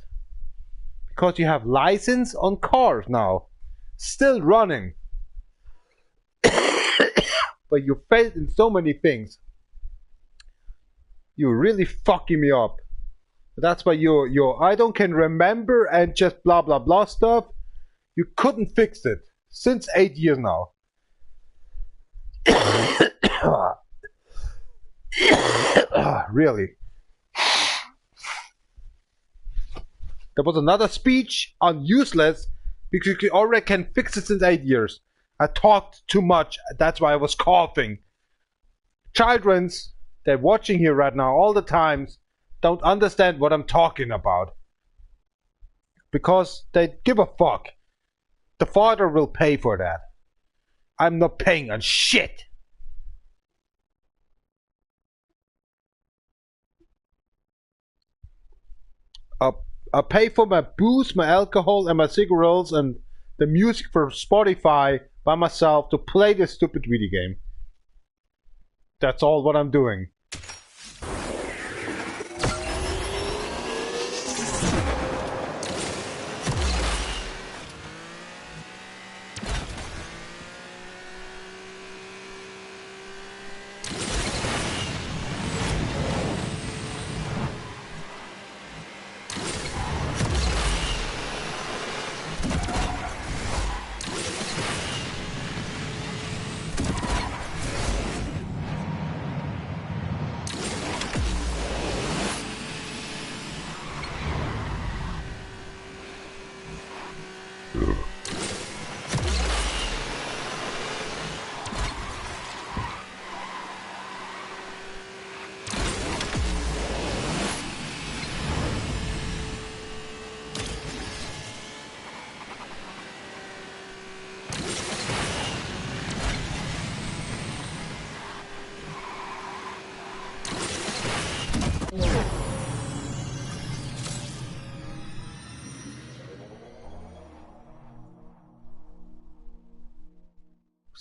Because you have license on cars now. Still running. But you failed in so many things. You're really fucking me up. That's why your I don't can remember and just blah blah blah stuff. You couldn't fix it since 8 years now. Really. There was another speech on useless because you already can fix it since 8 years. I talked too much. That's why I was coughing. Children's, they're watching here right now all the times, don't understand what I'm talking about. Because they give a fuck. The father will pay for that. I'm not paying on shit. I pay for my booze, my alcohol, and my cigarettes, and the music for Spotify by myself to play this stupid video game. That's all what I'm doing.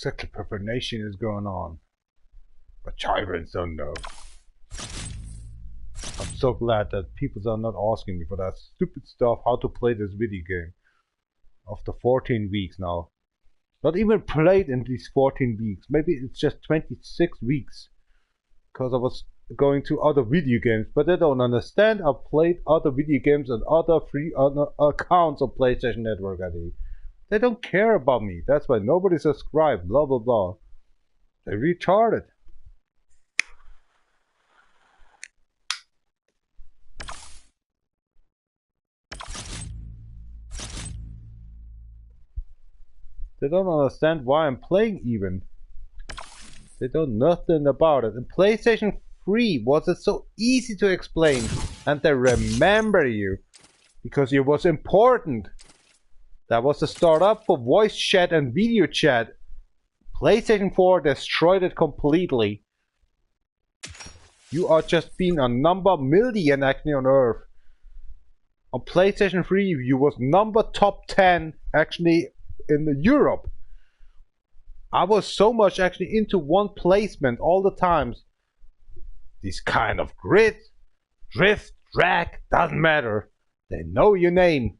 Exactly preparation is going on. But Tyrants don't know. I'm so glad that people are not asking me for that stupid stuff, how to play this video game. After 14 weeks now. Not even played in these 14 weeks. Maybe it's just 26 weeks. Because I was going to other video games. But they don't understand. I played other video games on other free accounts of PlayStation Network ID. They don't care about me. That's why nobody subscribed. Blah blah blah. They retarded. They don't understand why I'm playing even. They don't know nothing about it. And PlayStation 3 was it so easy to explain. And they remember you. Because it was important. That was the startup for voice chat and video chat. PlayStation 4 destroyed it completely. You are just being a number million actually on Earth. On PlayStation 3 you was number top 10 actually in Europe. I was so much actually into one placement all the times. These kind of grid, drift, drag, doesn't matter. They know your name.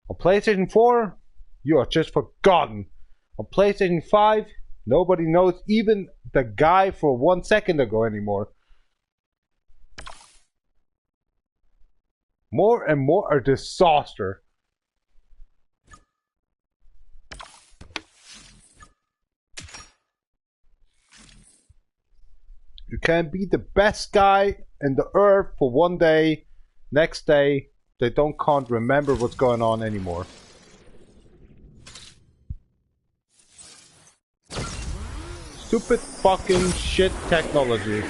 On PlayStation 4, you are just forgotten. On PlayStation 5, nobody knows even the guy for 1 second ago anymore. More and more a disaster. You can be the best guy in the earth for one day. Next day, they can't remember what's going on anymore. Stupid fucking shit technology.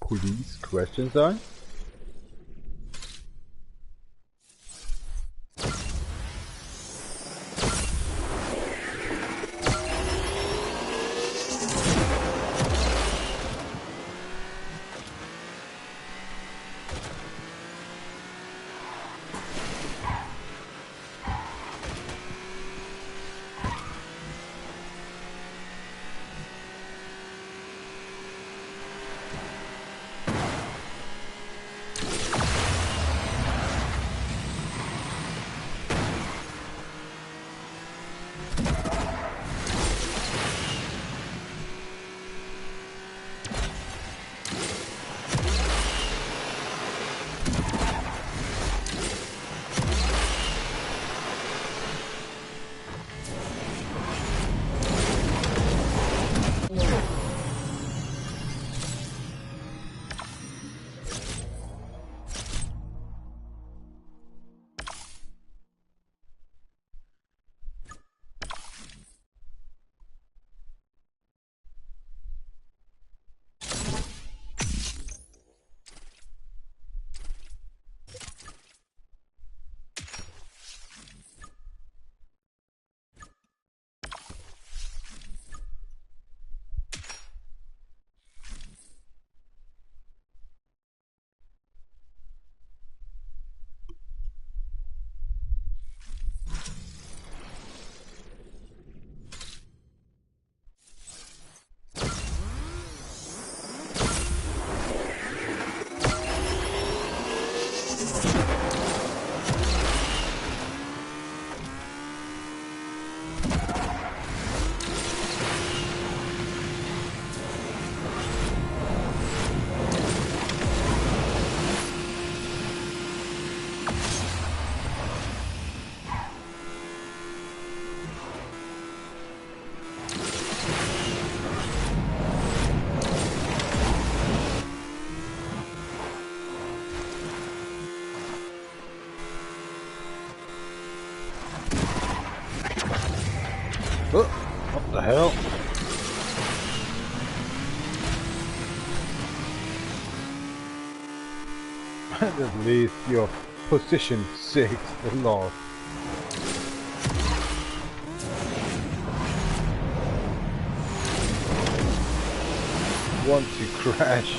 Police question sign? At least your position 6 is lost. Once you crash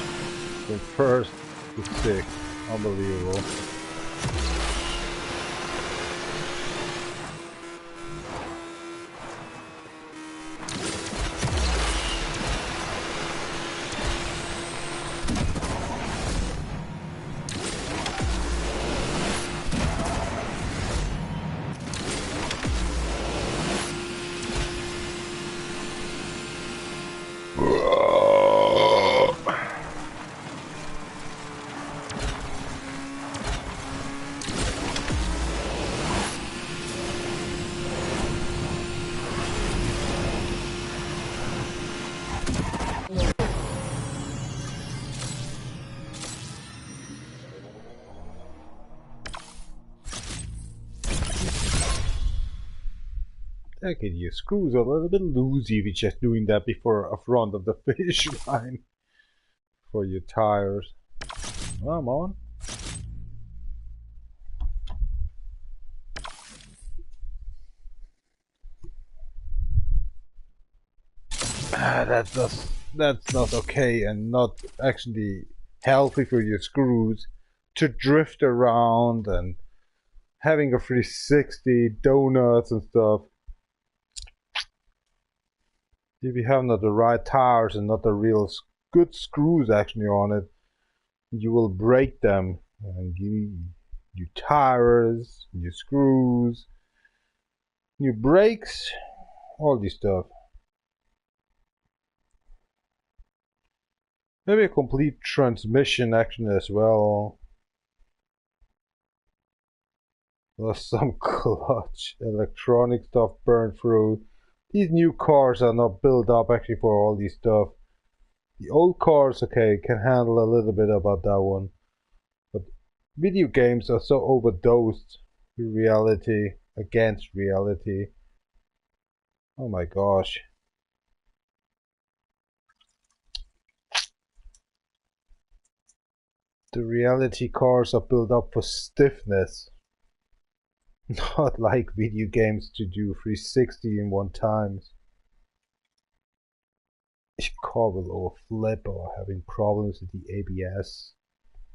from 1st to 6th, unbelievable. Okay, your screws are a little bit loosey if you're just doing that before a front of the finish line for your tires. Come on. That's not okay and not actually healthy for your screws to drift around and having a 360 donuts and stuff. If you have not the right tires and not the real good screws actually on it, you will break them. And your tires, your screws, your brakes, all this stuff. Maybe a complete transmission action as well. There's some clutch electronic stuff burned through. These new cars are not built up actually for all this stuff. The old cars, okay, can handle a little bit about that one. But video games are so overdosed with reality, against reality. Oh my gosh. The reality cars are built up for stiffness. Not like video games to do 360 in one time. Your car will overflip or having problems with the ABS,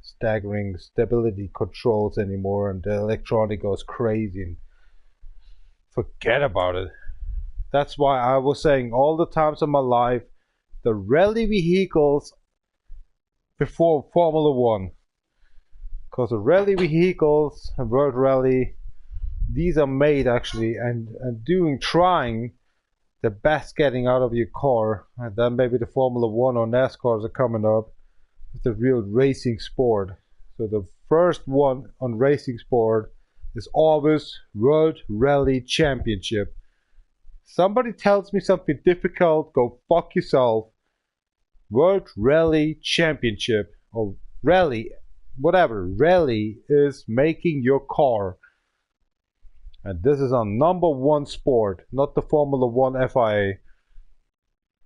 staggering stability controls anymore, and the electronic goes crazy and forget about it. That's why I was saying all the times in my life, the rally vehicles before Formula 1. Because the rally vehicles and World Rally, these are made actually and trying the best getting out of your car, and then maybe the Formula 1 or NASCARs are coming up with the real racing sport. So the first one on racing sport is always World Rally Championship. Somebody tells me something difficult, go fuck yourself. World Rally Championship or rally, whatever. Rally is making your car. And this is our #1 sport, not the Formula 1 FIA.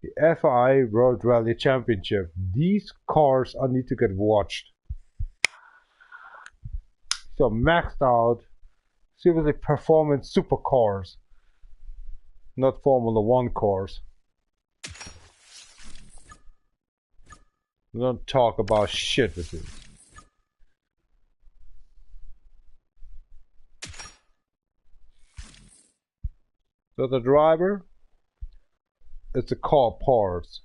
The FIA World Rally Championship. These cars need to get watched. So maxed out, seriously performance supercars, not Formula 1 cars. We don't talk about shit with this. So the driver, it's a car parts.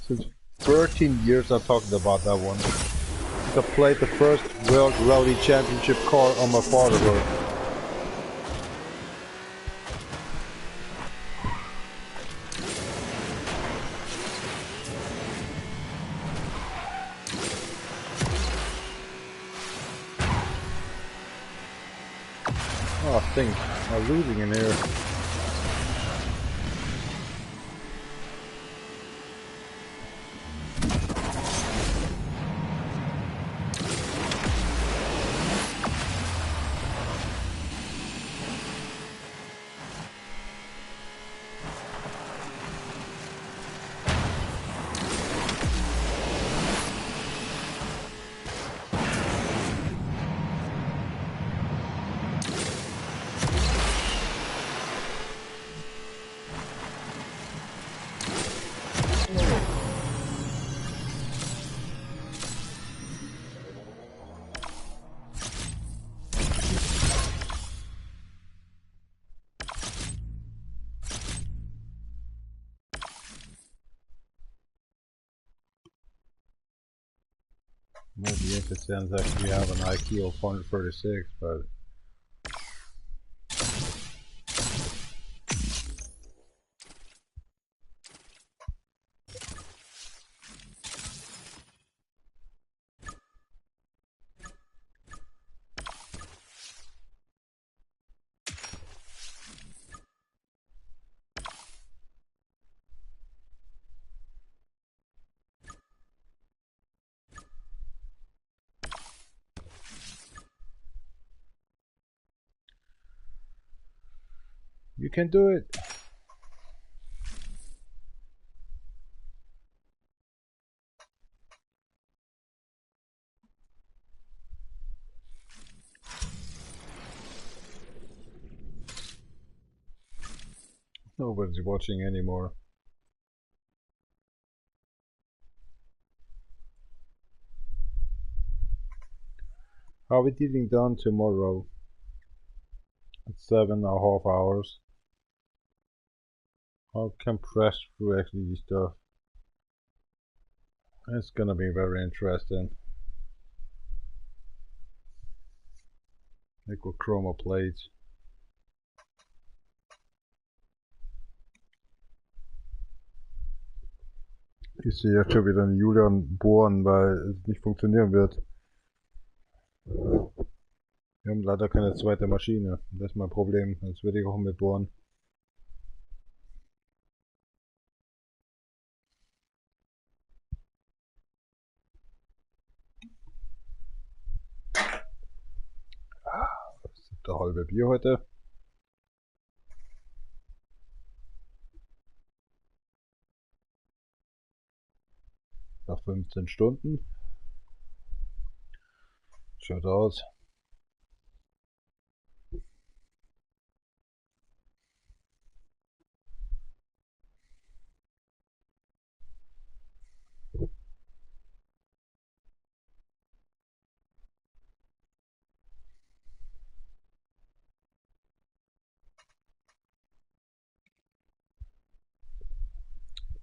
Since 13 years I'm talking about that one. Since I played the first World Rally Championship car on my father's road. Oh, I think I'm losing in here. Might be interesting that we have an IQ of 136, but you can do it. Nobody's watching anymore. Are we getting done tomorrow? It's 7.5 hours. I'll compress through actually stuff. It's gonna be very interesting. Nickel chroma plates. Ich sehe jetzt schon wieder einen Julian bohren, weil es nicht funktionieren wird. Wir haben leider keine zweite Maschine. Das ist mein Problem. Jetzt werde ich auch mit bohren. Das ist der halbe Bier heute. Nach 15 Stunden. Schaut aus.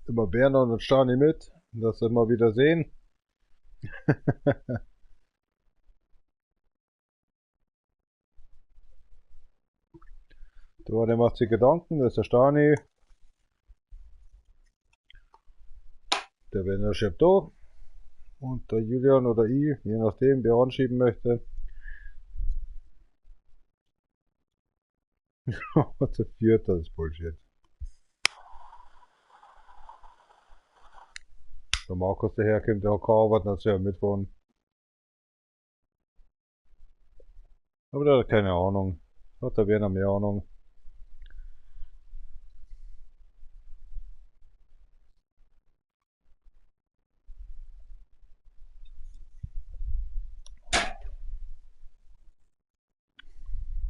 Immer Berner und Stani mit, dass wir mal wieder sehen. Der macht sich Gedanken, das ist der Stani. Der Werner schreibt da. Und der Julian oder ich, je nachdem, wer anschieben möchte. Zu viert, das ist Bullshit. Der Markus daherkommt, der hat keine Arbeit, dann soll er mitfahren. Aber der hat keine Ahnung. Hat der Werner mehr Ahnung.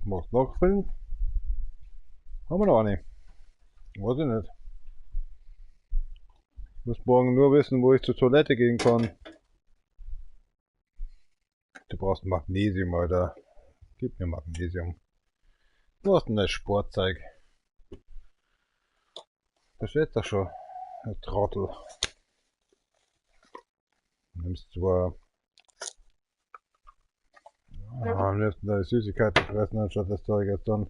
Muss nachfüllen? Haben wir noch eine? Weiß ich nicht. Ich muss morgen nur wissen, wo ich zur Toilette gehen kann. Du brauchst Magnesium, Alter. Gib mir Magnesium. Du hast ein Sportzeug. Versteht doch schon. Der Trottel. Nimmst zwar am liebsten deine Süßigkeiten fressen, anstatt das Zeug jetzt dann.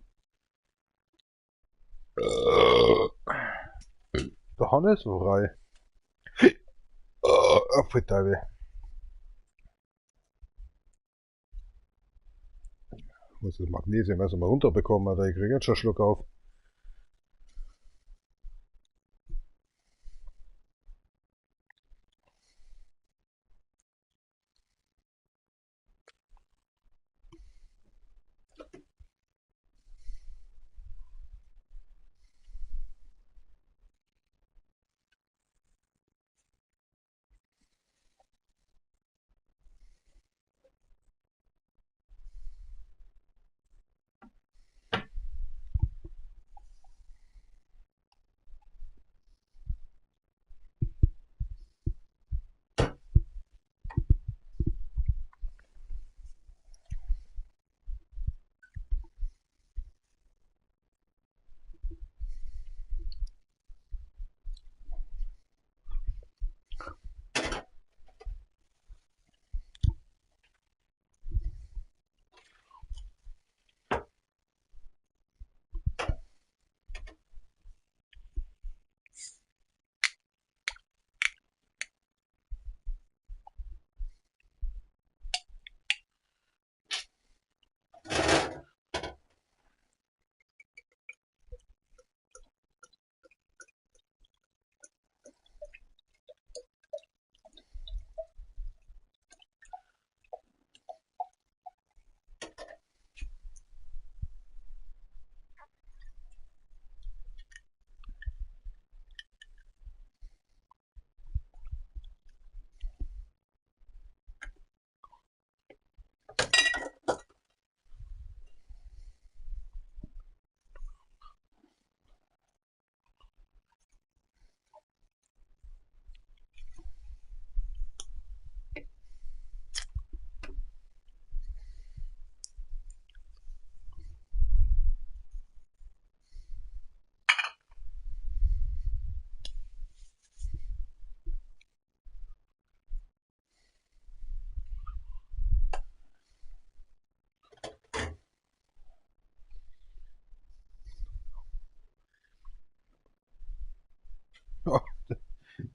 Der Hanne ist so frei. Apfelteile. Ich muss das Magnesium erst mal runterbekommen, Alter. Ich krieg jetzt schon einen Schluck auf.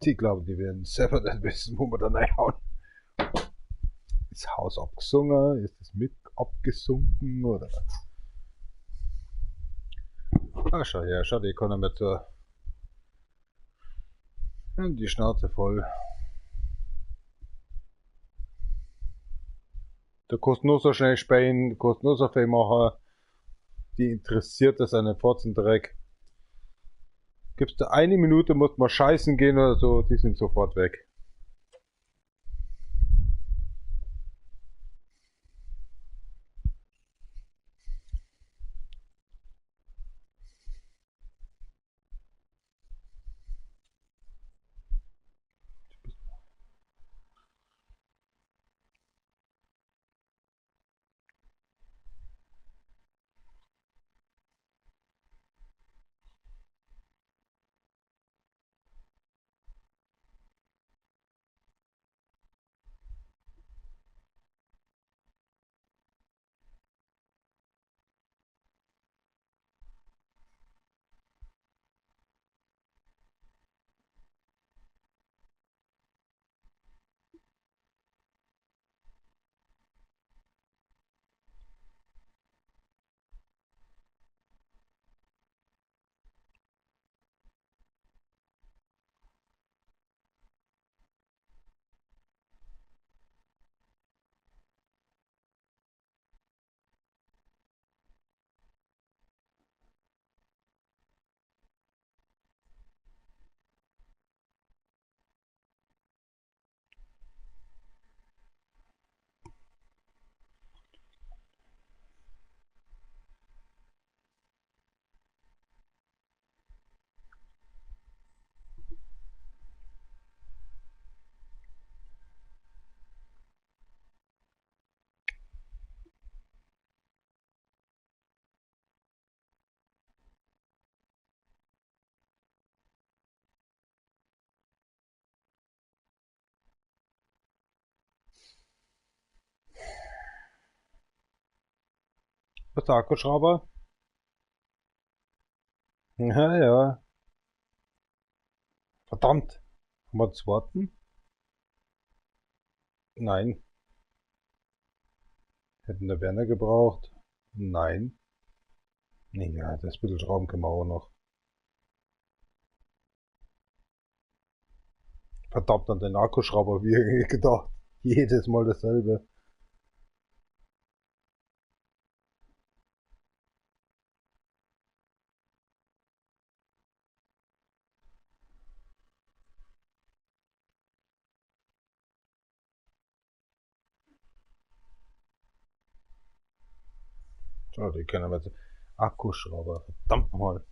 Die glauben, die werden selber nicht wissen, wo wir da reinhauen. Ist das Haus abgesungen? Ist das mit abgesunken? Oder? Ah, schau her, schau, die kann mit so die Schnauze voll. Du kannst nur so schnell spähen, du kannst nur so viel machen. Die interessiert das einen Fotzendreck. Gibst du eine Minute, musst mal scheißen gehen oder so, die sind sofort weg. Was der Akkuschrauber? Ja, ja. Verdammt. Haben wir das Warten? Nein. Hätten der Werner gebraucht? Nein. Ja, das bisschen Schrauben können wir auch noch. Verdammt an den Akkuschrauber, wie gedacht. Jedes Mal dasselbe. So, die können wir jetzt. Akkuschrauber. Verdammt nochmal.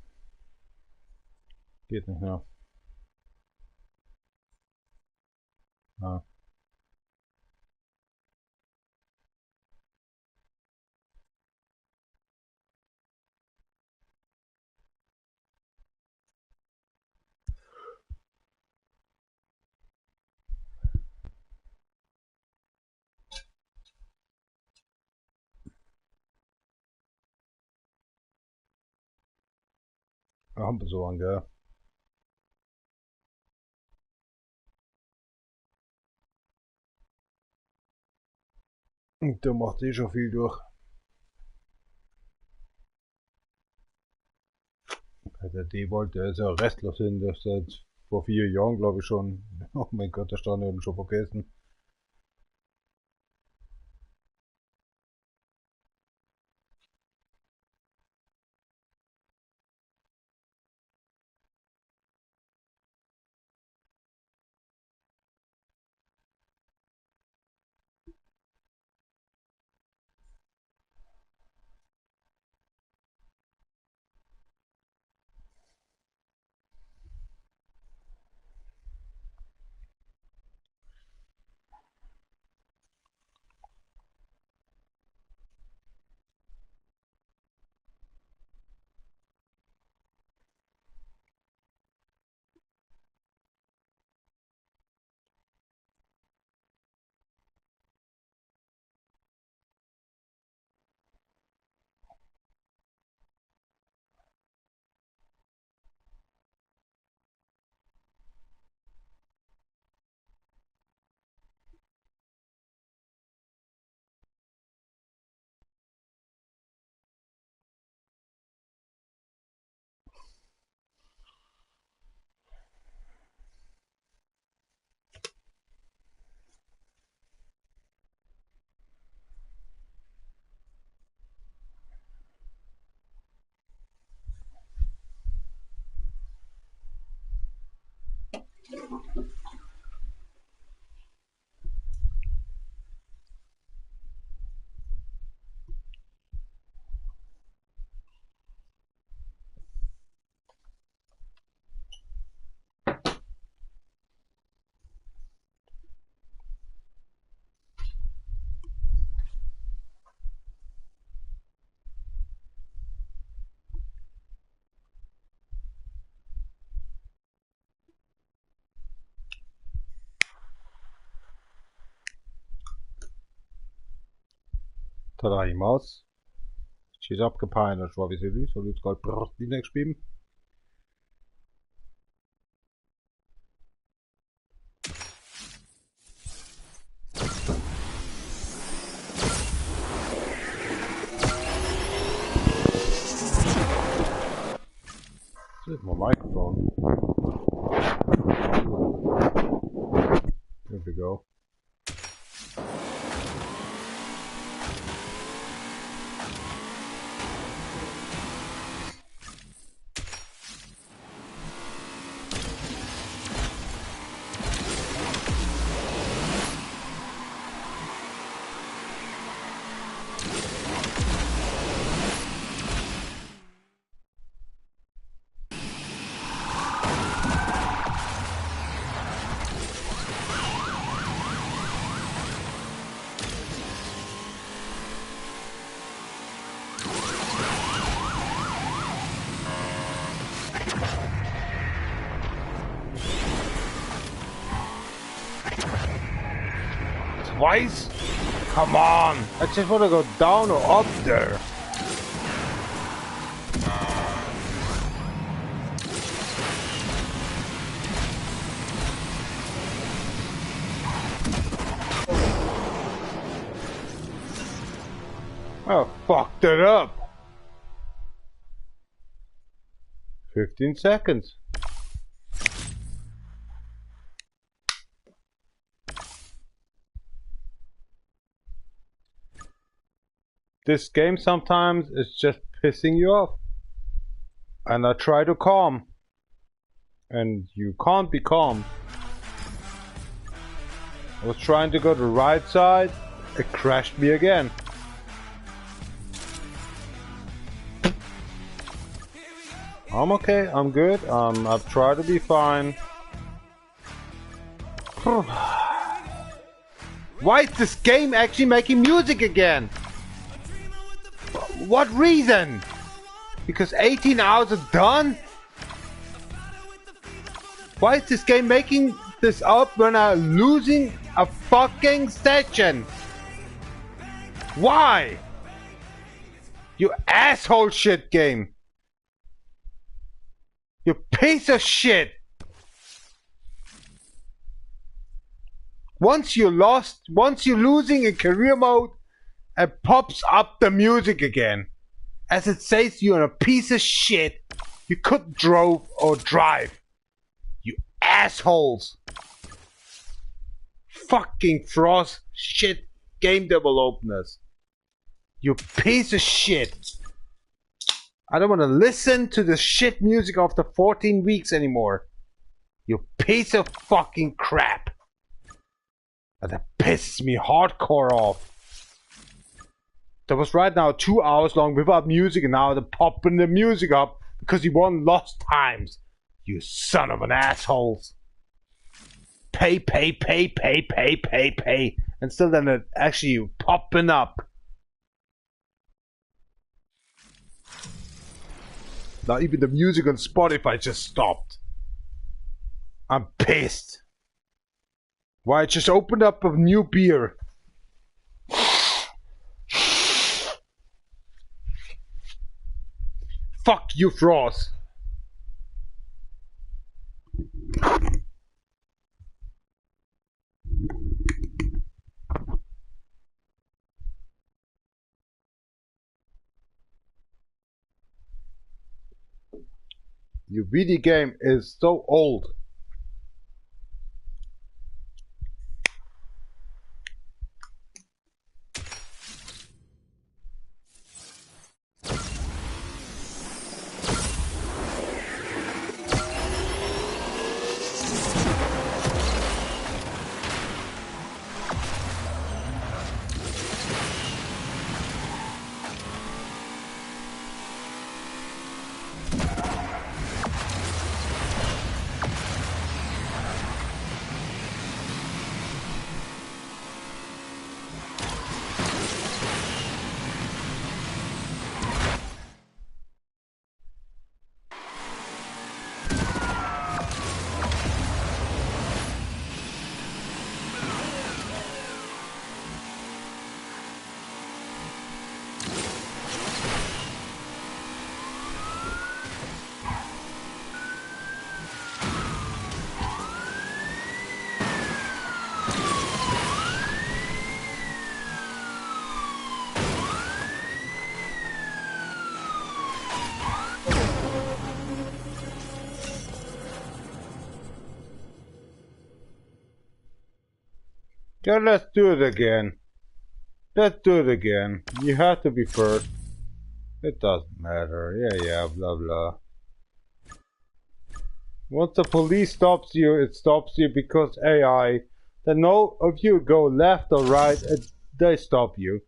Geht nicht mehr. Ja. Wir haben so einen, gell? Der macht eh schon viel durch. Der D-Volt, der ist ja restlos hin, der ist seit vor 4 Jahren, glaube ich schon. Oh mein Gott, der stand ja schon vergessen. Tadaimasu. She's abgepeinert, vad vi ser ut, så du skal prate i next beam. This is my microphone. There we go. Twice? Come on! I just want to go down or up there. I fucked it up. 15 seconds. This game sometimes is just pissing you off. And I try to calm. And you can't be calm. I was trying to go to the right side. It crashed me again. I'm okay, I'm good. I've tried to be fine. Why is this game actually making music again? What reason? Because 18 hours are done? Why is this game making this up when I'm losing a fucking session? Why? You asshole shit game. You piece of shit. Once you're losing in career mode, it pops up the music again. As it says you're a piece of shit. You couldn't drove or drive. You assholes. Fucking Frost shit game developers. You piece of shit. I don't want to listen to the shit music after 14 weeks anymore. You piece of fucking crap. And that pisses me hardcore off. That was right now 2 hours long without music, and now they're popping the music up because you won lost times. You son of an assholes. Pay. And still then it actually popping up. Now even the music on Spotify just stopped. I'm pissed. Why, I just opened up a new beer. Fuck you, Frost. Your video game is so old. Yeah, let's do it again. Let's do it again. You have to be first. It doesn't matter. Yeah, blah blah. Once the police stops you, it stops you because AI. Then no if you go left or right, they stop you.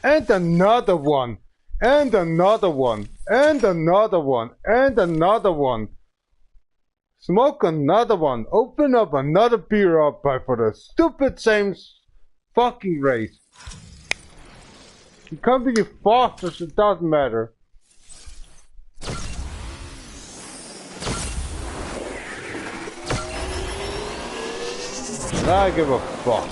And another one. And another one. And another one. And another one. Smoke another one. Open up another beer up for the stupid same fucking race. You come to you fastest, it doesn't matter. I give a fuck.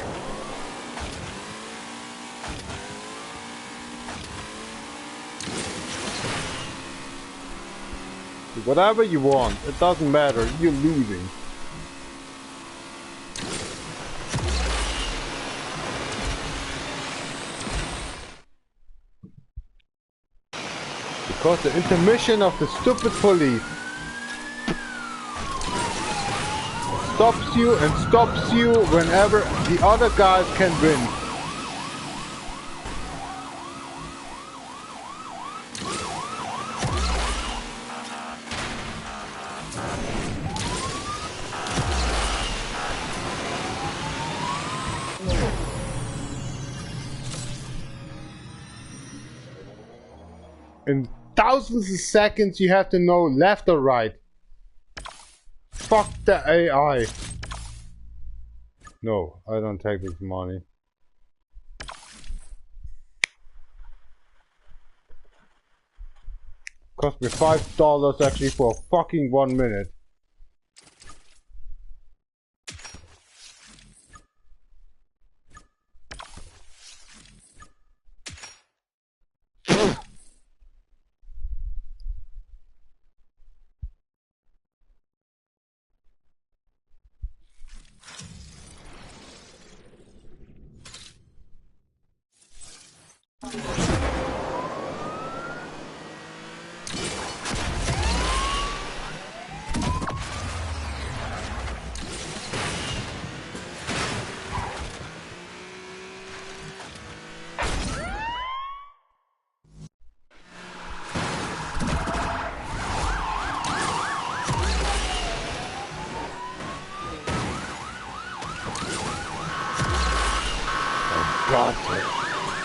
Whatever you want, it doesn't matter, you're losing. Because the intermission of the stupid police stops you and stops you whenever the other guys can win. In thousands of seconds you have to know left or right. Fuck the AI. No, I don't take this money. Cost me $5 actually for a fucking 1 minute. God,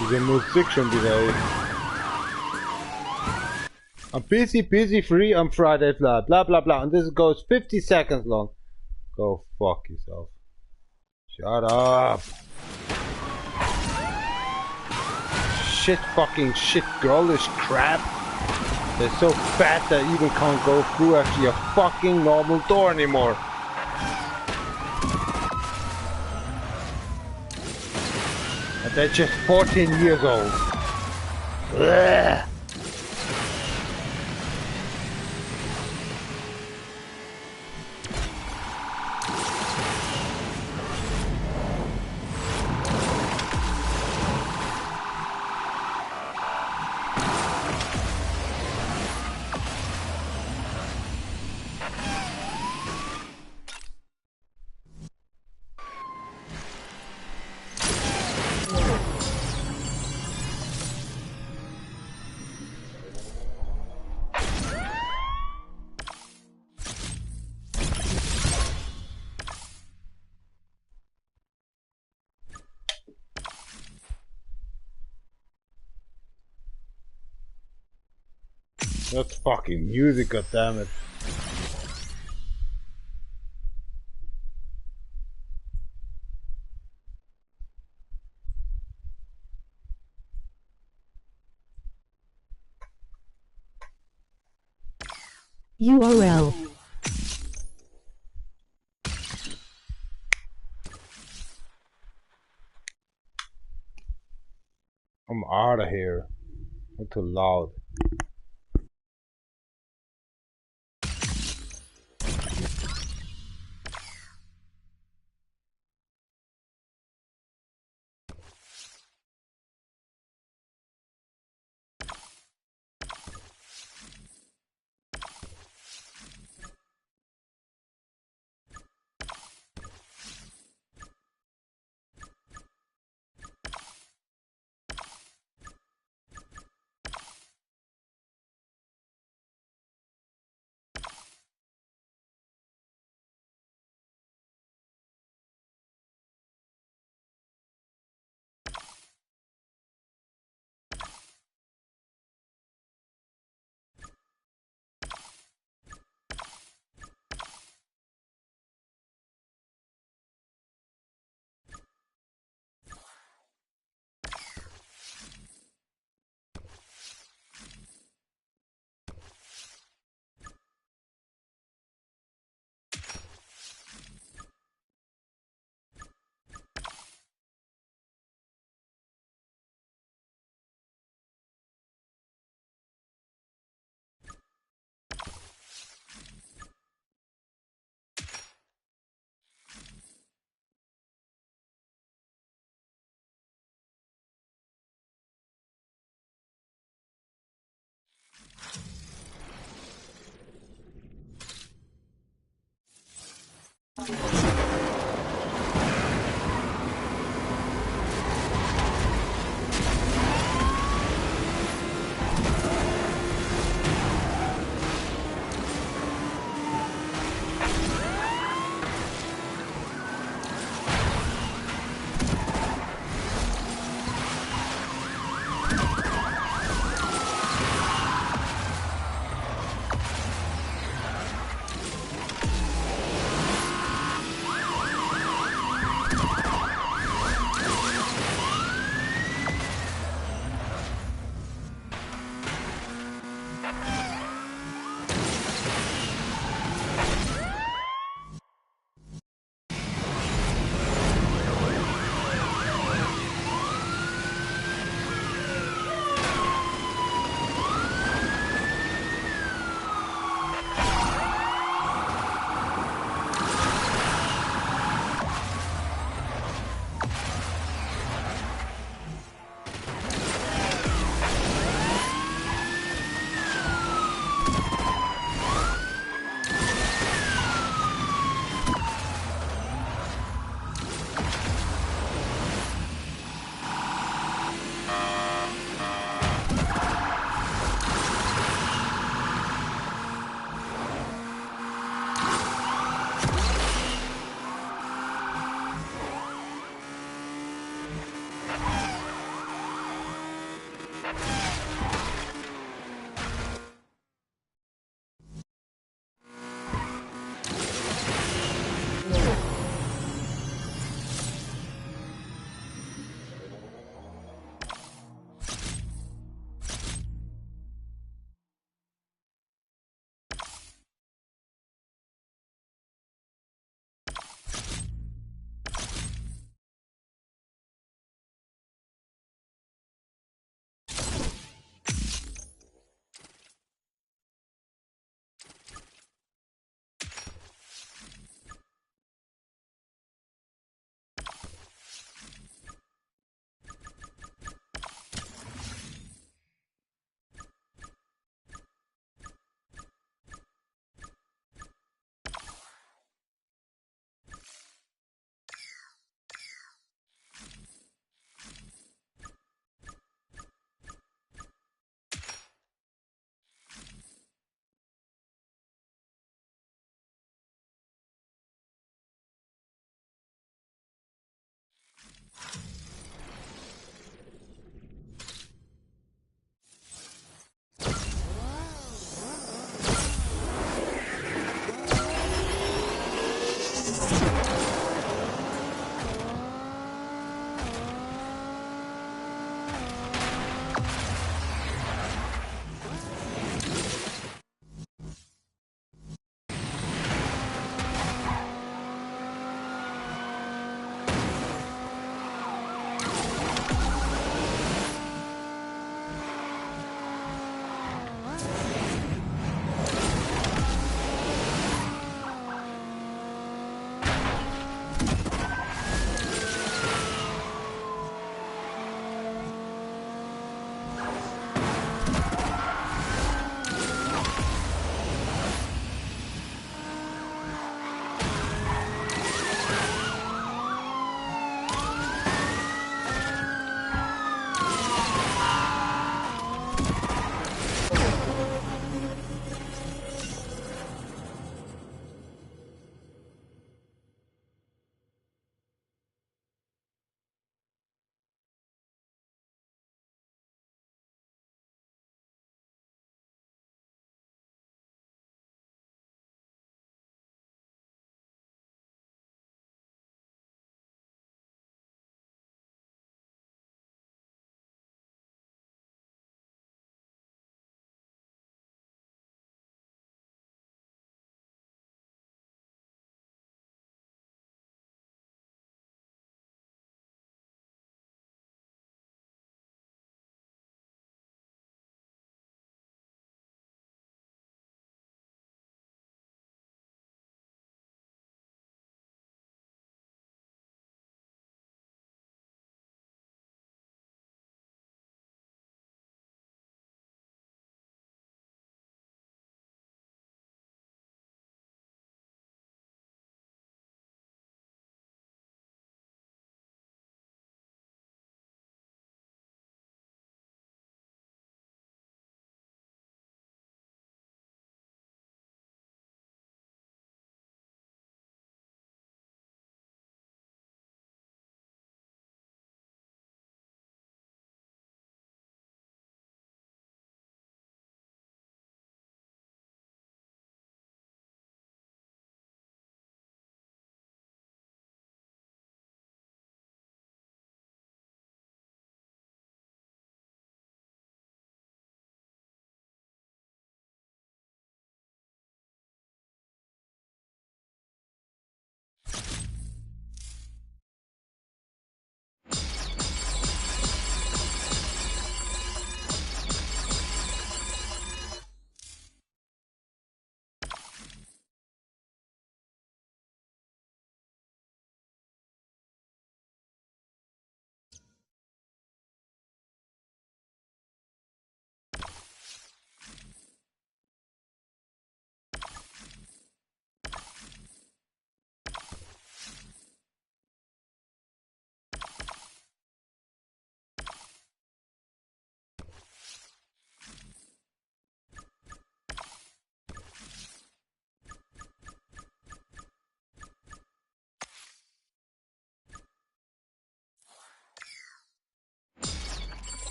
diese Musik schon wieder, ey. I'm busy, free on Friday, blah, blah, blah, blah. And this goes 50 seconds long. Go fuck yourself. Shut up. Shit girlish crap. They're so fat that even can't go through actually a fucking normal door anymore. And they're just 14 years old. Ugh. That's fucking music, goddammit. URL. I'm out of here. I'm too loud.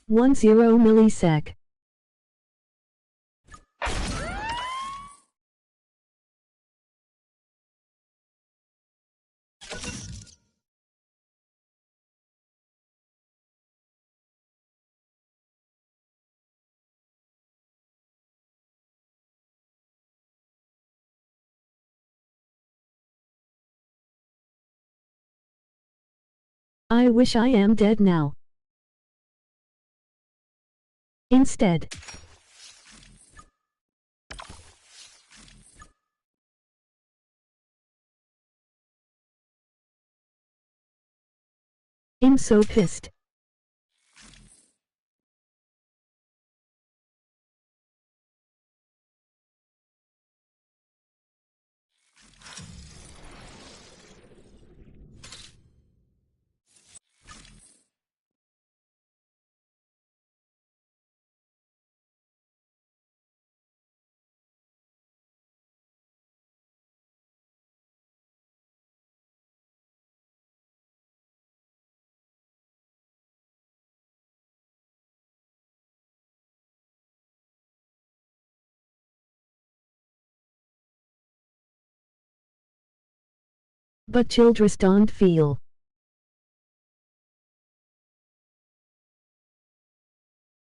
10 millisec. I wish I am dead now. Instead, I'm so pissed. But children don't feel.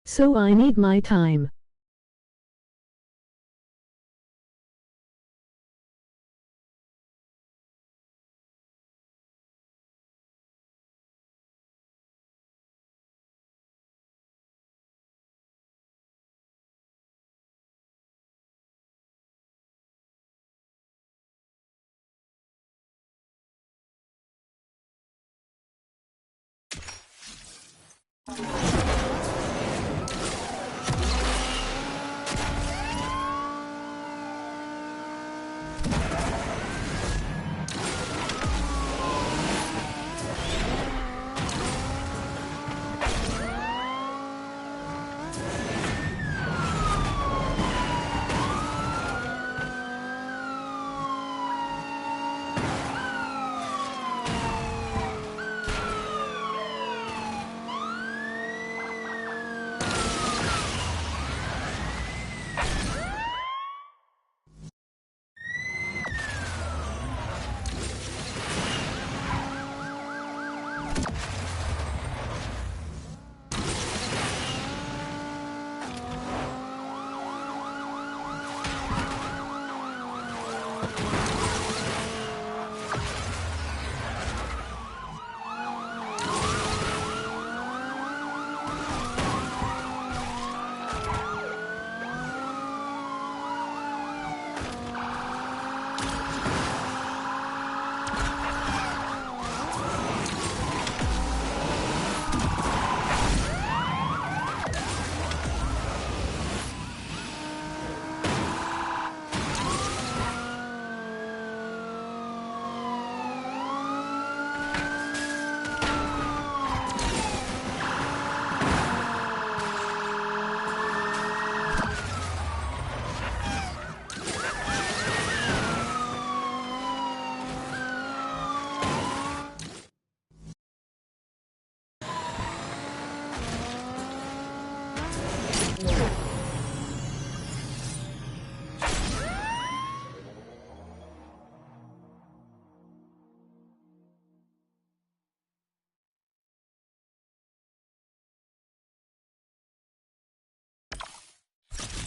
So I need my time.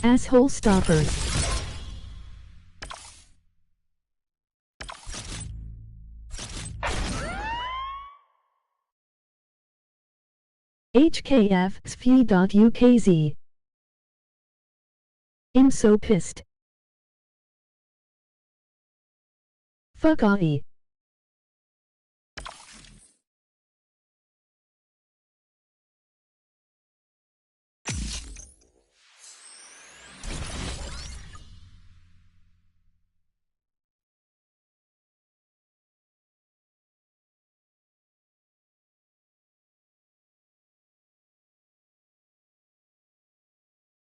Asshole stoppers. HKF SV.UKZ. I'm so pissed. Fuck I.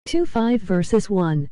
Two 5 versus 1.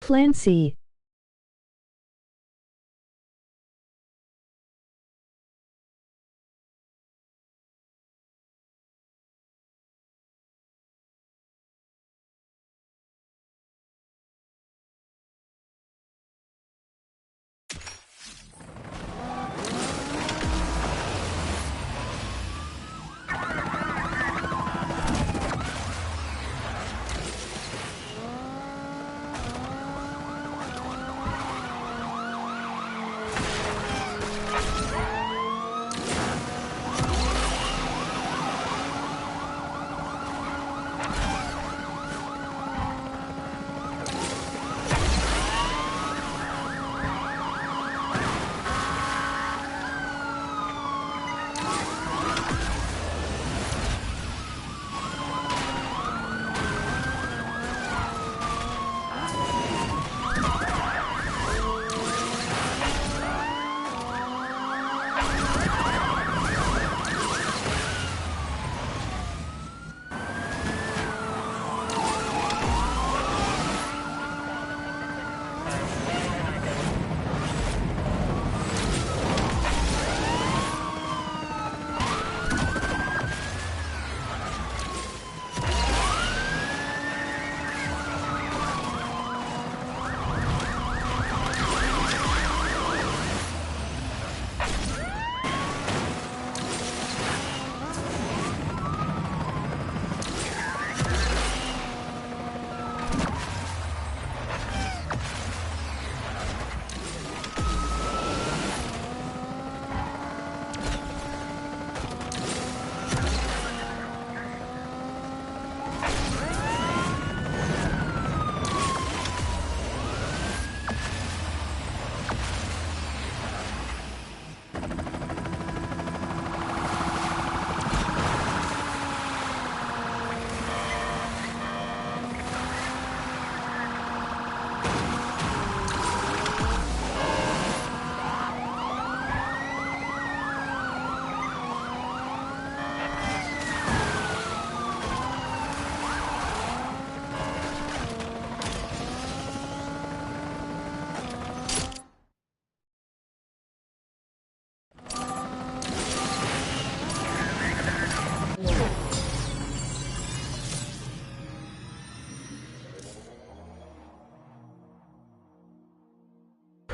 Plan C.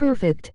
Perfect.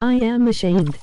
I am ashamed.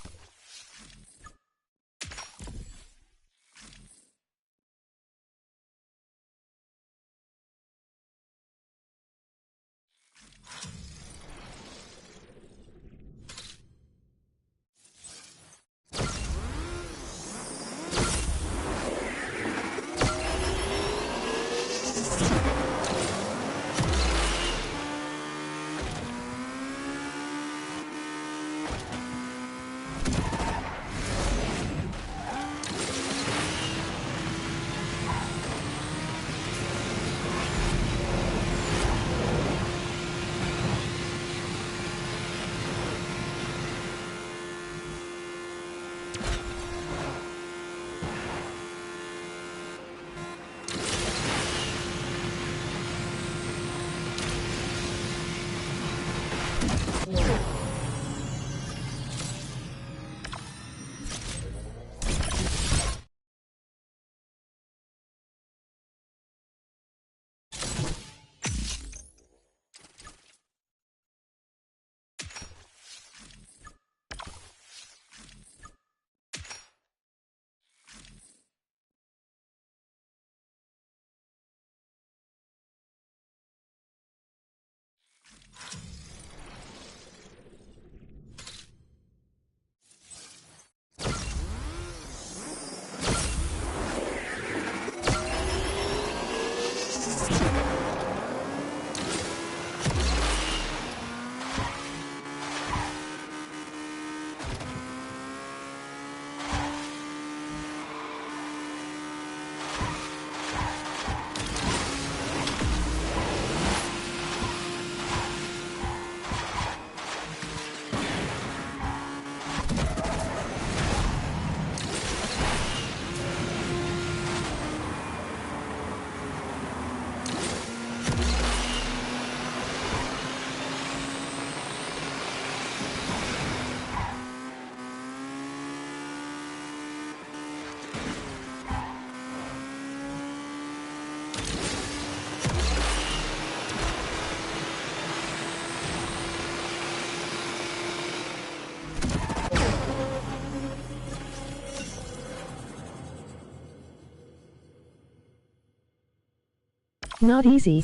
Not easy.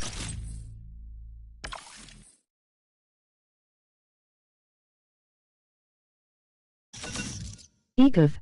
Ekov.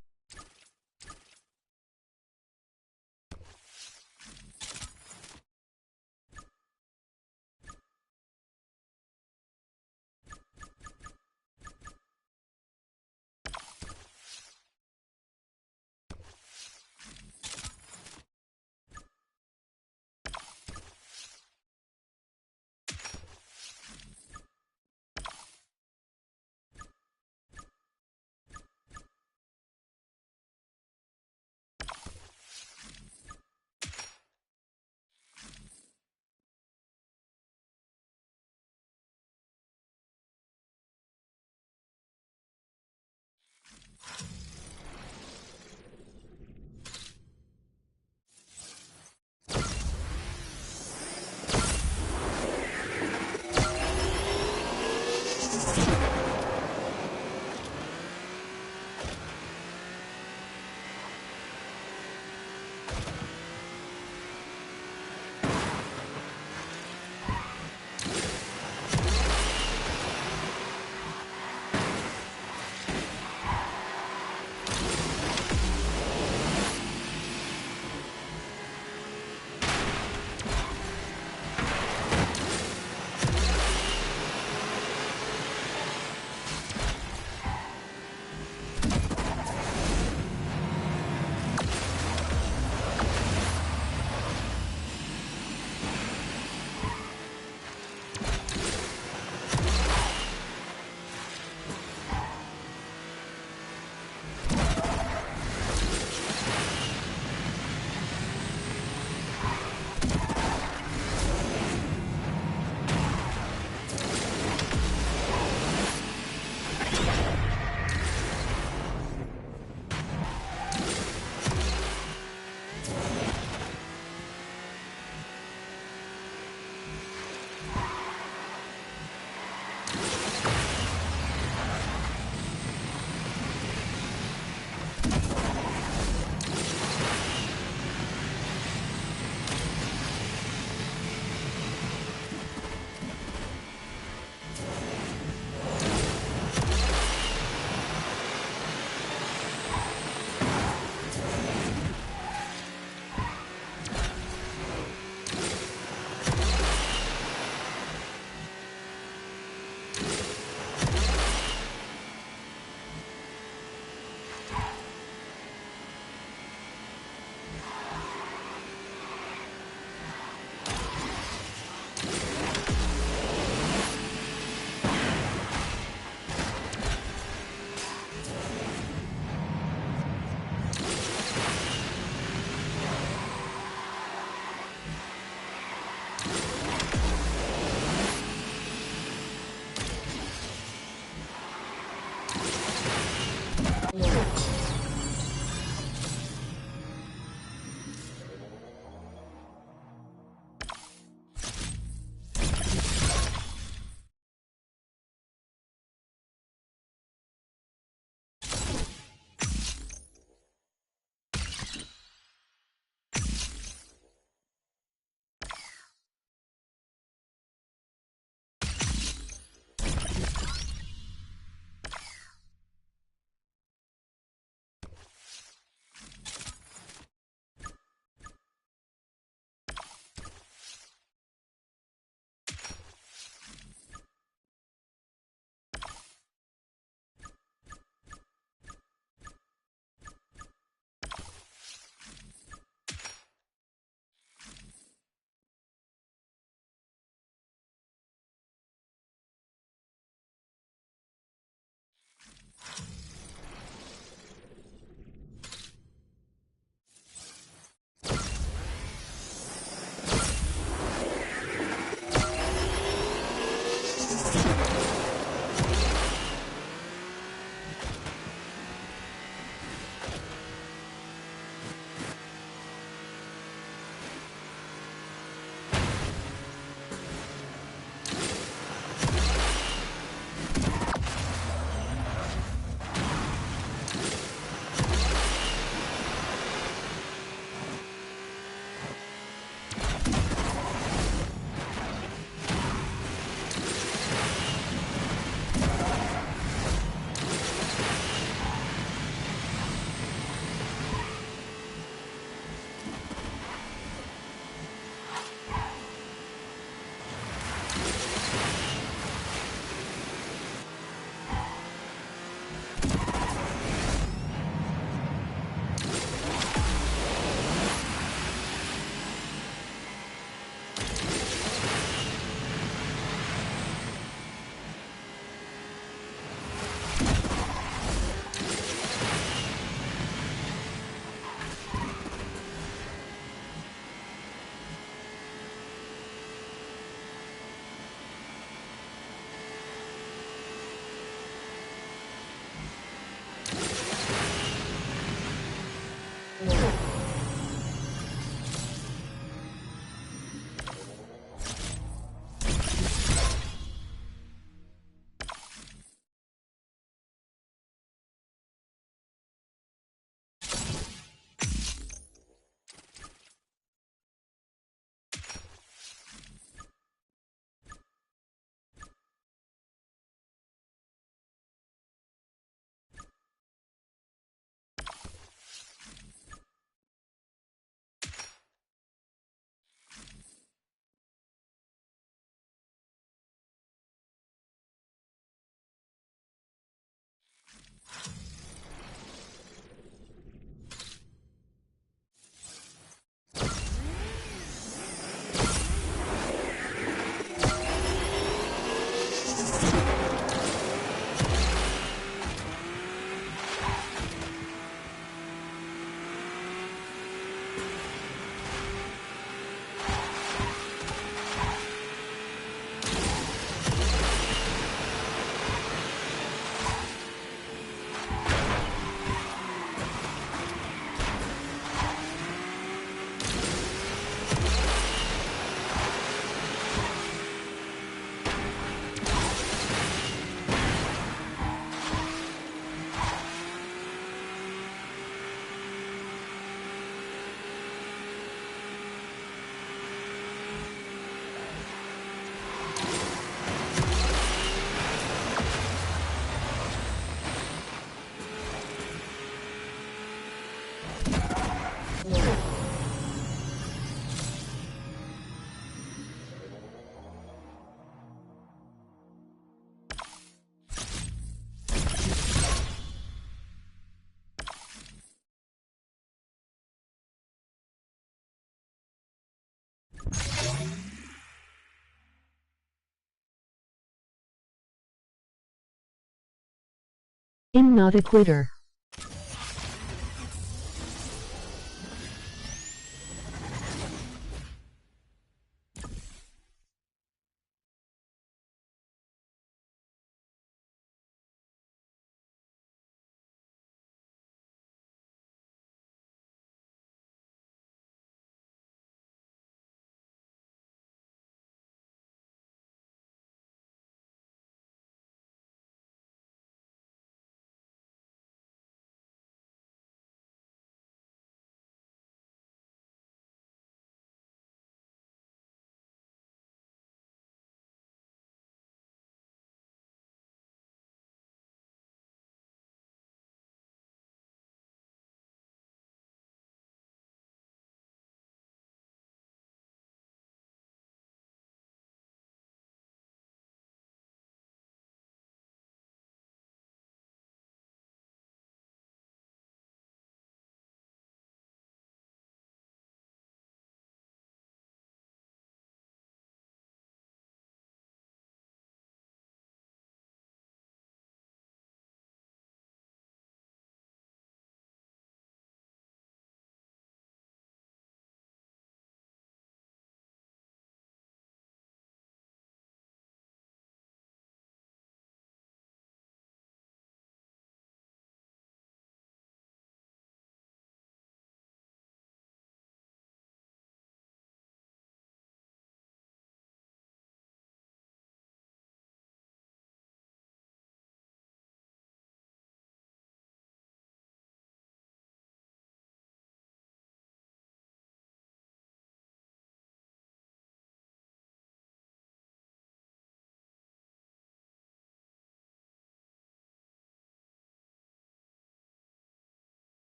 I'm not a quitter.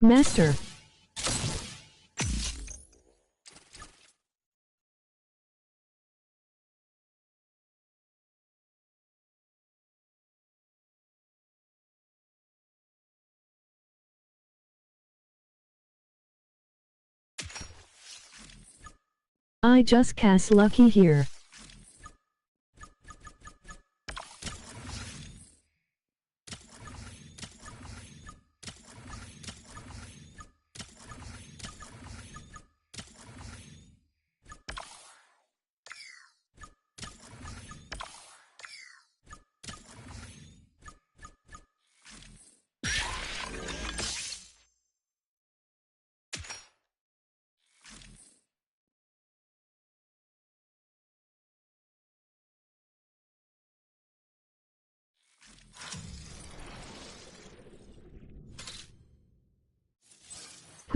Master. I just cast Lucky here.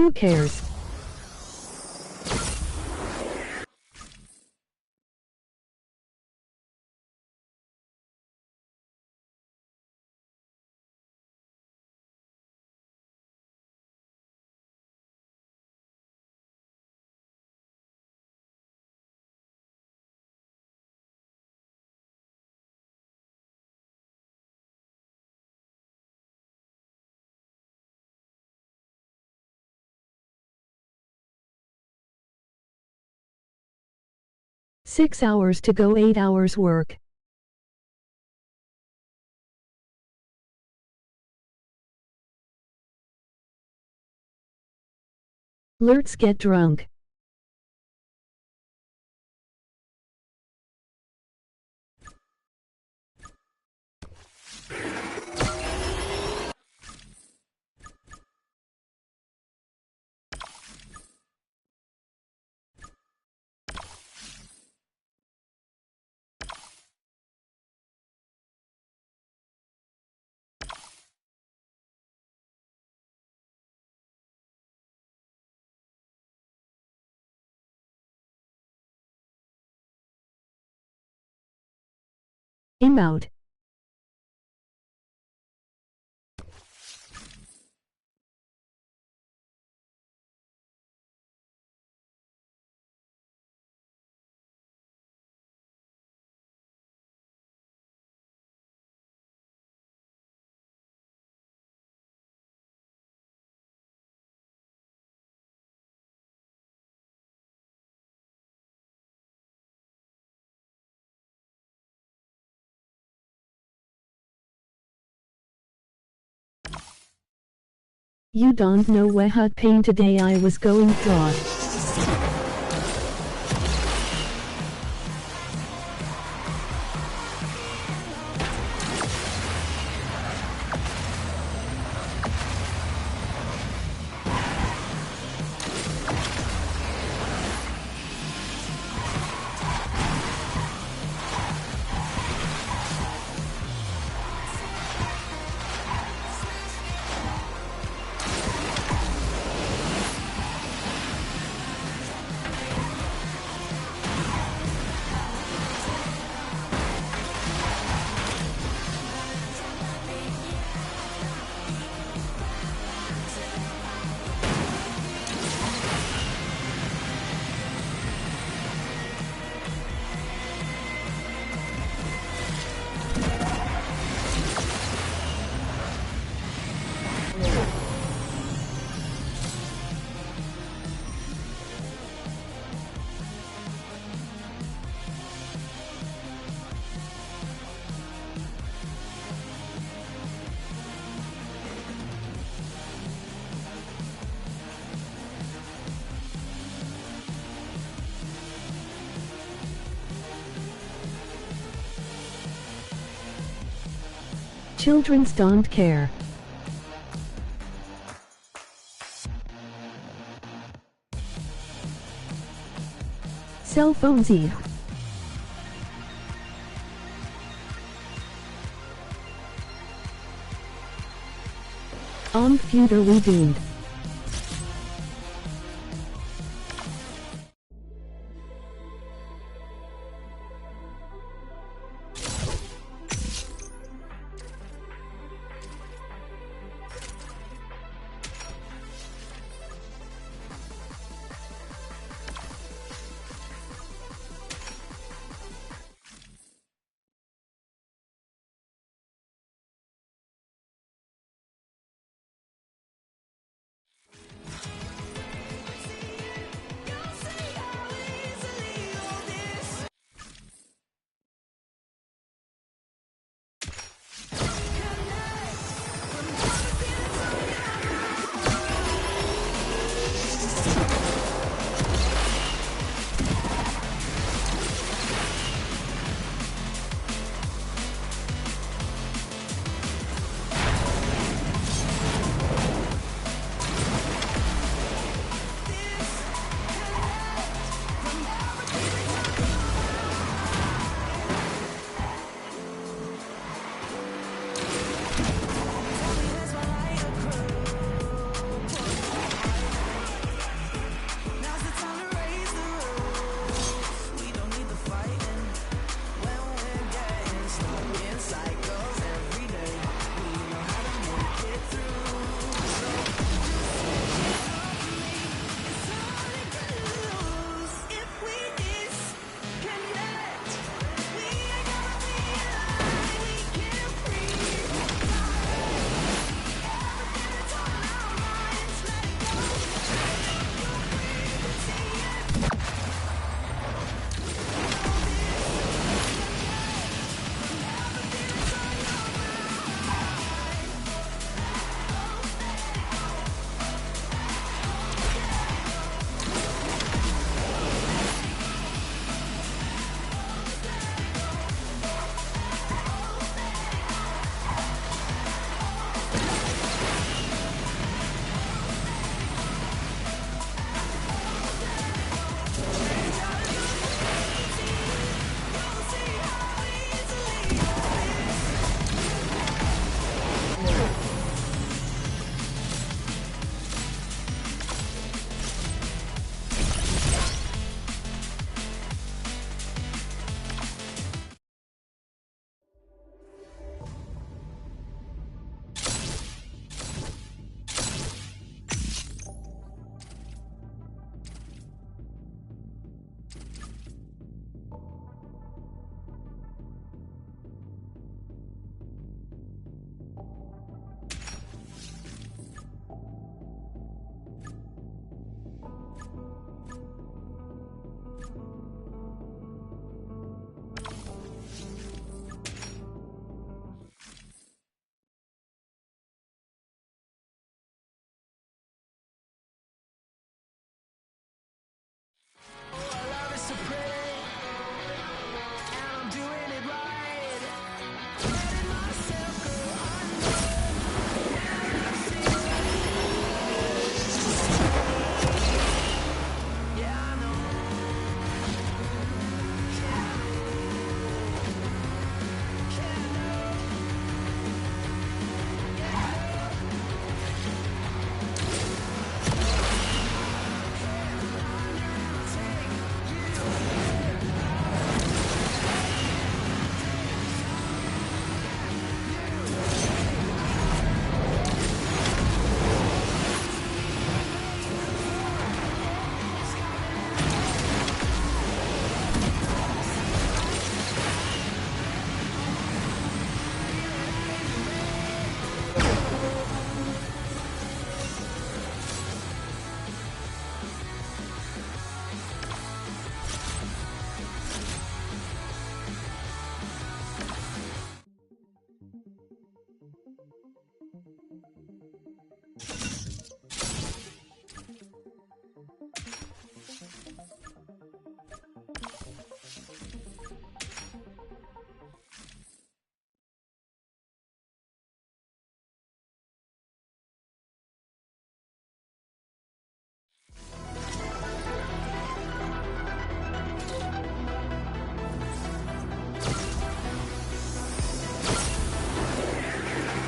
Who cares? Six hours to go, 8 hours work. Let's get drunk. I'm out. You don't know what pain today I was going through. Children's don't care. Cell phones Eve. On computer we doomed.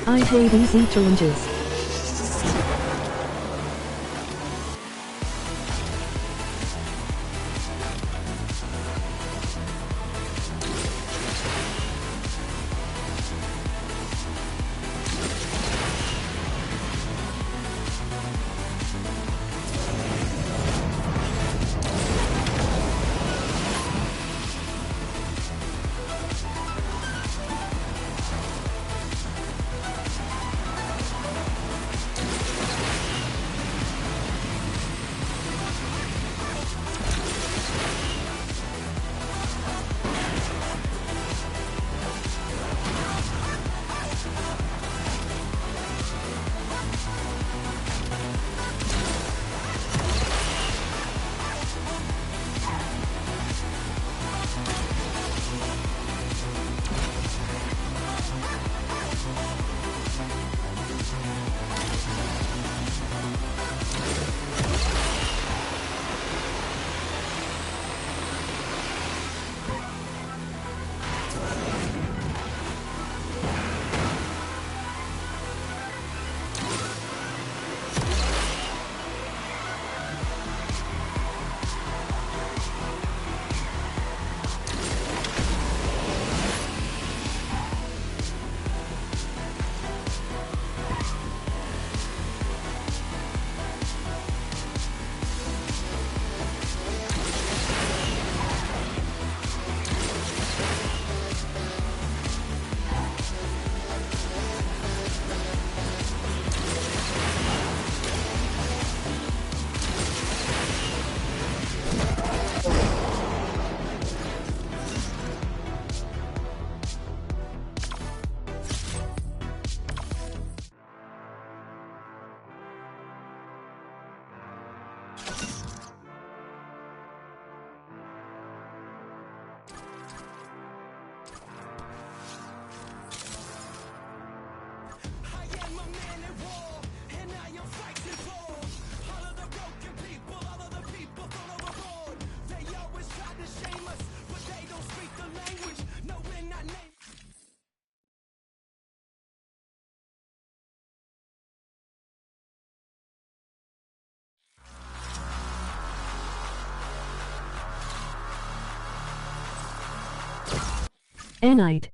I hate easy challenges. Enite.